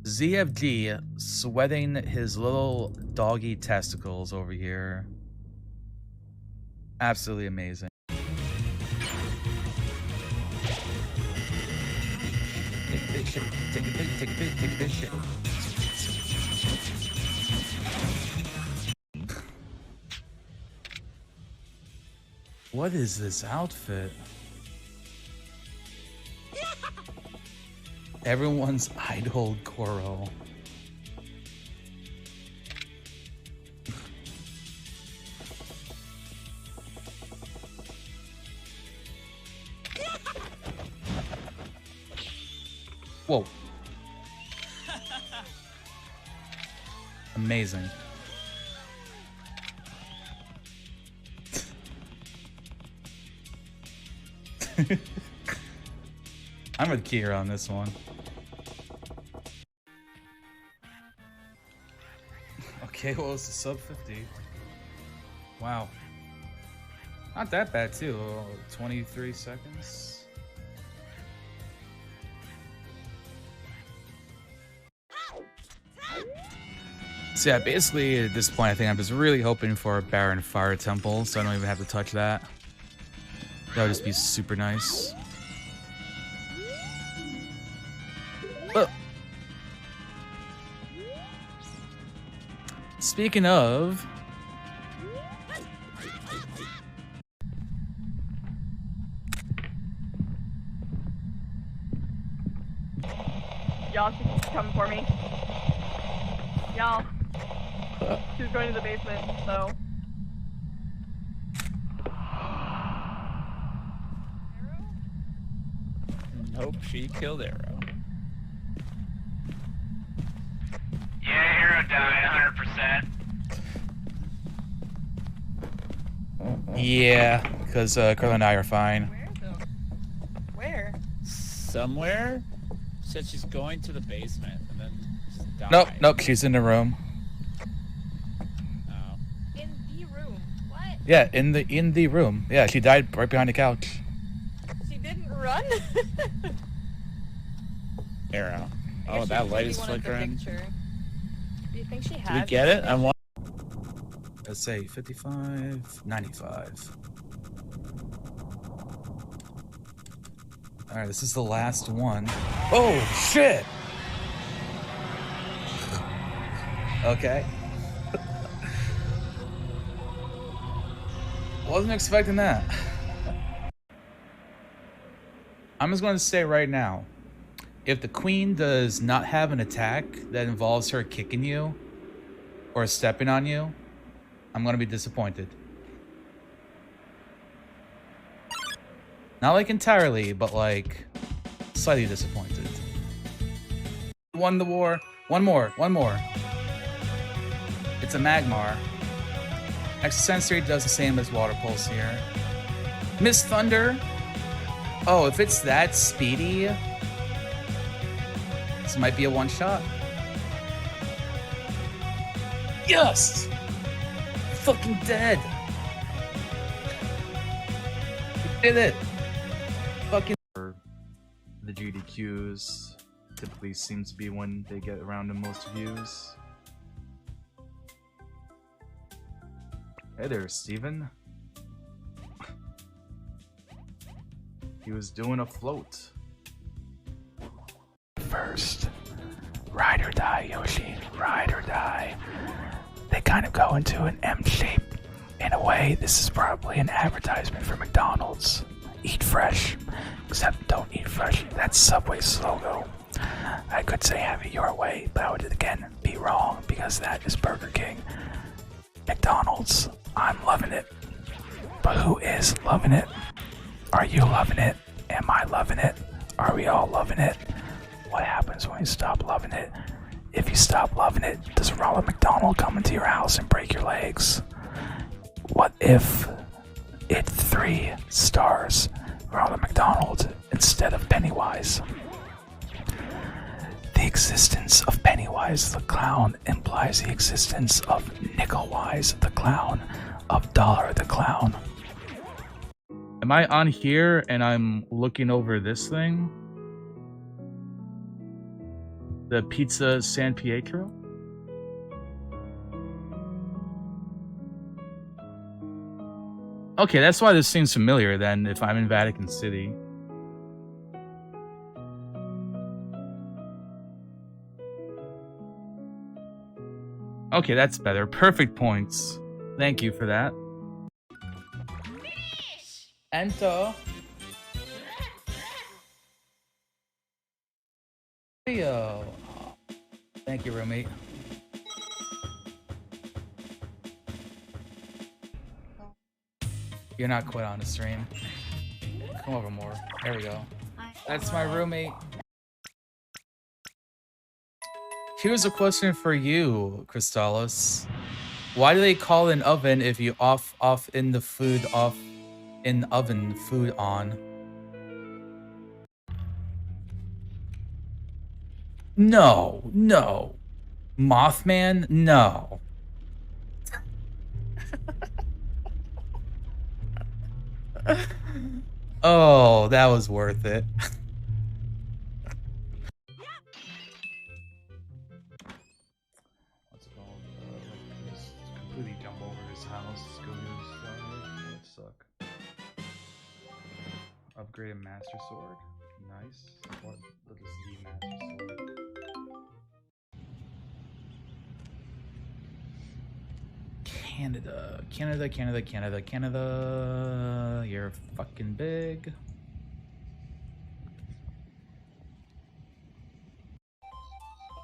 ZFG sweating his little doggy testicles over here. Absolutely amazing. Take a big shit. Take a big shit. What is this outfit? Everyone's idol Goro. Whoa. Amazing. I'm with Kira on this one. Okay, well, it's a sub 50. Wow. Not that bad, too. 23 seconds. So yeah, basically at this point, I think I'm just really hoping for a Baron Fire Temple, so I don't even have to touch that. That would just be super nice. Oh. Speaking of... Y'all, she's coming for me. Y'all. She's going to the basement, so... Nope, she killed Arrow. Yeah, Arrow died 100%. Yeah, because Curl and I are fine. Where though? Where? Somewhere? Said she's going to the basement and then just died. Nope, she's in the room. Oh. In the room. What? Yeah, in the room. Yeah, she died right behind the couch. She didn't run? Arrow. I Oh, guess that she light maybe is wanted the flickering. picture. Do you think she Did had? we get it? I want. Let's say 55, 95. Alright, this is the last one. Oh, shit! Okay. Wasn't expecting that. I'm just going to say right now, if the queen does not have an attack that involves her kicking you or stepping on you, I'm going to be disappointed. Not like entirely, but like slightly disappointed. Won the war. One more. It's a Magmar. Extrasensory does the same as Water Pulse here. Miss Thunder. Oh, if it's that speedy, this might be a one-shot. Yes! Fucking dead. We did it. Fucking. The GDQs typically seems to be when they get around the most views. Hey there, Steven. He was doing a float. First, ride or die, Yoshi. Ride or die. They kind of go into an M shape. In a way, this is probably an advertisement for McDonald's. Eat fresh. Except don't eat fresh. That's Subway's logo. I could say have it your way, but I would again be wrong because that is Burger King. McDonald's, I'm loving it. But who is loving it? Are you loving it? Am I loving it? Are we all loving it? What happens when you stop loving it? If you stop loving it, does Ronald McDonald come into your house and break your legs? What if it 3 stars Ronald McDonald instead of Pennywise? The existence of Pennywise the Clown implies the existence of Nickelwise the Clown, of Dollar the Clown. Am I on here and I'm looking over this thing? The Pizza San Pietro? Okay, that's why this seems familiar then, if I'm in Vatican City. Okay, that's better. Perfect points. Thank you for that. Enter. Yo. Thank you, roommate. You're not quite on the stream. Come over more. There we go. That's my roommate. Here's a question for you, Crystallis. Why do they call an oven if you off in the food off in oven food on? No, no. Mothman? No. Oh, that was worth it. What's it called? Just completely jump over his house, go to his that would suck. Upgraded Master Sword. Nice. What is the Master Sword? Canada. Canada, Canada, Canada, Canada. You're fucking big.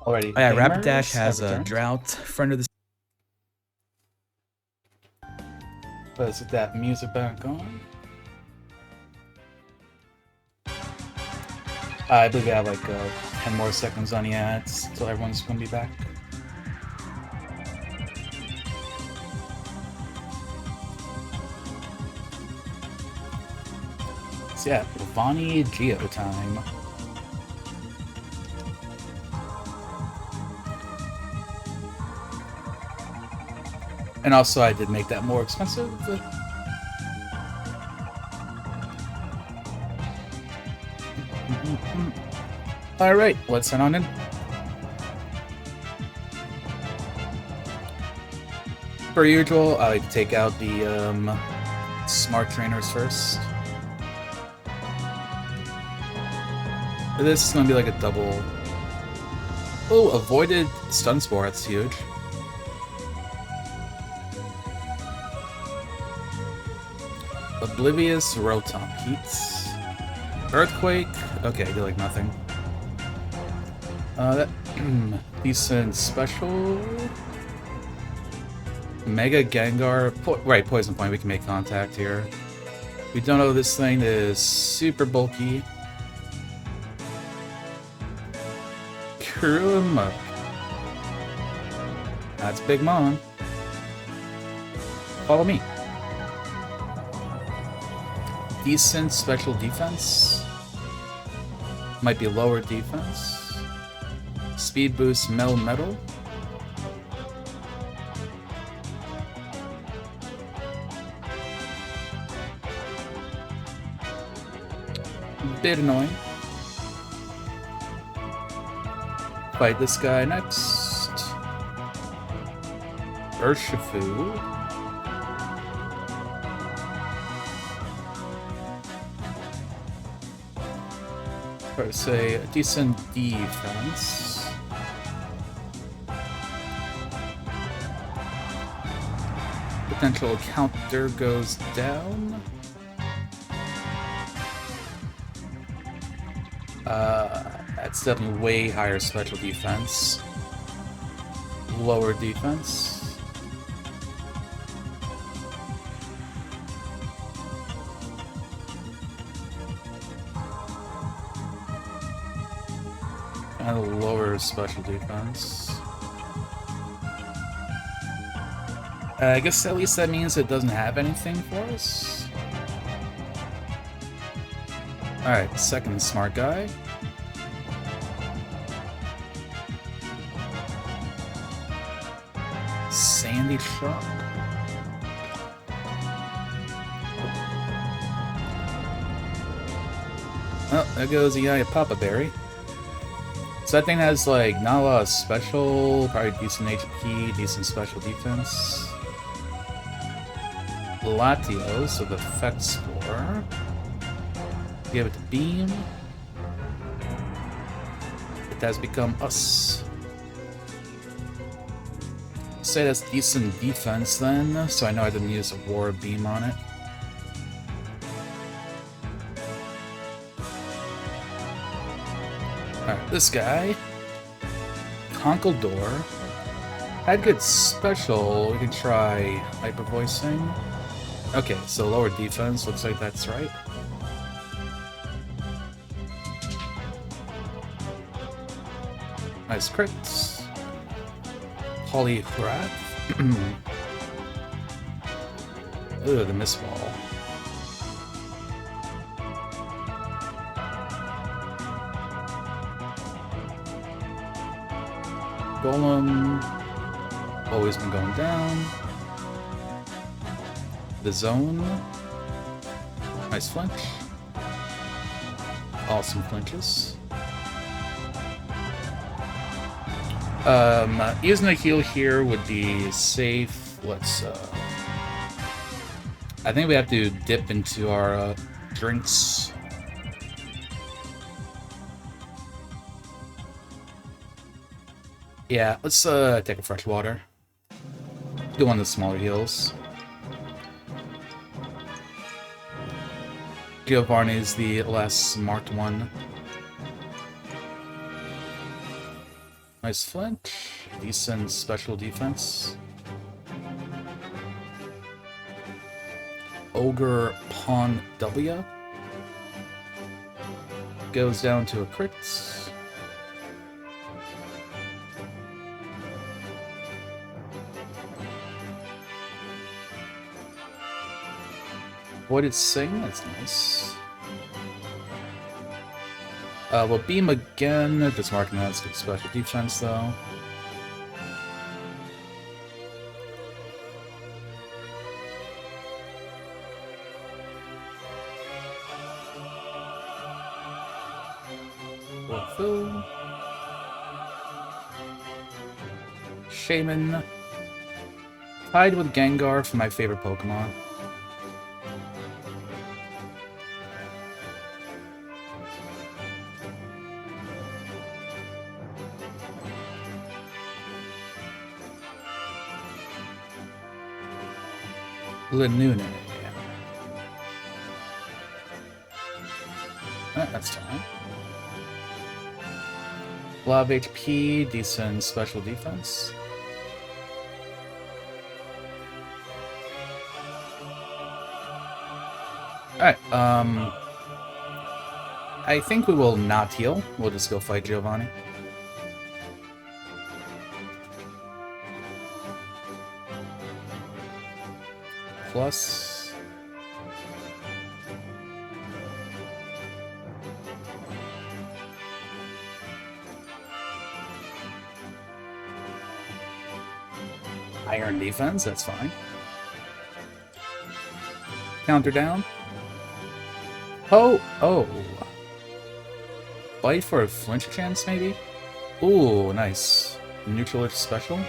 Already. Oh, yeah, Gamers Rapidash has have a returned. drought. Friend of the. Let's get that music back on. I believe we have like 10 more seconds on the ads until everyone's gonna be back. So yeah, Vani Geo time. And also I did make that more expensive. Alright, let's head on in. Per usual, I like to take out the smart trainers first. This is gonna be like a double. Oh, avoided stun spore, that's huge. Oblivious Rotom Heats. Earthquake. Okay, I do like nothing. That decent special. Mega Gengar. Right, Poison Point. We can make contact here. We don't know this thing is super bulky. Kuruma. That's Big Mom. Follow me. Decent special defense. Might be lower defense. Speed boost metal. Bit annoying. Fight this guy next. Urshifu. Or say a decent defense. Potential counter goes down. That's definitely way higher special defense. Lower defense. And a lower special defense. I guess at least that means it doesn't have anything for us. Alright, second smart guy. Sandy Shock. Oh, there goes the Papa Berry. So that thing has like not a lot of special, probably decent HP, decent special defense. Latios, so the Effect Spore. Give it the beam. It has become us. Say that's decent defense then, so I know I didn't use a War Beam on it. Alright, this guy. Conkeldor. Had good special. We can try Hyper Voicing. Okay, so lower defense. Looks like that's right. Nice crits. Polygraph. Ooh, the miss ball. Golem. Always been going down. The zone. Nice flinch. Awesome flinches. Using a heal here would be safe. Let's, I think we have to dip into our, drinks. Yeah, let's, take a fresh water. Do one of the smaller heals. Giovanni is the less smart one. Nice flinch. Decent special defense. Ogre Pawn W. Goes down to a crit. Voided Sing, that's nice. We'll beam again, just marking that as good special defense though. Fulfill. Shaman. Tied with Gengar for my favorite Pokemon. Lenune. That's fine. A lot of HP, decent special defense. Alright, I think we will not heal. We'll just go fight Giovanni. Plus. Iron defense, that's fine. Counter down. Oh! Bite for a flinch chance, maybe? Ooh, nice. Neutral special.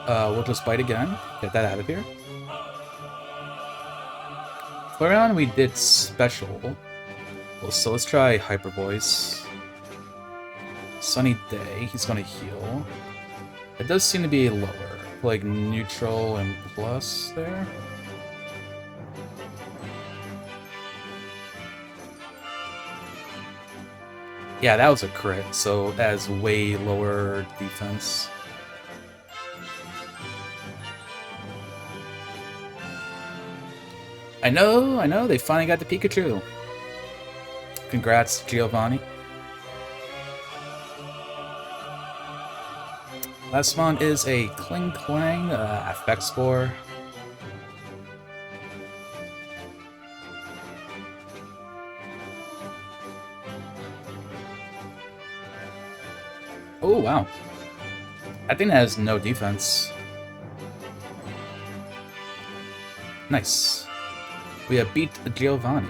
We'll just bite again. Get that out of here. Flareon, we did special. Well, so let's try Hyper Voice. Sunny Day, he's gonna heal. It does seem to be lower. Like neutral and plus there. Yeah, that was a crit, so that has way lower defense. I know, they finally got the Pikachu. Congrats, Giovanni. Last one is a Kling Clang, Effect Spore. Oh, wow. I think that has no defense. Nice. We have beat Giovanni.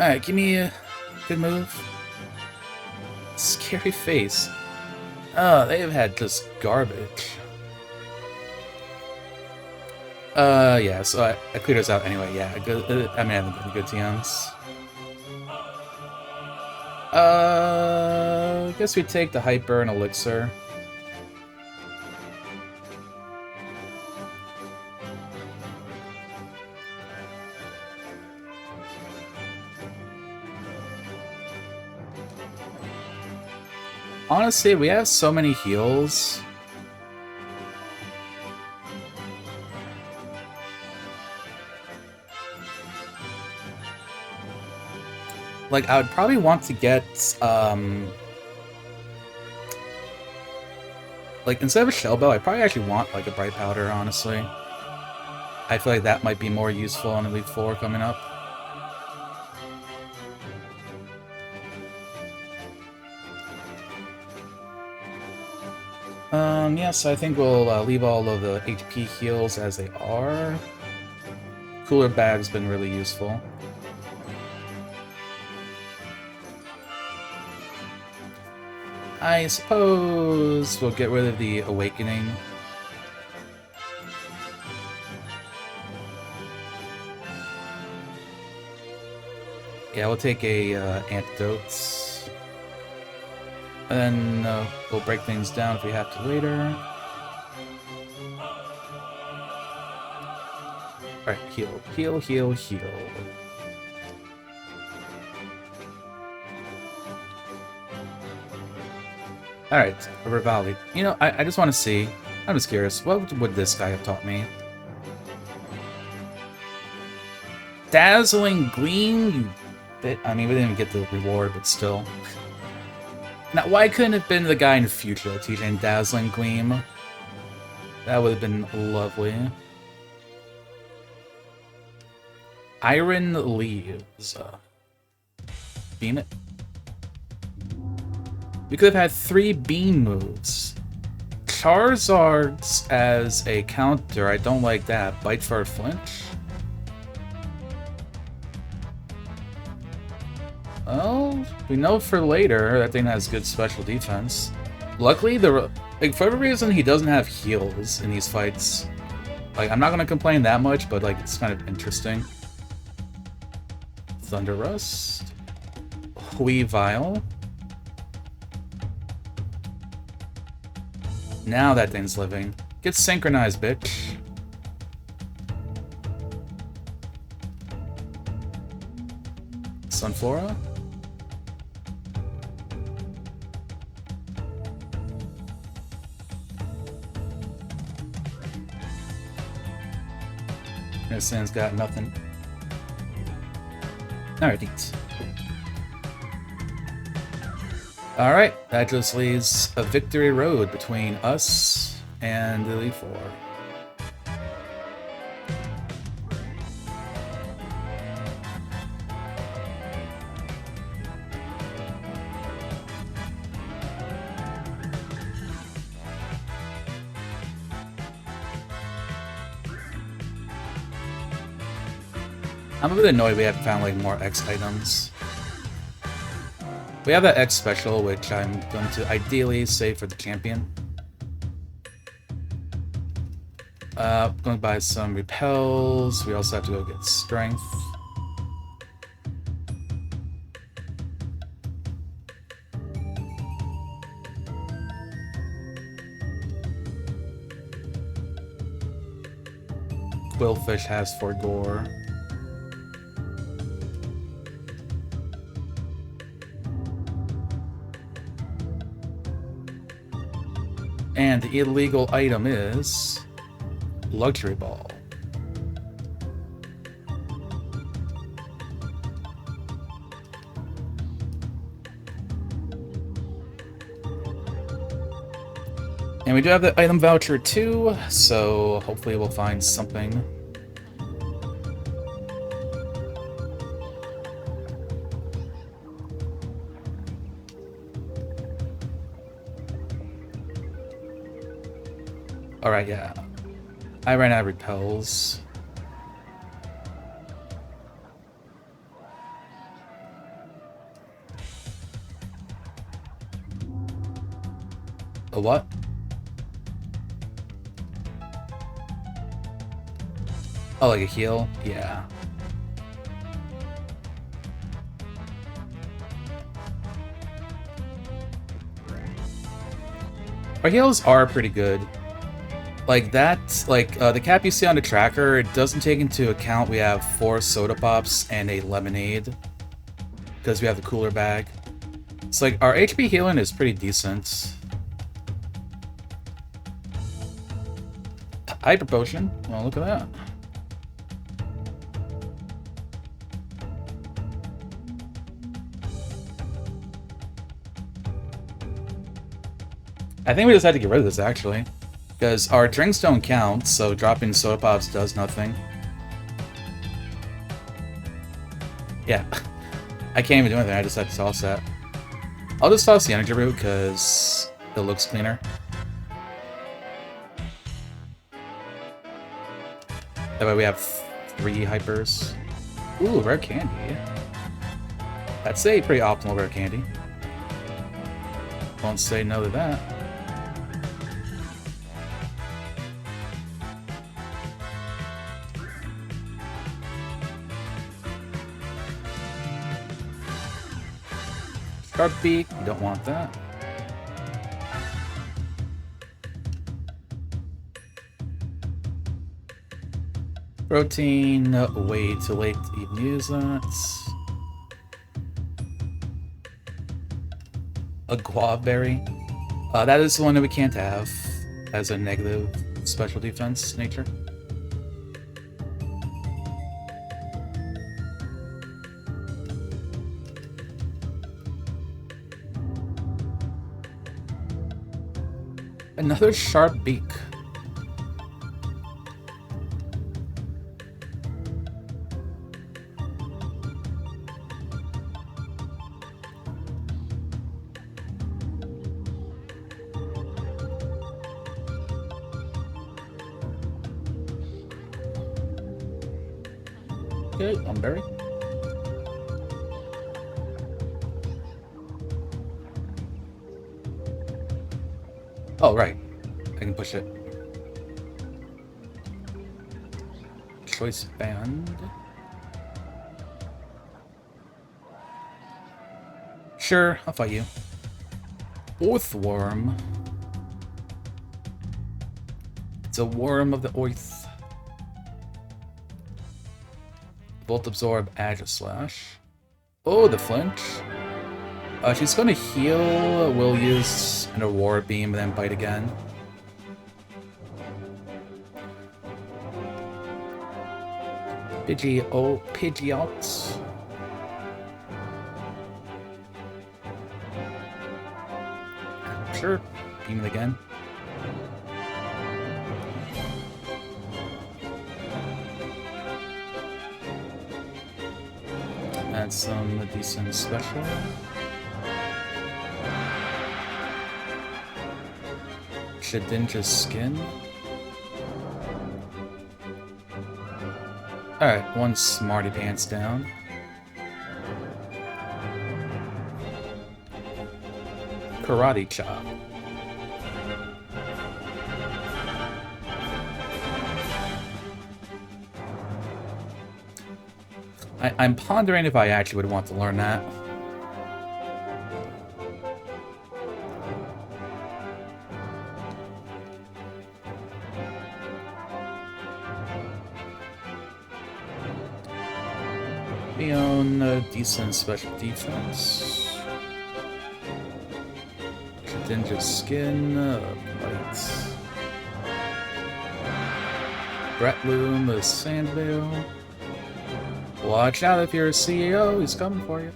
Alright, give me a good move. Scary face. Oh, they have had just garbage. Yeah, so I cleared us out anyway, yeah. Good, I mean, I haven't been good TMs. I guess we take the Hyper and Elixir. Honestly, we have so many heals. Like, I would probably want to get, like, instead of a shell bow, I probably actually want, like, a bright powder, honestly. I feel like that might be more useful on Elite 4 coming up. Yeah, so I think we'll leave all of the HP heals as they are. Cooler bag's been really useful. I suppose we'll get rid of the Awakening. Yeah, we'll take a Antidote. And then we'll break things down if we have to later. Alright, heal, heal, heal, heal. Alright, a Rivali. You know, I just want to see. I'm just curious. What would this guy have taught me? Dazzling Gleam? You bit. I mean, we didn't even get the reward, but still. Now, why couldn't it have been the guy in Future teaching Dazzling Gleam? That would have been lovely. Iron Leaves. Beam it. We could have had 3 beam moves. Charizard's as a counter, I don't like that. Bite for a flinch? Well, we know for later that thing has good special defense. Luckily, like, for every reason, he doesn't have heals in these fights. Like, I'm not gonna complain that much, but like, it's kind of interesting. Thunder Rust. Weavile. Now that thing's living. Get synchronized, bitch. Sunflora? This thing's got nothing. Alright, neat. Alright, that just leaves a victory road between us and Elite 4. I'm a bit annoyed we haven't found like more X items. We have that X special, which I'm going to ideally save for the champion. Going to buy some repels. We also have to go get strength. Quillfish has 4 gore. And the illegal item is Luxury Ball. And we do have the item voucher too, so hopefully we'll find something. Alright, yeah. I ran out of repels. A what? Oh, like a heal? Yeah. Our heals are pretty good. Like that, the cap you see on the tracker, it doesn't take into account we have 4 soda pops and a lemonade. Because we have the cooler bag. It's like, our HP healing is pretty decent. Hyper potion. Well, look at that. I think we just had to get rid of this, actually. Because our drinks don't count, so dropping soda pops does nothing. Yeah. I can't even do anything, I just had to toss that. I'll just toss the energy root, because it looks cleaner. That way we have 3 hypers. Ooh, rare candy. That's a pretty optimal rare candy. Won't say no to that. Sharp beak, you don't want that. Protein, way too late to even use that. A guava berry. That is the one that we can't have as a negative special defense nature. Another sharp beak. Okay, one berry. Oh, right. I can push it. Choice band. Sure, I'll fight you. Orthworm. It's a worm of the Oith. Volt Absorb, Agile Slash. Oh, the flinch. She's gonna heal. We'll use an Aurora Beam and then bite again. Pidgeot. Sure, beam it again. Add some decent special. Shedinja's skin. Alright, one smarty pants down. Karate chop. I'm pondering if I actually would want to learn that. Be on a decent special defense. Shedinja's skin, lights. Bretloom, the Sandvale. Watch out if you're a CEO, he's coming for you.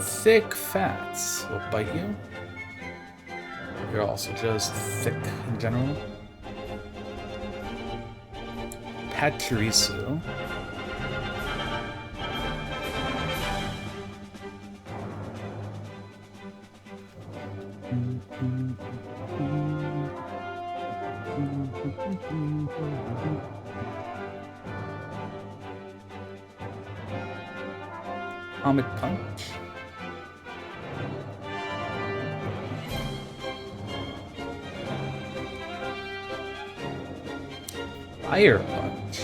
Thick fats will bite you. You're also just thick in general. Pachirisu. Comet Punch. Fire Punch.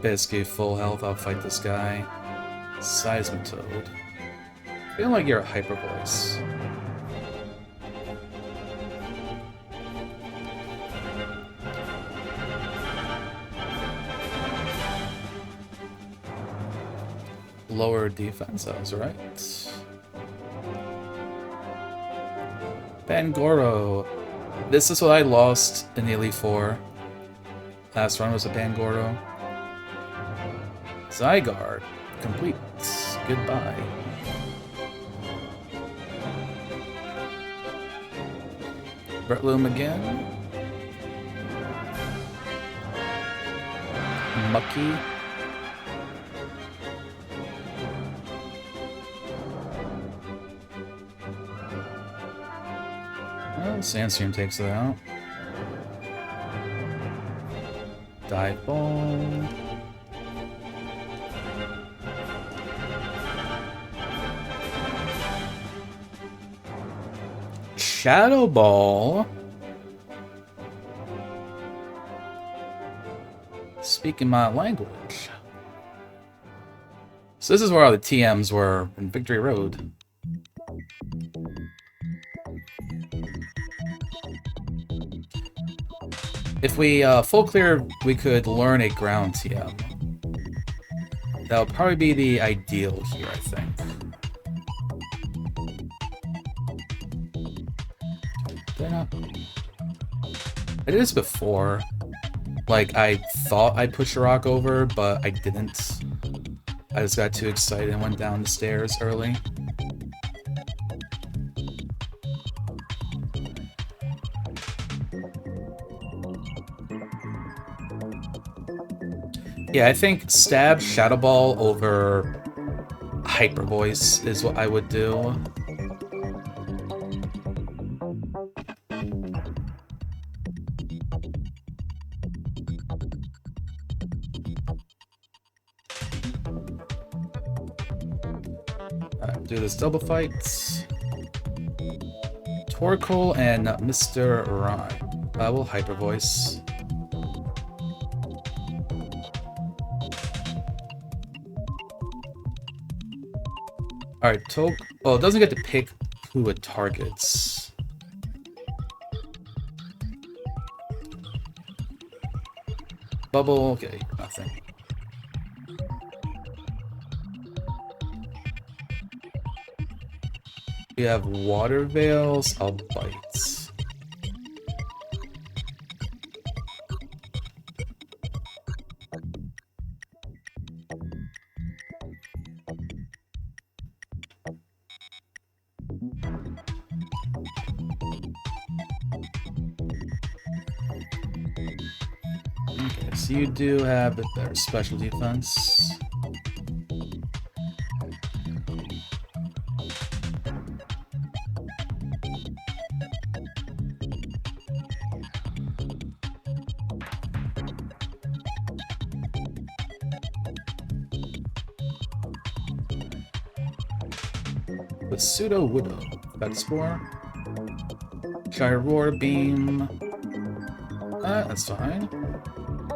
Basically full health, I'll fight this guy. Seismitoad. I feel like you're a Hyper Voice. Lower defense, I was right. Pangoro. This is what I lost in the Elite Four. Last run was a Pangoro. Zygarde. Complete. Goodbye. Breloom again. Mucky. Well, Sandstream takes it out. Dive Ball. Shadow Ball. Speaking my language. So this is where all the TMs were in Victory Road. If we full clear, we could learn a ground TM. That would probably be the ideal here, I think. They're not... I did this before. Like, I thought I'd push a rock over, but I didn't. I just got too excited and went down the stairs early. Yeah, I think stab Shadow Ball over Hyper Voice is what I would do. Alright, do this double fight. Torkoal and Mr. Rhyme. I will Hyper Voice. Alright, well, it doesn't get to pick who it targets. Bubble, okay, nothing. We have Water Veils, I'll bite. Okay, so you do have a better special defense. With Pseudo Widow, that's Spore. Gyroar Beam. That's fine.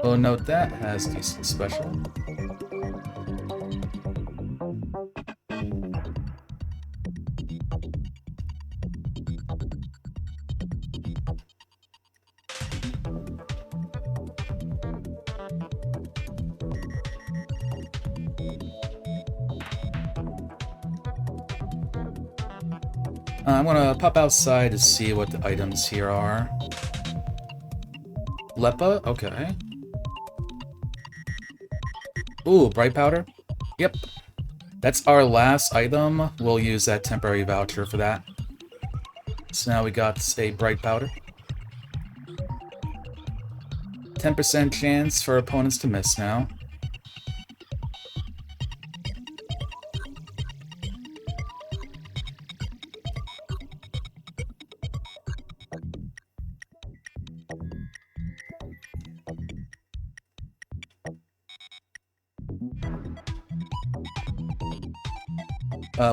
Oh, note that has decent special. I'm gonna pop outside to see what the items here are. Lepa? Okay. Ooh, Bright Powder? Yep. That's our last item. We'll use that temporary voucher for that. So now we got a Bright Powder. 10% chance for opponents to miss now.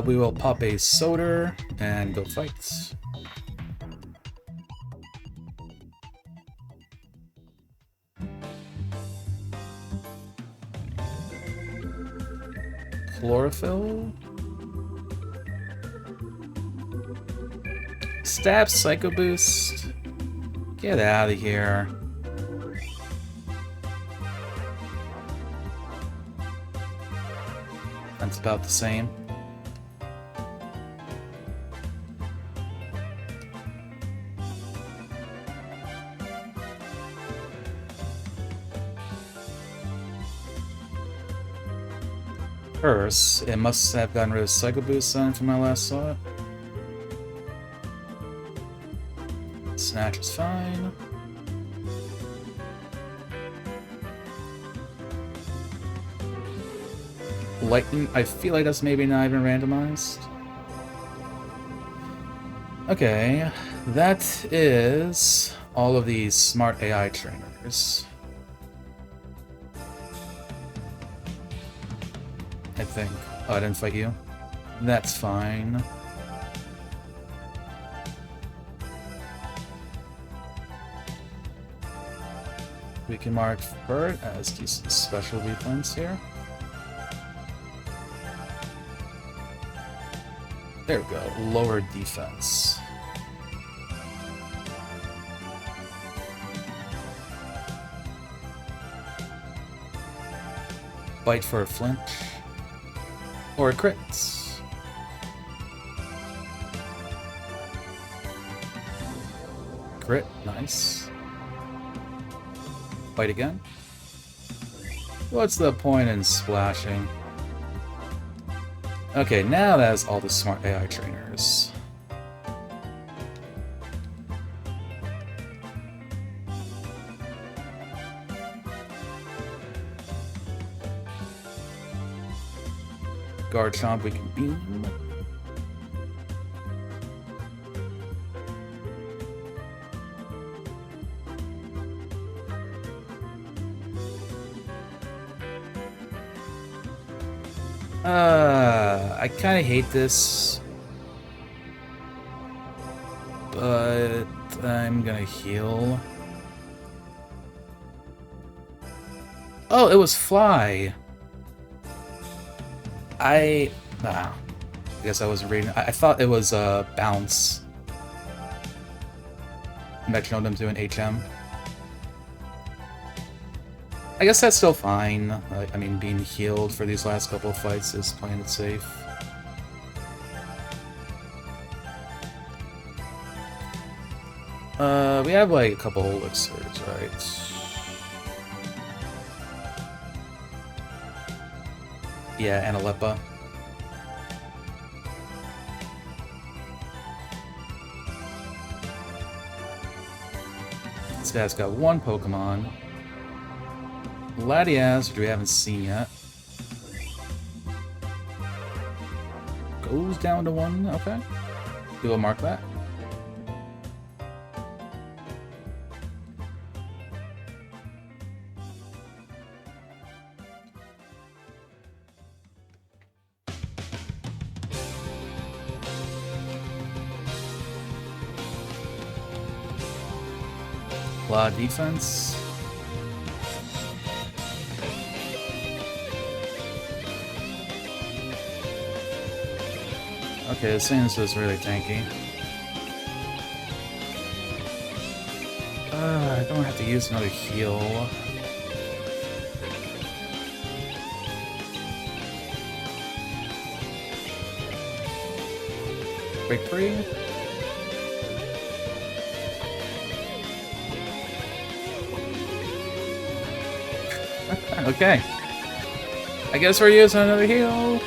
We will pop a soda and go fight. Chlorophyll? Stab Psycho Boost? Get out of here. That's about the same. Curse. It must have gotten rid of Psycho Boost then from my last saw it. Snatch is fine. Lightning, I feel like that's maybe not even randomized. Okay, that is all of these smart AI trainers. I think. Oh, I didn't fight you. That's fine. We can mark Bert as decent special defense here. There we go. Lower defense. Bite for a flinch. Or a crit. Crit, nice. Bite again. What's the point in splashing? Okay, now that's all the smart AI trainers. Garchomp, we can beam. I kind of hate this, but I'm gonna heal. Oh, it was Fly. I guess I wasn't reading. I thought it was Bounce. Metronome doing HM. I guess that's still fine. I mean, being healed for these last couple of fights is playing it safe. We have like a couple elixirs, right? Yeah, and Alepa. This guy's got one Pokemon. Latias, which we haven't seen yet. Goes down to one, okay. We will mark that. A lot of defense. Okay, this thing is really tanky. I don't have to use another heal. Break free? Okay. I guess we're using another heal.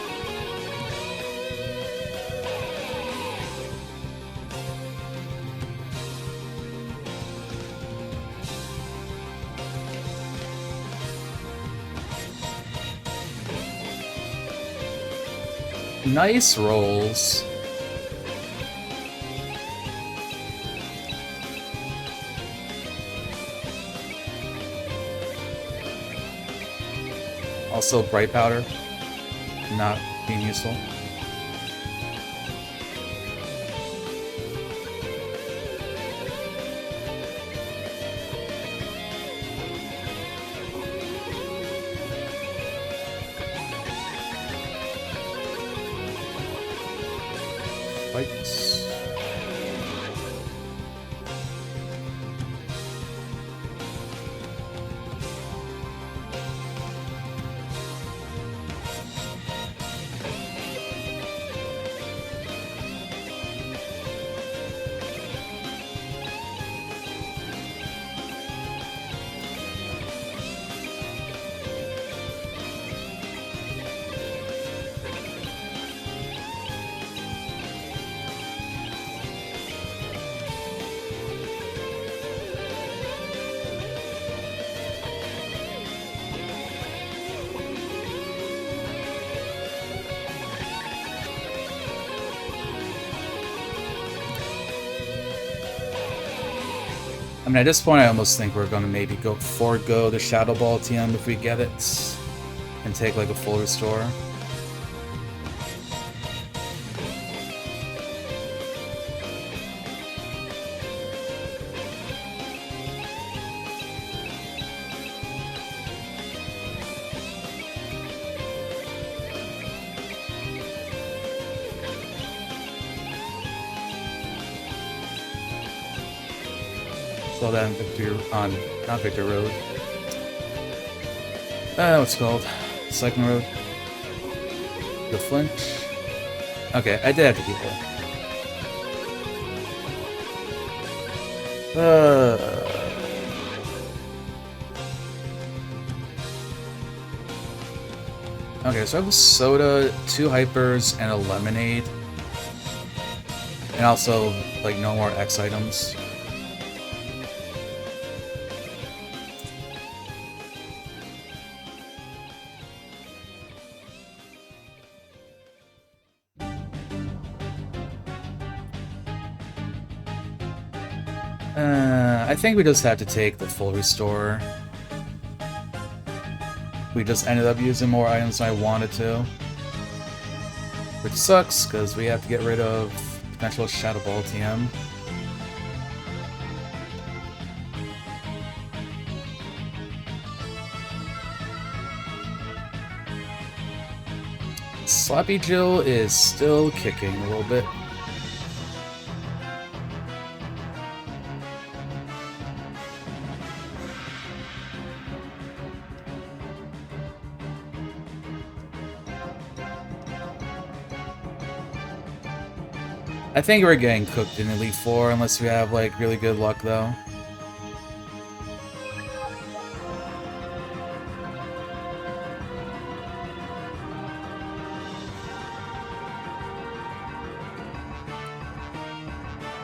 Nice rolls. Also, Bright Powder not being useful. fights. I mean, at this point, I almost think we're gonna maybe forego the Shadow Ball TM if we get it, and take like a full restore. Saw that on not Victor Road. What's it called? Cycling Road. The flinch. Okay, I did have to keep it. Okay, so I have a soda, 2 hypers, and a lemonade. And also, like, no more X items. I think we just had to take the full restore. We just ended up using more items than I wanted to. Which sucks, because we have to get rid of potential Shadow Ball TM. Sloppy Jill is still kicking a little bit. I think we're getting cooked in Elite Four unless we have like really good luck though.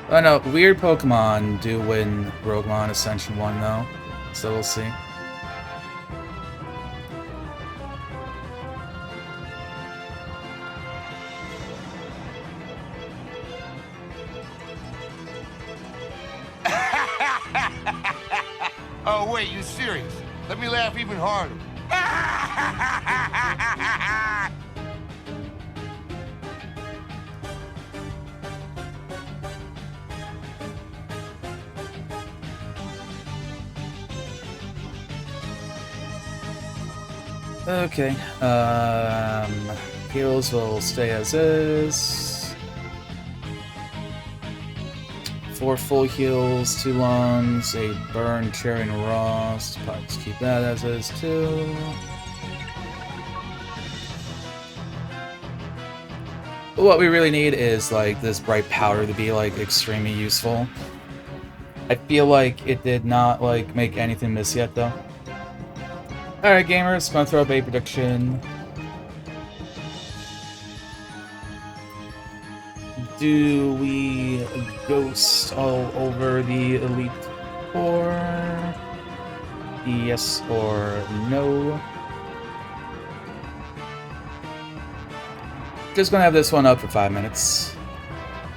Oh no, weird Pokemon do win Roguemon Ascension 1 though, so we'll see. Oh wait, you serious? Let me laugh even harder. Okay, heals will stay as is. 4 full heals, 2 lungs, a burn, cherry, and Ross. Probably just keep that as is too. What we really need is like this bright powder to be like extremely useful. I feel like it did not like make anything miss yet though. Alright gamers, gonna throw up a prediction. Do we ghost all over the Elite Four? Yes or no? Just gonna have this one up for 5 minutes.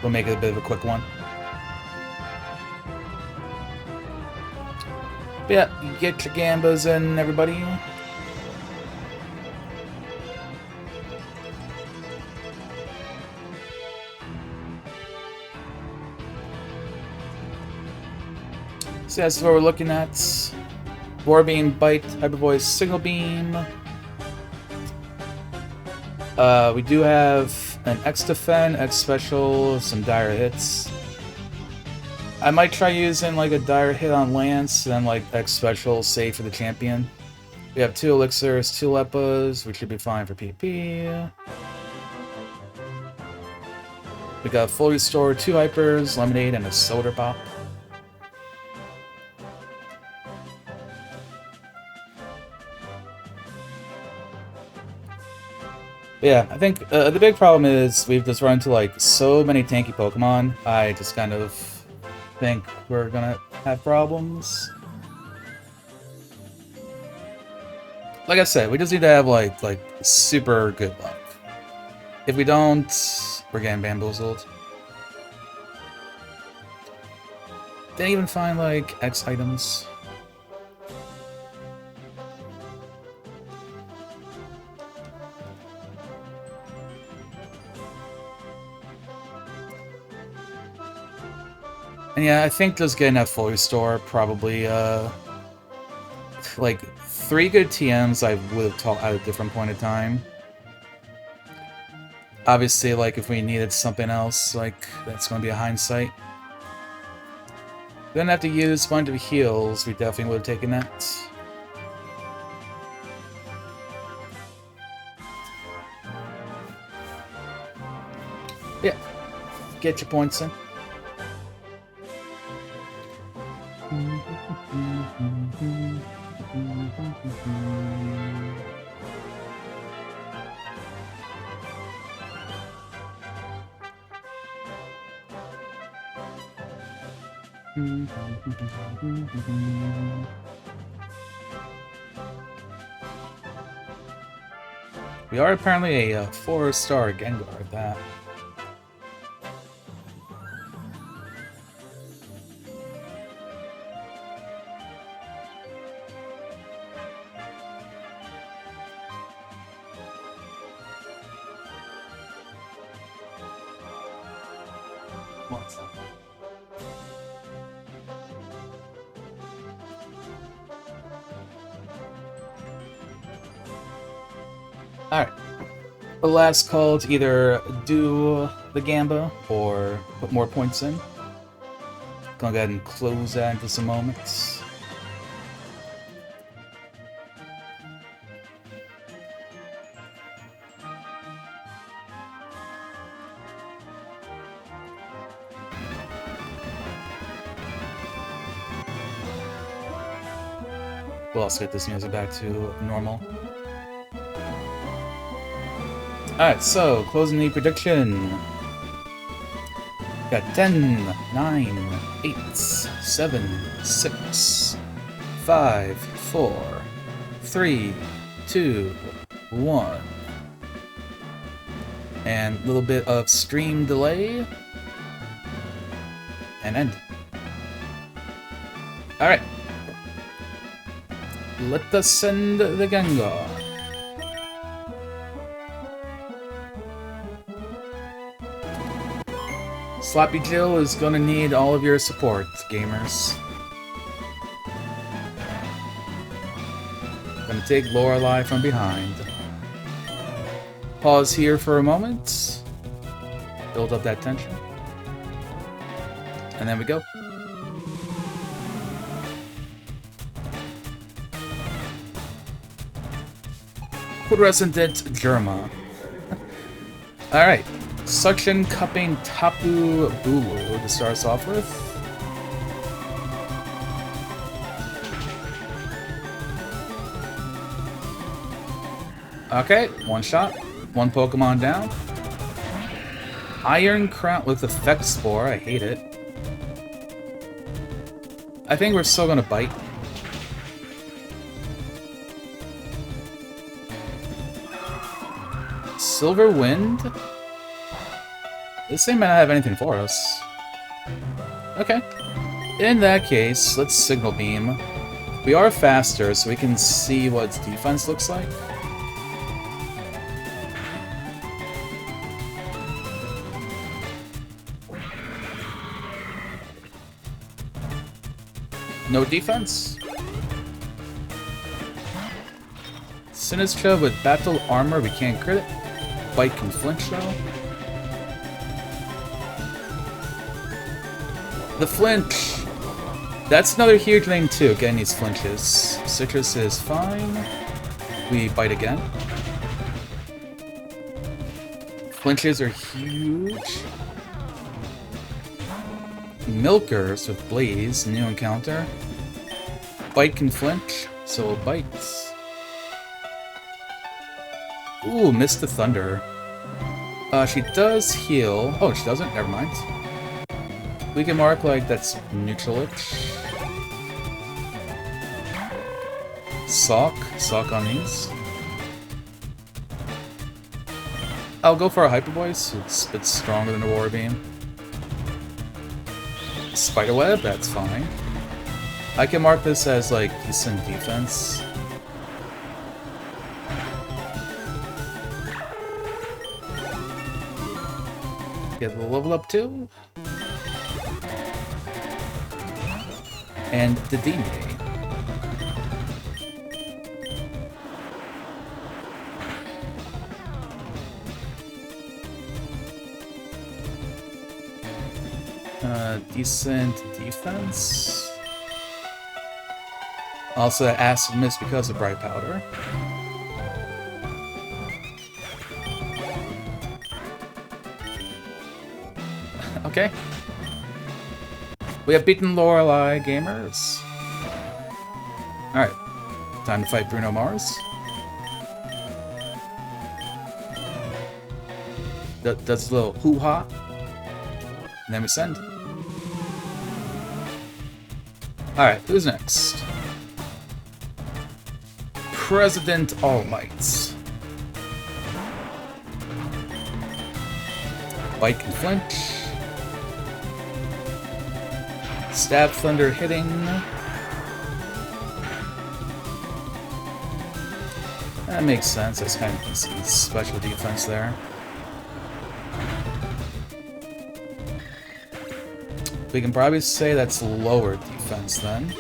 We'll make it a bit of a quick one. But yeah, get your gambas in, everybody. So that's what we're looking at. War Beam, Bite, Hyper Voice, Signal Beam. We do have An X defend, X special, some dire hits. I might try using like a dire hit on Lance, then like X special save for the champion. We have 2 elixirs, 2 lepos, which should be fine for PP. We got full restore, 2 hypers, lemonade, and a soda pop. Yeah, I think the big problem is we've just run into like so many tanky Pokemon. I just kind of think we're gonna have problems. Like I said, we just need to have like super good luck. If we don't, we're getting bamboozled. Didn't even find like X items. And yeah, I think just getting that full restore probably, like, 3 good TMs I would have taught at a different point in time. Obviously, like, if we needed something else, like, that's going to be a hindsight. Didn't have to use a bunch of heals, we definitely would have taken that. Yeah, get your points in. We are apparently a 4-star Gengar at that. Alright. The last call to either do the Gamba or put more points in. Gonna go ahead and close that in just a moment. We'll also get this music back to normal. Alright, so, closing the prediction. Got 10, 9, 8, 7, 6, 5, 4, 3, 2, 1. And a little bit of stream delay. And end. Alright. Let us send the Gengar. Sloppy Jill is gonna need all of your support, gamers. Gonna take Lorelei from behind. Pause here for a moment. Build up that tension. And then we go. Resident Germa. Alright. Suction Cupping Tapu Bulu to start us off with. Okay, 1 shot. 1 Pokemon down. Iron Crown with Effect Spore, I hate it. I think we're still gonna bite. Silver Wind? This thing might not have anything for us. Okay. In that case, let's Signal Beam. We are faster, so we can see what its defense looks like. No defense? Sinistcha with Battle Armor, we can't crit it. Bite can flinch though. The flinch! That's another huge thing too, getting these flinches. Citrus is fine. We bite again. Flinches are huge. Milkers with Blaze, new encounter. Bite can flinch, so we'll bite. Ooh, missed the thunder. She does heal. Oh, she doesn't? Never mind. We can mark like that's neutral-ish. Sock on these. I'll go for a Hyper Voice. It's a bit stronger than the War Beam. Spiderweb, that's fine. I can mark this as like decent defense. Get the level up too. And the D-Day. Decent defense. Also, acid miss because of bright powder. Okay. We have beaten Lorelei gamers. Alright. Time to fight Bruno Mars. Does a little hoo-ha. And then we send. Alright, who's next? President All Might. Bite can flinch. Stab Thunder hitting. That makes sense. That's kind of some special defense there. We can probably say that's lower defense then.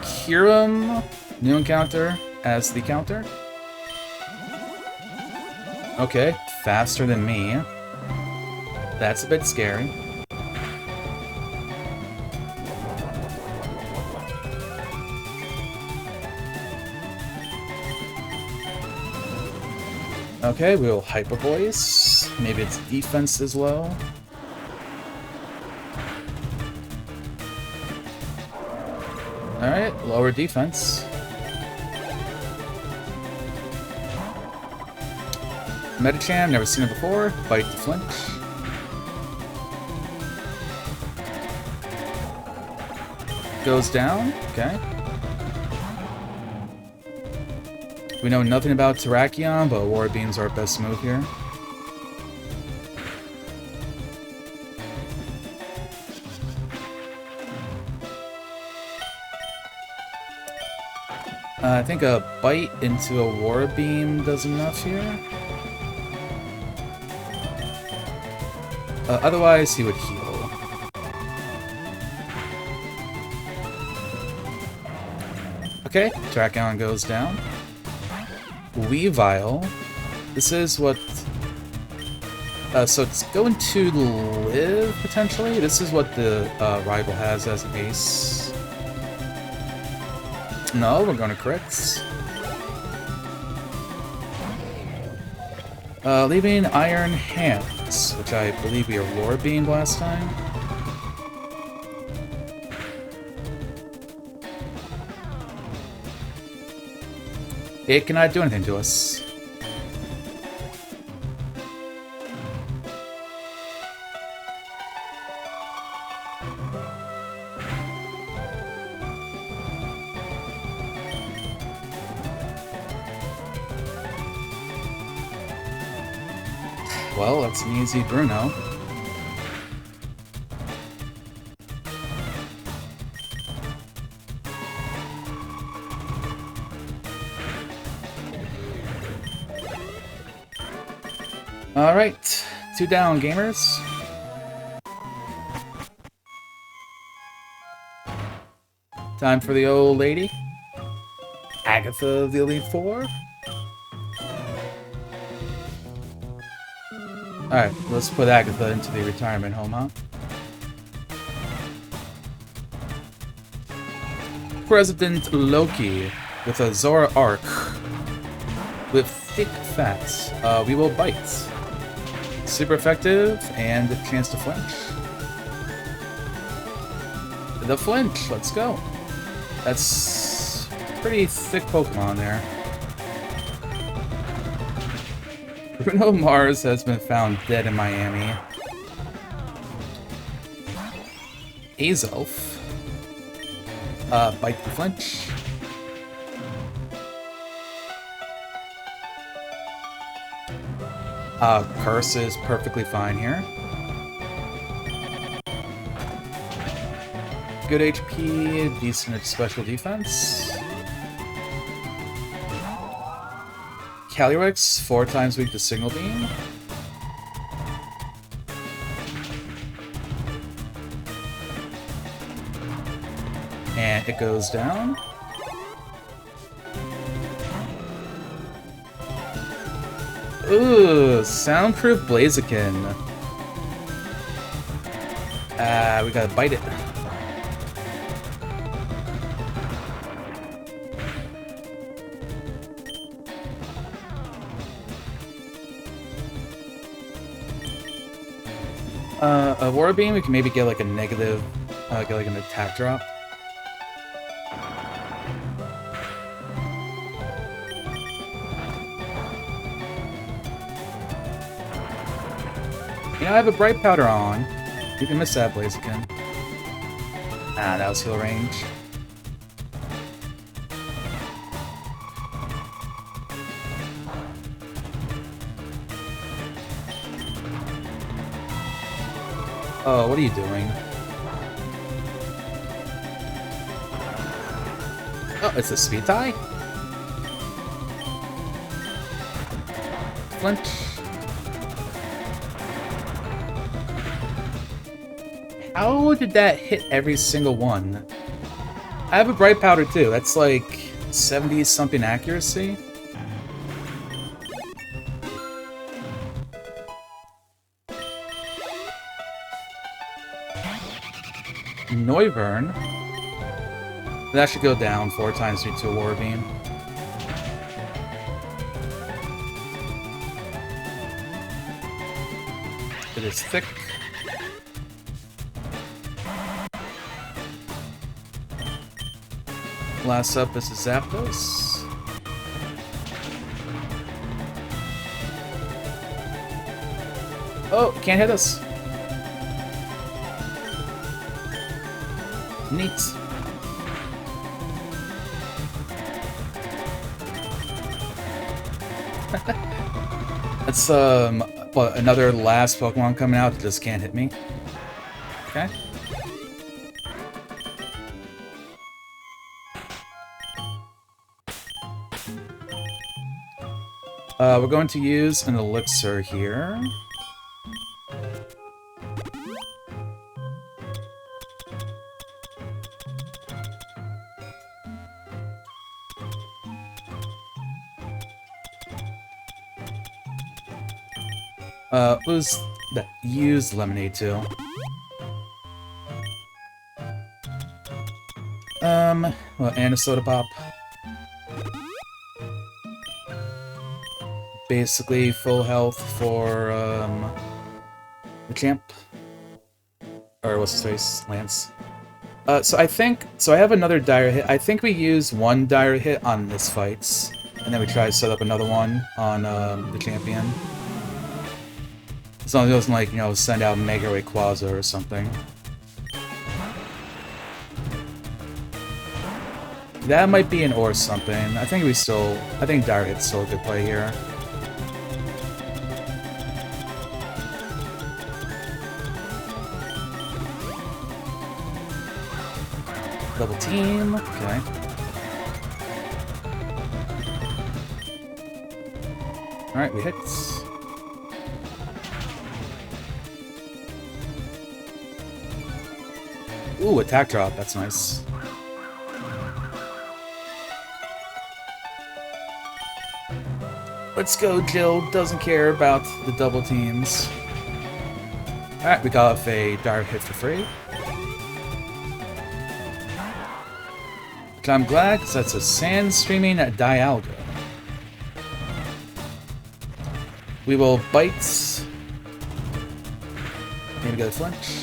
Kirim, new encounter as the counter. Okay, faster than me. That's a bit scary. Okay, we'll Hyper Voice. Maybe its defense is low. Alright, lower defense. Metacham, never seen it before. Bite to flinch. Goes down, okay. We know nothing about Terrakion, but War Beam's our best move here. I think a bite into a War Beam does enough here. Otherwise, he would heal. Okay, Terrakion goes down. Weavile. This is what... so it's going to live, potentially? This is what the rival has as an ace. No, we're going to crits. Leaving Iron Hands, which I believe we are War Beamed last time. It cannot do anything to us. Well, that's an easy Bruno. Alright, 2 down, gamers. Time for the old lady. Agatha of the Elite Four. Alright, let's put Agatha into the retirement home, huh? President Loki with a Zora arc with thick fats. We will bite. Super effective and a chance to flinch. The flinch, let's go. That's pretty thick Pokemon there. Bruno Mars has been found dead in Miami. Azelf. Bite the flinch. Curse is perfectly fine here. Good HP, decent special defense. Calyrex, 4 times weak to Signal Beam. And it goes down. Ooh, soundproof Blaziken. We gotta bite it. A War Beam, we can maybe get like a negative, get like an attack drop. You know, I have a Bright Powder on. You can miss that Blaziken. Ah, that was heal range. Oh, what are you doing? Oh, it's a speed tie? Flinch. How did that hit every single one? I have a Bright Powder too. That's like 70-something accuracy. Noivern. That should go down 4 times due to a War Beam. It is thick. Last up is a Zapdos. Oh, can't hit us. Neat. That's what, another last Pokemon coming out that just can't hit me. Okay. We're going to use an Elixir here. Who's that? Use Lemonade too. Well, and a Soda Pop. Basically full health for, the champ. Or what's his face? Lance. So I have another Dire Hit. I think we use one Dire Hit on this fights, and then we try to set up another one on, the champion. As long as it doesn't, like, you know, send out Mega Rayquaza or something. That might be an or something. I think Dire Hit's still a good play here. Double team, okay. Alright, we hit. Ooh, attack drop, that's nice. Let's go, Jill. Doesn't care about the double teams. Alright, we got off a direct hit for free. Which I'm glad, because that's a sand streaming Dialga. We will bite. Maybe get a flinch.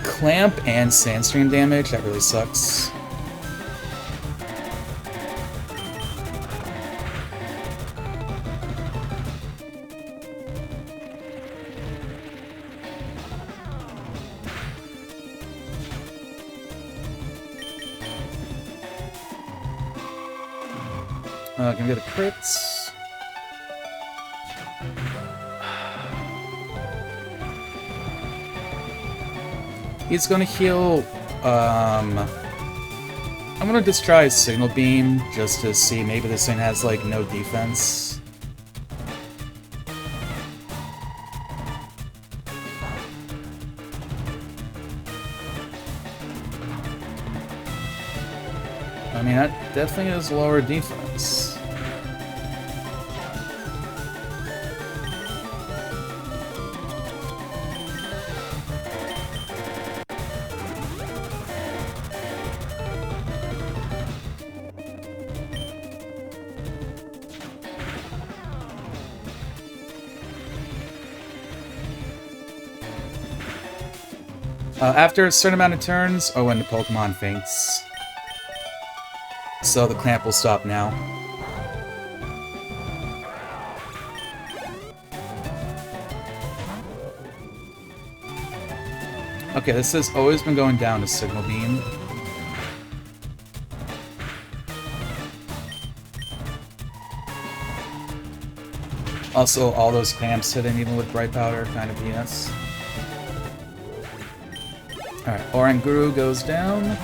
Clamp and Sandstream damage, that really sucks. Can we get a crits? He's gonna heal, I'm gonna just try Signal Beam, just to see maybe this thing has, like, no defense. I mean, that definitely is lower defense. After a certain amount of turns, or when the Pokemon faints. So the clamp will stop now. Okay, this has always been going down to Signal Beam. Also, all those clamps hitting even with Bright Powder, kind of BS. Alright, Oranguru goes down.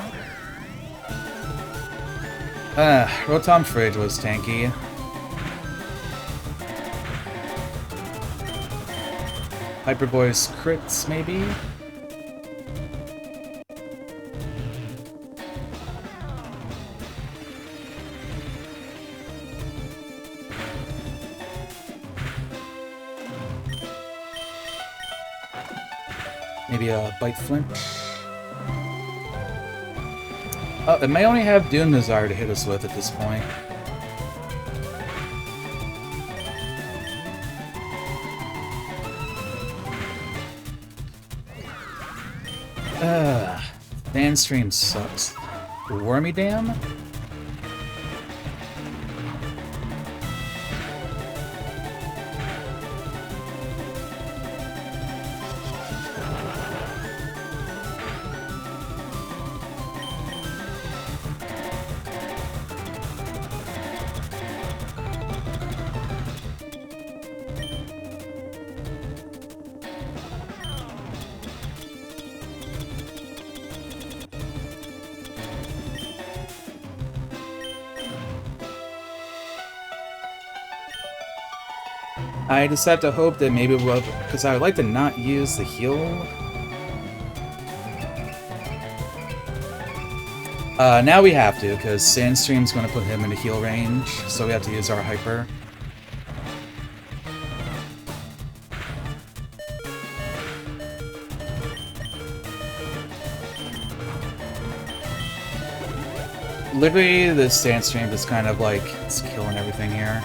Rotom Fridge was tanky. Hyper Voice crits, maybe? Maybe a Bite Flinch? Oh, it may only have Doom Desire to hit us with at this point. Sandstream sucks. Wormy Dam? I just have to hope that maybe we'll... because I would like to not use the heal. Now we have to, because Sandstream's going to put him into heal range, so we have to use our Hyper. Literally, this Sandstream is kind of like, it's killing everything here.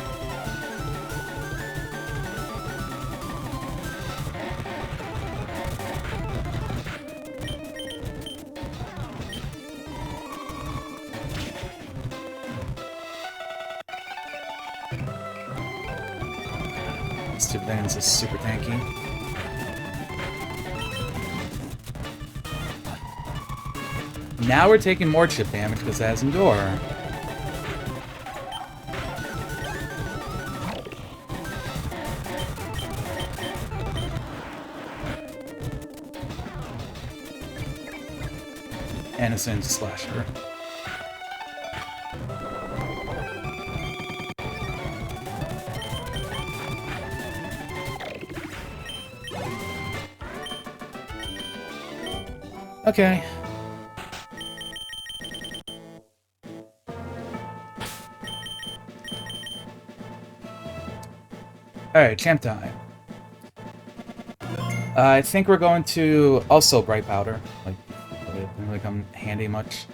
Stupid things is super tanky. Now we're taking more chip damage because it has Endure. And it sends a Slasher. Okay. Alright, champ time. I think we're going to... Also Bright Powder. Like, it doesn't really come handy much.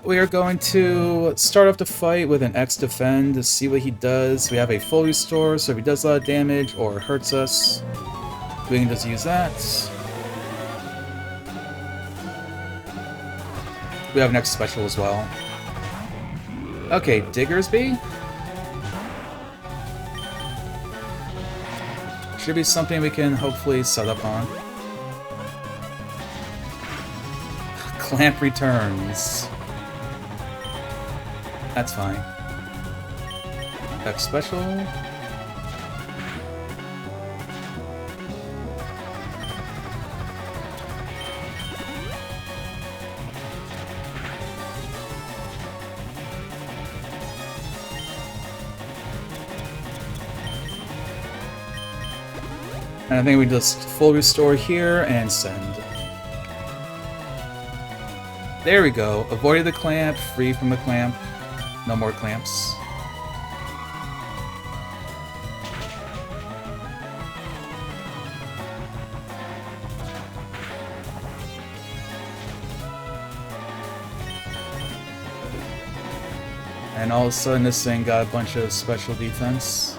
We are going to start off the fight with an X defend to see what he does. We have a full restore, so if he does a lot of damage or hurts us, we can just use that. We have an X special as well. Okay, Diggersby? Should be something we can hopefully set up on. Clamp returns. That's fine. X special. And I think we just full restore here and send. There we go. Avoided the clamp, free from the clamp. No more clamps. And all of a sudden this thing got a bunch of special defense.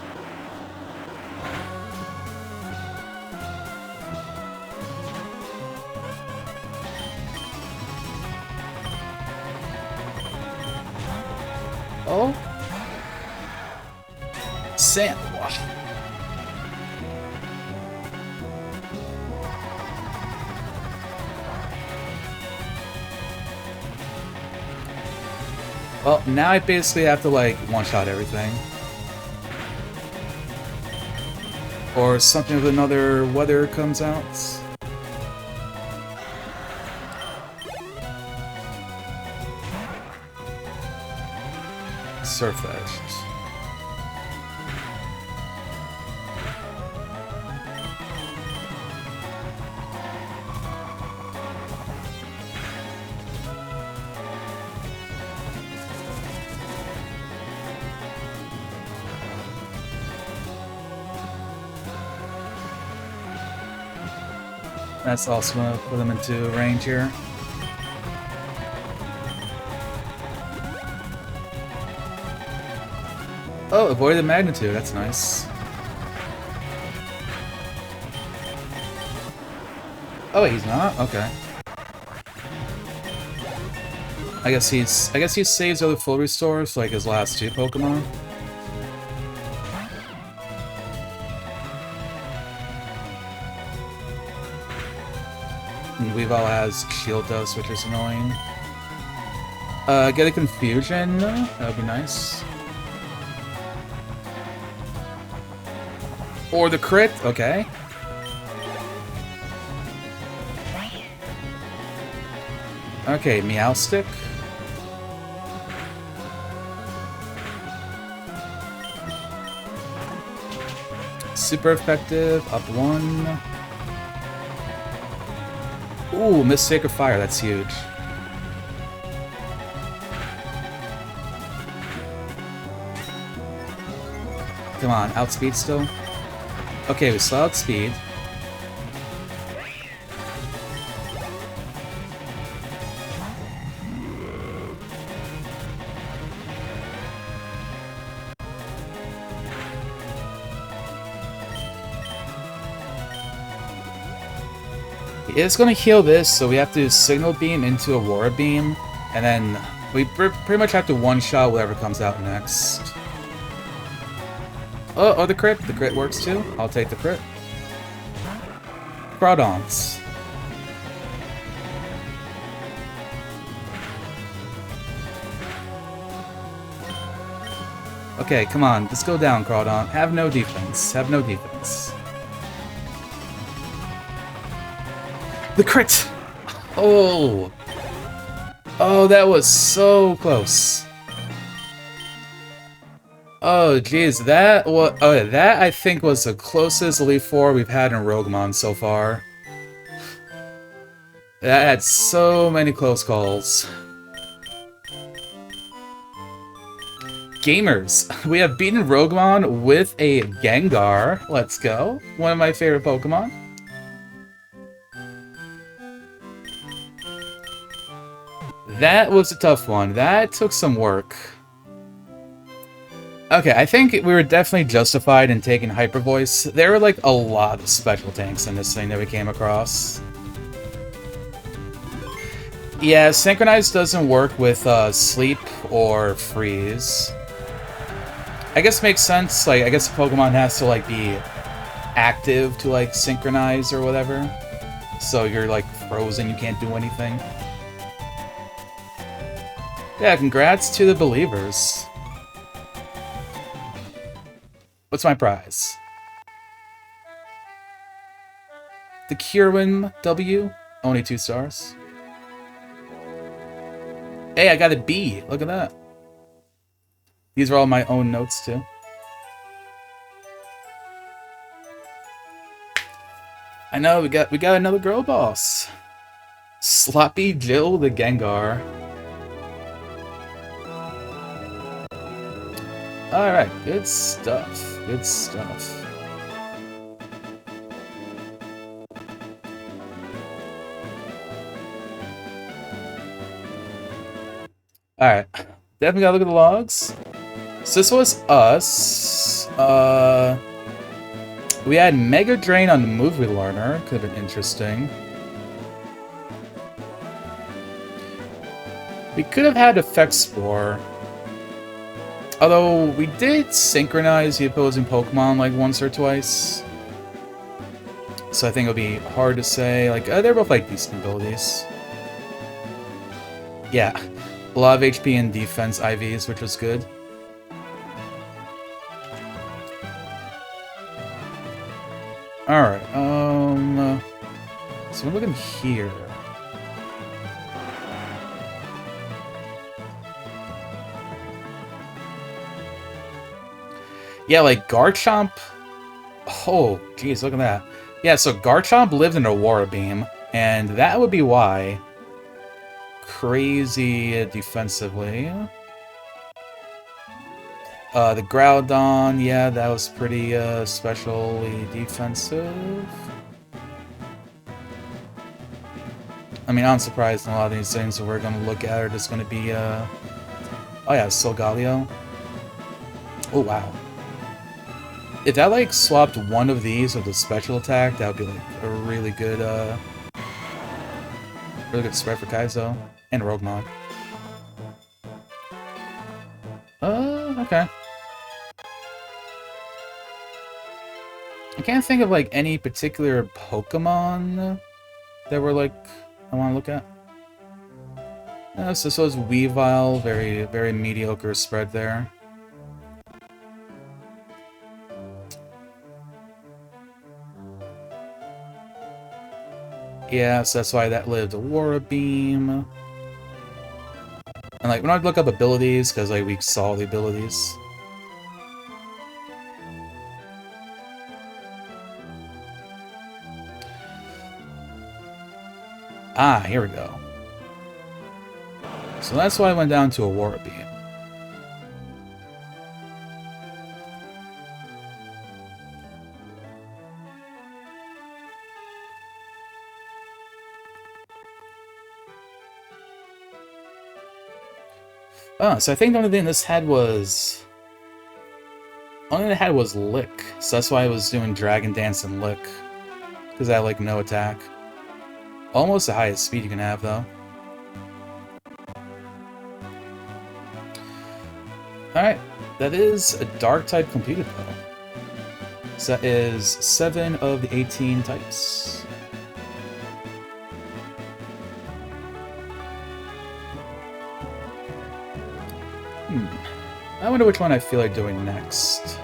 Oh? Sand. Well, now I basically have to, like, one-shot everything. Or something with another weather comes out. Surf Edge. That's also going to put them into range here. Oh, avoid the magnitude. That's nice. Oh, wait, he's not? Okay. I guess he saves other full restores like his last two Pokemon. And Weavile has Shield Dust, which is annoying. Get a Confusion. That would be nice. Or the crit, okay. Okay, Meowstick. Super effective, up one. Ooh, Miss Sacred Fire, that's huge. Come on, outspeed still? Okay, we still outspeed. It's gonna heal this, so we have to Signal Beam into Aurora Beam, and then we pretty much have to one-shot whatever comes out next. Oh, the crit! The crit works too. I'll take the crit. Groudons. Okay, come on, let's go down, Groudon. Have no defense. Have no defense. The crit! Oh! Oh, that was so close. Oh, jeez, that was... Oh, yeah, that, I think, was the closest Elite Four we've had in Roguemon so far. That had so many close calls. Gamers, we have beaten Roguemon with a Gengar. Let's go. One of my favorite Pokemon. That was a tough one. That took some work. Okay, I think we were definitely justified in taking Hyper Voice. There were like a lot of special tanks in this thing that we came across. Yeah, Synchronize doesn't work with Sleep or Freeze. I guess makes sense. Like, I guess Pokemon has to like be active to like synchronize or whatever. So you're like frozen, you can't do anything. Yeah, congrats to the believers. What's my prize? The Kirwin W? Only 2 stars. Hey, I got a B. Look at that. These are all my own notes, too. I know, we got another girl boss. Sloppy Jill the Gengar. Alright, good stuff. Good stuff. Alright, definitely gotta look at the logs. So this was us. We had Mega Drain on the Movie Learner. Could have been interesting. We could have had Effect Spore. Although, we did synchronize the opposing Pokemon like once or twice. So I think it'll be hard to say. Like, they're both like decent abilities. Yeah. A lot of HP and defense IVs, which was good. Alright, so we're looking here. Yeah, like Garchomp. Oh, geez, look at that. Yeah, so Garchomp lived in Aurora Beam, and that would be why. Crazy defensively. The Groudon, yeah, that was pretty specially defensive. I mean, I'm surprised a lot of these things that we're going to look at are just going to be, oh yeah, Solgaleo. Oh, wow. If that, like, swapped one of these with a special attack, that would be, like, a really good spread for Kaizo. And Roguemon. Okay. I can't think of, like, any particular Pokemon that were, like, I want to look at. So this was Weavile, very, very mediocre spread there. Yeah, so that's why that lived Aurora Beam. And, like, when I look up abilities, because, like, we saw the abilities. Ah, here we go. So that's why I went down to Aurora Beam. Oh, so I think the only thing this had was... only thing it had was Lick. So that's why I was doing Dragon Dance and Lick. Because I had, like, no attack. Almost the highest speed you can have, though. Alright, that is a Dark-type completed, though. So that is 7 of the 18 types. I wonder which one I feel like doing next.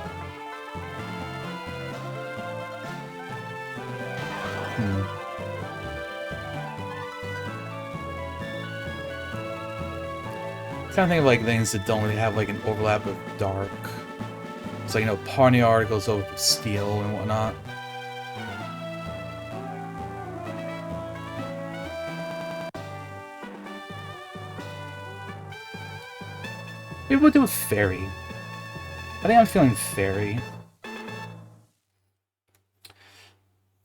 Kind of think of like things that don't really have like an overlap with dark. So, you know, Pawniard goes over with steel and whatnot. Maybe we'll do a fairy. I think I'm feeling fairy.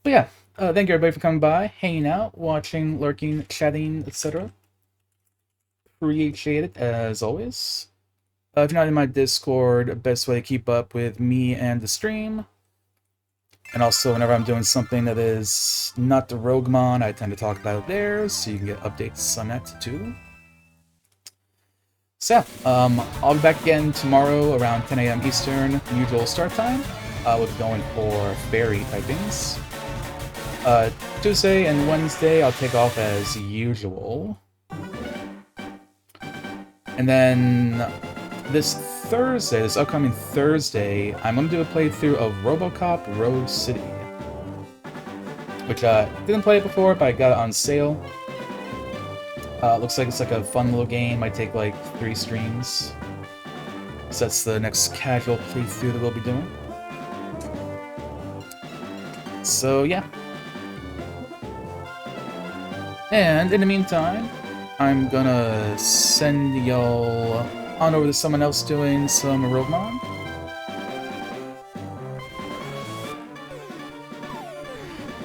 But yeah, thank you everybody for coming by, hanging out, watching, lurking, chatting, etc. Appreciate it as always. If you're not in my Discord, best way to keep up with me and the stream. And also, whenever I'm doing something that is not the Roguemon, I tend to talk about it there, so you can get updates on that too. So, I'll be back again tomorrow around 10 a.m. Eastern, usual start time. We'll be going for fairy typings. Tuesday and Wednesday, I'll take off as usual. And then this Thursday, this upcoming Thursday, I'm going to do a playthrough of RoboCop Rogue City. Which, didn't play it before, but I got it on sale. Looks like it's like a fun little game. Might take like 3 streams. So that's the next casual playthrough that we'll be doing. So, yeah. And in the meantime, I'm gonna send y'all on over to someone else doing some Roguemon.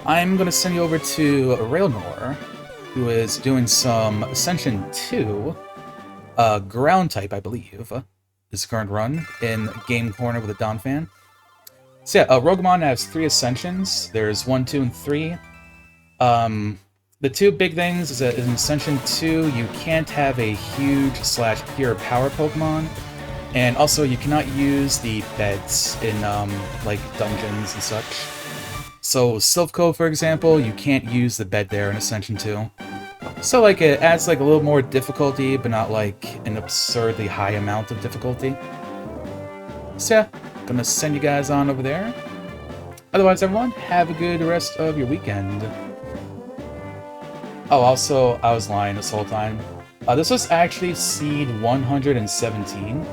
I'm gonna send you over to Railnor, who is doing some Ascension 2, ground type, I believe, is current run in Game Corner with a Don fan. So yeah, Roguemon has 3 Ascensions. There's 1, 2, and 3. The 2 big things is that in Ascension 2, you can't have a huge / pure power Pokemon, and also you cannot use the beds in like dungeons and such. So Silphco, for example, you can't use the bed there in Ascension 2. So like it adds like a little more difficulty, but not like an absurdly high amount of difficulty. So yeah, gonna send you guys on over there. Otherwise, everyone, have a good rest of your weekend. Oh, also, I was lying this whole time. This was actually seed 117,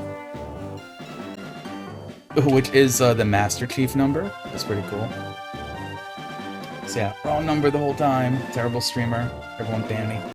which is the Master Chief number. That's pretty cool. So yeah, wrong number the whole time. Terrible streamer. Everyone ban me.